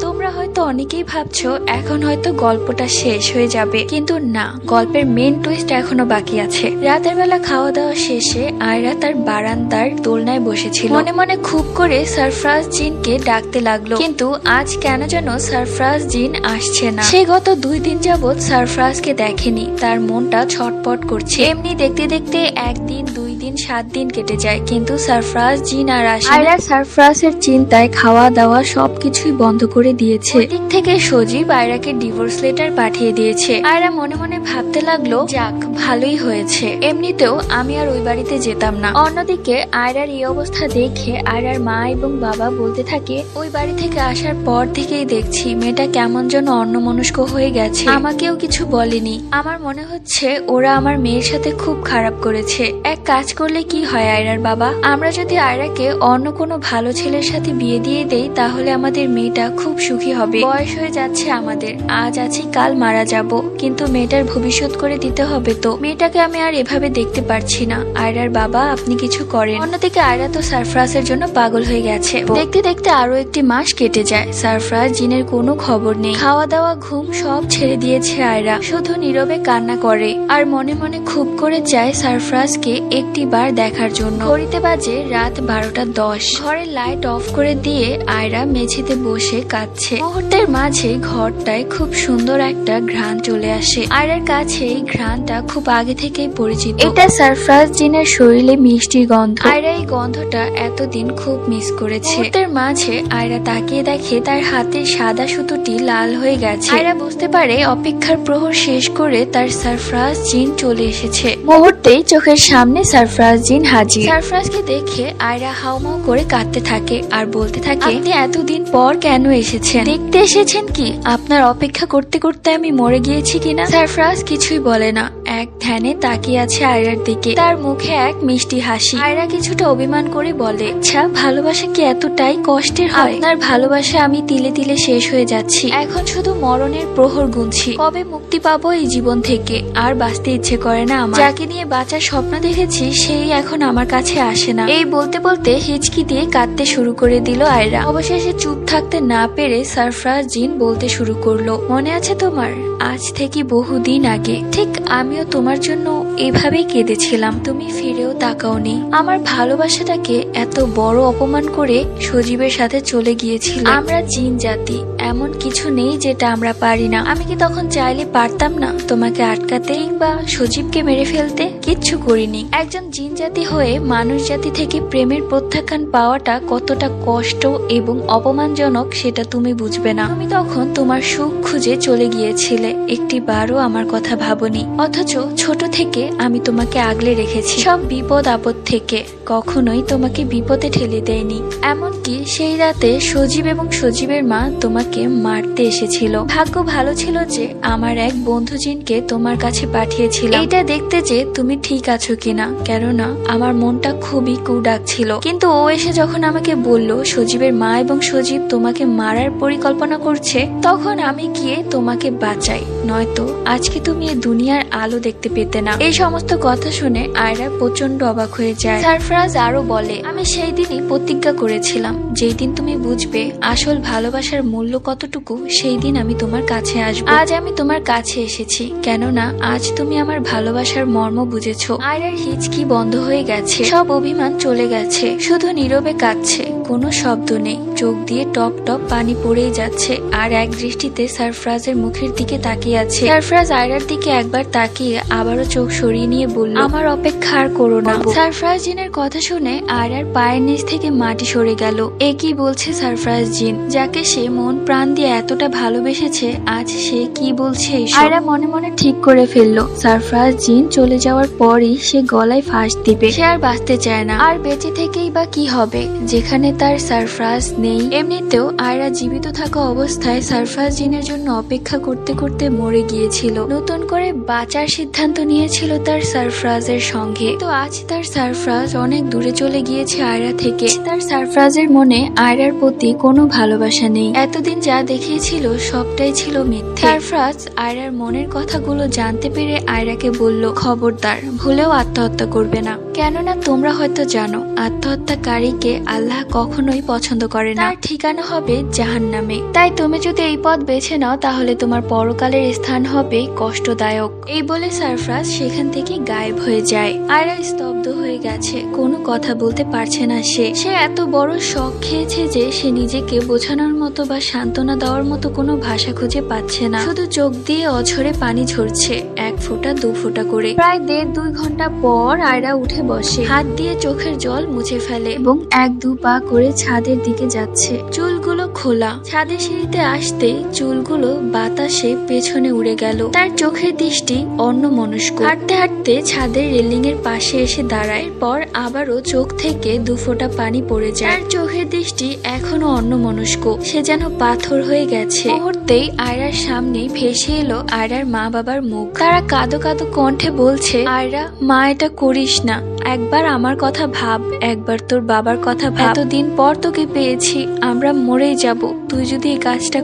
তোমরা হয়তো অনেকেই ভাবছো এখন হয়তো গল্পটা শেষ হয়ে যাবে, কিন্তু না, গল্পের মেন টুইস্ট এখনো বাকি আছে। রাতের বেলা খাওয়া দাওয়া শেষে আয়রা তার বারান্দার দোলনায় বসেছিল। মনে মনে খুব করে সারফরাজ জিনকে ডাকতে লাগলো, কিন্তু আজ কেন যেন সারফরাজ জিন আসছে না। সে গত 2 দিন যাবৎ সারফরাজকে দেখেনি, তার মনটা ছটপট করছে। এমনি দেখতে দেখতে 1 দিন 2 দিন 7 দিন কেটে যায়, কিন্তু সারফরাজ জিন আর আসে না। আয়রা সারফরাজের চিন্তায় খাওয়া দাওয়া সবকিছুই বন্ধ করে দিয়েছে। দিক থেকে সজীব আয়রাকে ডিভোর্স লেটার পাঠিয়ে দিয়েছে। আয়রা মনে মনে ভাবতে লাগলো, যাক ভালোই হয়েছে, এমনিতেও আমি আর ওই বাড়িতে যেতাম না। অন্যদিকে আয়রার এই অবস্থা দেখে আয়রার মা এবং বাবা বলতে থাকে, ওই বাড়ি থেকে আসার পর থেকেই দেখছি মেয়েটা কেমন যেন অন্যমনস্ক হয়ে গেছে, আমাকেও কিছু বলেনি। আমার মনে হচ্ছে ওরা আমার মেয়ের সাথে খুব খারাপ করেছে। এক কাজ করলে কি হয় আয়রার বাবা, আমরা যদি আয়রাকে অন্য কোনো ভালো ছেলের সাথে বিয়ে দিয়ে দেই তাহলে আমাদের মেয়েটা খুব সুখী হবে। বয়স হয়ে যাচ্ছে আমাদের, আজ আছি কাল মারা যাব, কিন্তু মেয়েটার ভবিষ্যৎ করে দিতে হবে। তো মেয়েটাকে আমি আর এভাবে দেখতে পারছি না। আয়রার বাবা আপনি কিছু করেন। অন্যদিকে আয়রা তো সারফরাজের জন্য পাগল হয়ে গেছে। দেখতে দেখতে আরো 1 মাস কেটে যায়। সারফরাজ জিনের কোনো খবর নেই। খাওয়া দাওয়া ঘুম সব ছেড়ে দিয়েছে আয়রা, শুধু নীরবে কান্না করে আর মনে মনে খুব করে চায় সারফরাজকে একটিবার দেখার জন্য। ঘড়িতে বাজে রাত 12:10। ঘরের লাইট অফ করে দিয়ে আয়রা মেঝেতে বসে কাঁদছে। মুহূর্তের মাঝে ঘরটায় খুব সুন্দর একটা ঘ্রাণ চলে আসে। আয়রার কাছে এই ঘ্রাণটা খুব আগে থেকেই পরিচিত। এটা সারফরাজ জিনের শরীরে মিষ্টি গন্ধ। আয়রা এই গন্ধটা এতদিন খুব মিস করেছে। মুহূর্তের মাঝে আয়রা তাকিয়ে দেখে তার হাতের সাদা সুতোটি লাল হয়ে গেছে। আয়রা বুঝতে পারে অপেক্ষার প্রহর শেষ করে তার সারফরাজ জিন চলে এসেছে। মুহূর্তেই চোখের সামনে সারফরাজ জিন হাজির। সারফরাজকে দেখে আয়রা হাউমাউ করে কাঁদতে থাকে আর বলতে থাকে, আপনি এতদিন পর কেন এসেছেন? দেখতে এসেছেন কি আপনার অপেক্ষা করতে করতে আমি মরে গিয়েছি কিনা? সারফরাজ কিছুই বলে না, এক ধ্যানে তাকিয়ে আছে আয়রার দিকে। তার মুখে এক মিষ্টি হাসি। আয়রা কিছুটা অভিমান করে বলে, আচ্ছা ভালোবাসা কি এতটাই কষ্টের হয়? আপনার ভালোবাসা আমি তিলে তিলে শেষ হয়ে যাচ্ছি। এখন শুধু মরণের প্রহর গুনছি। কবে মুক্তি পাবো এই জীবন থেকে? আর বাঁচতে ইচ্ছে করে না আমার। যাকে নিয়ে বাঁচার স্বপ্ন দেখেছি সেই এখন আমার কাছে আসে না। এই বলতে বলতে হিচকি দিয়ে কাঁদতে শুরু করে দিল আয়রা। অবশেষে চুপ থাকতে না পেরে সারফরাজ জিন বলতে শুরু করলো, মনে আছে তোমার? আজ থেকে বহুদিন আগে ঠিক আমিও তোমার জন্য এভাবেই কেঁদেছিলাম। তুমি ফিরেও তাকাওনি। আমার ভালোবাসাটাকে এত বড় অপমান করে সজীবের সাথে চলে গিয়েছিল। আমরা জিন জাতি, এমন কিছু নেই যেটা আমরা পারি না। আমি কি তখন চাইলে পারতাম না তোমাকে আটকাতে কিংবা সজীবকে মেরে ফেলতে? কিচ্ছু করিনি। একজন জিন জাতি হয়ে মানুষ জাতি থেকে প্রেমের প্রত্যাখ্যান পাওয়াটা কতটা কষ্ট এবং অপমানজনক সেটা তুমি বুঝবে না। তুমি তখন তোমার সুখ খুঁজে চলে গিয়েছিলে, একটি বারও আমার কথা ভাবনি। অথচ ছোট থেকে আমি তোমাকে আগলে রেখেছি সব বিপদ আপদ থেকে, কখনোই তোমাকে বিপদে ঠেলে দেয়নি। এমনকি সেই রাতে সজীব এবং সজীবের মা তোমাকে মারতে এসেছিল। ভাগ্য ভালো ছিল যে আমার এক বন্ধু জিনকে তোমার কাছে পাঠিয়েছিল এইটা দেখতে যে তুমি ঠিক আছো কিনা, কেননা আমার মনটা খুবই ডাকছিল। কিন্তু ও এসে যখন আমাকে বলল সজীবের মা এবং সজীব তোমাকে মারার পরিকল্পনা করছে, তখন আমি গিয়ে তোমাকে বাঁচাই, নয়তো আজকে তুমি এই দুনিয়ার আলো দেখতে পেতে না। এই সমস্ত কথা শুনে আয়রা প্রচন্ড অবাক হয়ে যায়। সারফরাজ আরো বলে, আমি সেই দিনই প্রতিজ্ঞা করেছিলাম যেই দিন তুমি বুঝবে আসল ভালোবাসার মূল্য কতটুকু, সেই দিন আমি তোমার কাছে আসবো। আজ আমি তোমার কাছে এসেছি, কেননা আজ তুমি আমার ভালোবাসার মর্ম বুঝেছো। আয়রার হিচকি বন্ধ হয়ে গেছে, সব অভিমান চলে গেছে, শুধু নীরবে কাঁদছে, কোনো শব্দ নেই, চোখ দিয়ে টপ টপ পানি পড়েই যাচ্ছে। আর এক দৃষ্টিতে সারফরাজের মুখের দিকে তাকিয়ে আছে। সারফরাজ আয়রার দিকে একবার তাকিয়ে আবারও চোখ সরিয়ে নিয়ে বলল, আমার অপেক্ষা আর করো না। সারফরাজ জিনের কথা শুনে আয়রার পায়ের নিচ থেকে মাটি সরে গেল। এ কি বলছে সারফরাজ জিন, যাকে সে মন প্রাণ দিয়ে এতটা ভালোবেসেছে, আজ সে কি বলছে এইসব? আয়রা মনে মনে ঠিক করে ফেললো সারফরাজ জিন চলে যাওয়ার পরই সে গলায় ফাঁস দিবে। সে আর বাঁচতে চায় না, আর বেঁচে থেকেই বা কি হবে যেখানে তার সারফরাজ নেই। এমনিতেও আয়রা জীবিত থাকা অবস্থায় সারফরাজ জিনের জন্য অপেক্ষা করতে করতে মরে গিয়েছিল। নতুন করে বাঁচার সিদ্ধান্ত নিয়েছিল তার সারফরাজের সঙ্গে। তো আজ তার সারফরাজ অনেক দূরে চলে গিয়েছে আয়রা থেকে। তার সারফরাজের মনে আয়রার প্রতি কোনো ভালোবাসা নেই। এতদিন যা দেখিয়েছিল সবটাই ছিল মিথ্যে। সারফরাজ আয়রার মনের কথাগুলো জানতে পেরে আয়রাকে বলল, খবরদার ভুলেও আত্মহত্যা করবে না, কেননা তোমরা হয়তো জানো আত্মহত্যাকারীকে আল্লাহ কখনোই পছন্দ করে না, তার ঠিকানা হবে জাহান্নামে। তাই তুমি যদি এই পথ বেছে নাও তাহলে তোমার পরকালের স্থান হবে কষ্টদায়ক। এই বলে সারফরাজ সেখান থেকে গায়েব হয়ে যায়। আয়রা স্তব্ধ হয়ে গেছে, কোনো কথা বলতে পারছে না। সে এত বড় শখ খেয়েছে যে সে নিজেকে বোঝানোর মতো বা সান্ত্বনা দেওয়ার মতো কোনো ভাষা খুঁজে পাচ্ছে না। শুধু চোখ দিয়ে অঝরে পানি ঝরছে, এক ফোঁটা দু ফোঁটা করে। প্রায় 1.5-2 ঘন্টা পর আয়রা উঠে বসে, হাত দিয়ে চোখের জল মুছে ফেলে এবং 1-2 পা করে ছাদের দিকে যাচ্ছে। চুলগুলো খোলা, ছাদের সিঁড়িতে আসতে চুলগুলো বাতাসে পেছনে উড়ে গেল। তার চোখের দৃষ্টি অন্যমনস্ক। হাঁটতে হাঁটতে ছাদের রেলিং এর পাশে এসে দাঁড়ায়, পর আবারও চোখ থেকে 2 ফোঁটা পানি পড়ে যায়। তার চোখের দৃষ্টি এখনো অন্যমনস্ক, সে যেন পাথর হয়ে গেছে। মুহূর্তেই আয়রার সামনে ভেসে এলো আয়রার মা বাবার মুখ। তারা কাঁদো কাঁদো কণ্ঠে বলছে, আয়রা মা, এটা করিস না, একবার আমার কথা ভাব, একবার তোর বাবার কথা ভাব। এতদিন পর তোকে পেয়েছি, আমরা মরেই যাব, তুই যদি এই কাজটা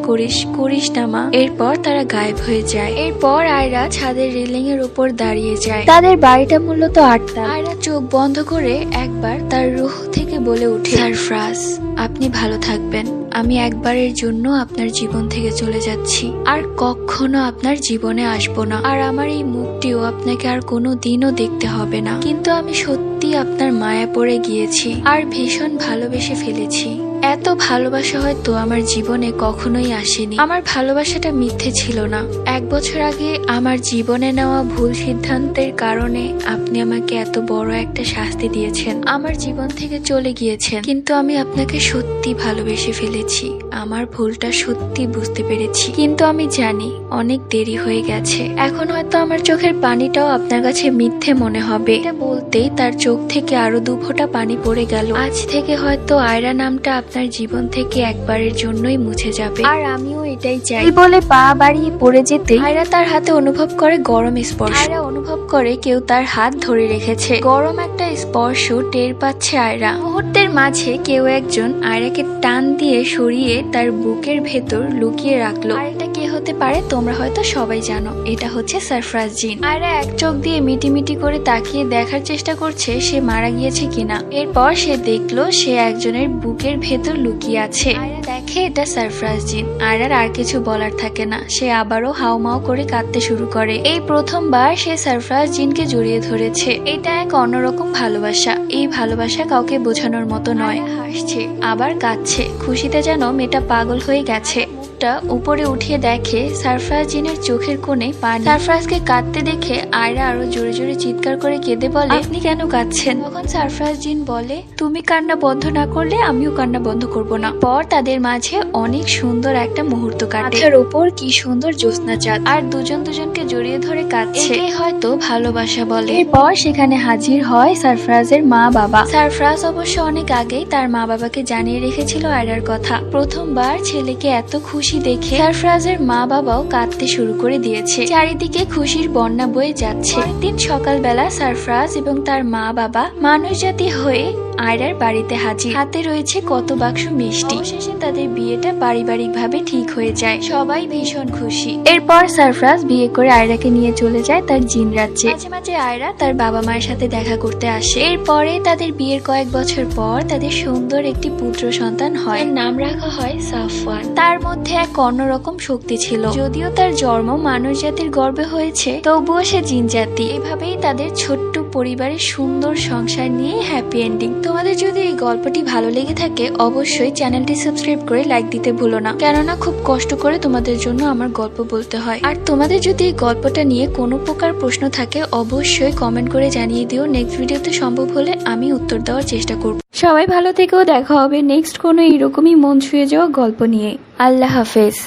করিস না মা। এরপর তারা গায়েব হয়ে যায়। এরপর আয়রা ছাদের রেলিং এর উপর দাঁড়িয়ে যায়। তাদের বাড়িটা মূলত 8টা। আয়রা চোখ বন্ধ করে একবার তার রুহ থেকে বলে ওঠে, সারফরাজ আপনি ভালো থাকবেন, আমি একবারের জন্য আপনার জীবন থেকে চলে যাচ্ছি, আর কখনো আপনার জীবনে আসবো না, আর আমার এই মুখটিও আপনাকে আর কোনো দিনও দেখতে হবে না। কিন্তু আমি সত্যি আপনার মায়া পড়ে গিয়েছি আর ভীষণ ভালোবেসে ফেলেছি। এত ভালোবাসা হয়তো আমার জীবনে কখনোই আসেনি। আমার ভালোবাসাটা মিথ্যে ছিল না। 1 বছর আগে আমার জীবনে নেওয়া ভুল সিদ্ধান্তের কারণে আপনি আমাকে এত বড় একটা শাস্তি দিয়েছেন, আমার জীবন থেকে চলে গিয়েছেন, কিন্তু আমি আপনাকে সত্যি ভালোবেসে ফেলেছি। ফেলেছি, আমার ভুলটা সত্যি বুঝতে পেরেছি, কিন্তু আমি জানি অনেক দেরি হয়ে গেছে। এখন হয়তো আমার চোখের পানিটাও আপনার কাছে মিথ্যে মনে হবে। এটা বলতেই তার চোখ থেকে আরো 2 ফোঁটা পানি পড়ে গেল। আজ থেকে হয়তো আয়রা নামটা আপনার জীবন থেকে একবারের জন্যই মুছে যাবে, আর আমিও এটাই চাই। বলে পা বাড়িয়ে পড়ে যেতে আয়রা তার হাতে অনুভব করে গরম স্পর্শ। আয়রা অনুভব করে কেউ তার হাত ধরে রেখেছে। গরম একটা স্পর্শ টের পাচ্ছে আয়রা। মুহূর্তের মাঝে কেউ একজন আয়রাকে টান দিয়ে সরিয়ে তার বুকের ভেতর লুকিয়ে রাখলো। আর এটা কে হতে পারে তোমরা হয়তো সবাই জানো, এটা হচ্ছে সারফরাজ জিন। আয়রা এক চোখ দিয়ে মিটিমিটি করে তাকিয়ে দেখার চেষ্টা করছে সে মারা গিয়েছে কিনা। এরপর সে দেখলো সে একজনের বুকের ভেতর লুকিয়ে আছে। আয়রা দেখে এটা সারফরাজ জিন। আয়রার আর কিছু বলার থাকে না, সে আবারও হাউমাউ করে কাঁদতে শুরু করে। এই প্রথমবার সে সারফরাজ জিনকে জড়িয়ে ধরেছে। এটা এক অন্যরকম ভালোবাসা। এই ভালোবাসা কাউকে বোঝানোর মতো নয়। হাসছে আবার কাঁদছে, খুশিতে যেন মেয়েটা পাগল হয়ে গেছে। উপরে উঠিয়ে দেখে সারফরাজ জিনের চোখের কোণে পানি। সারফরাজকে কাঁদতে দেখে আয়রা আরো জোরে জোরে চিৎকার করে কেঁদে বলে, আপনি কেন কাঁদছেন? তখন সারফরাজ জিন বলে, তুমি কান্না বন্ধ না করলে আমিও কান্না বন্ধ করব না। পর তাদের মাঝে অনেক সুন্দর একটা মুহূর্ত কাটে। মাথার উপর কি সুন্দর জ্যোৎস্না চাঁদ, আর দুজন দুজনকে জড়িয়ে ধরে কাঁদছে। একে হয়তো ভালোবাসা বলে। এরপর সেখানে হাজির হয় সারফরাজের মা বাবা। সারফরাজ অবশ্য অনেক আগেই তার মা বাবাকে জানিয়ে রেখেছিল আয়রার কথা। প্রথমবার ছেলেকে এত খুশি দেখে সারফরাজের মা বাবাও কাঁদতে শুরু করে দিয়েছে। চারিদিকে খুশির বন্যা বয়ে যাচ্ছে। পরের দিন সকালবেলা সারফরাজ এবং তার মা বাবা মানুষ জাতি হয়ে আয়রার বাড়িতে হাজির। হাতে রয়েছে কত বাক্স মিষ্টি। অবশেষে তাদের বিয়েটা পারিবারিক ভাবে ঠিক হয়ে যায়। সবাই ভীষণ খুশি। এরপর সারফরাজ বিয়ে করে আয়রাকে নিয়ে চলে যায় তার জিন রাজ্যে। মাঝে মাঝে আয়রা তার বাবা মায়ের সাথে দেখা করতে আসে। এরপরে তাদের বিয়ের কয়েক বছর পর তাদের সুন্দর একটি পুত্র সন্তান হয়। নাম রাখা হয় সাফওয়ান। তার মধ্যে এক অন্যরকম শক্তি ছিল। যদিও তার জন্ম মানুষ জাতির গর্ভে হয়েছে, তবুও সে জিন জাতি। এভাবেই তাদের ছোট্ট পরিবারের সুন্দর সংসার নিয়ে হ্যাপি এন্ডিং। তোমাদের যদি এই গল্পটি ভালো লেগে থাকে অবশ্যই চ্যানেলটি সাবস্ক্রাইব করে লাইক দিতে ভুলো না, কেননা খুব কষ্ট করে তোমাদের জন্য আমার গল্প বলতে হয়। আর তোমাদের যদি এই গল্পটা নিয়ে কোনো প্রকার প্রশ্ন থাকে অবশ্যই কমেন্ট করে জানিয়ে দিও। নেক্সট ভিডিওতে সম্ভব হলে আমি উত্তর দেওয়ার চেষ্টা করব। সবাই ভালো থেকেও দেখা হবে নেক্সট কোনো এরকমই মন ছুঁয়ে যাওয়া গল্প নিয়ে। আল্লাহ হাফেজ।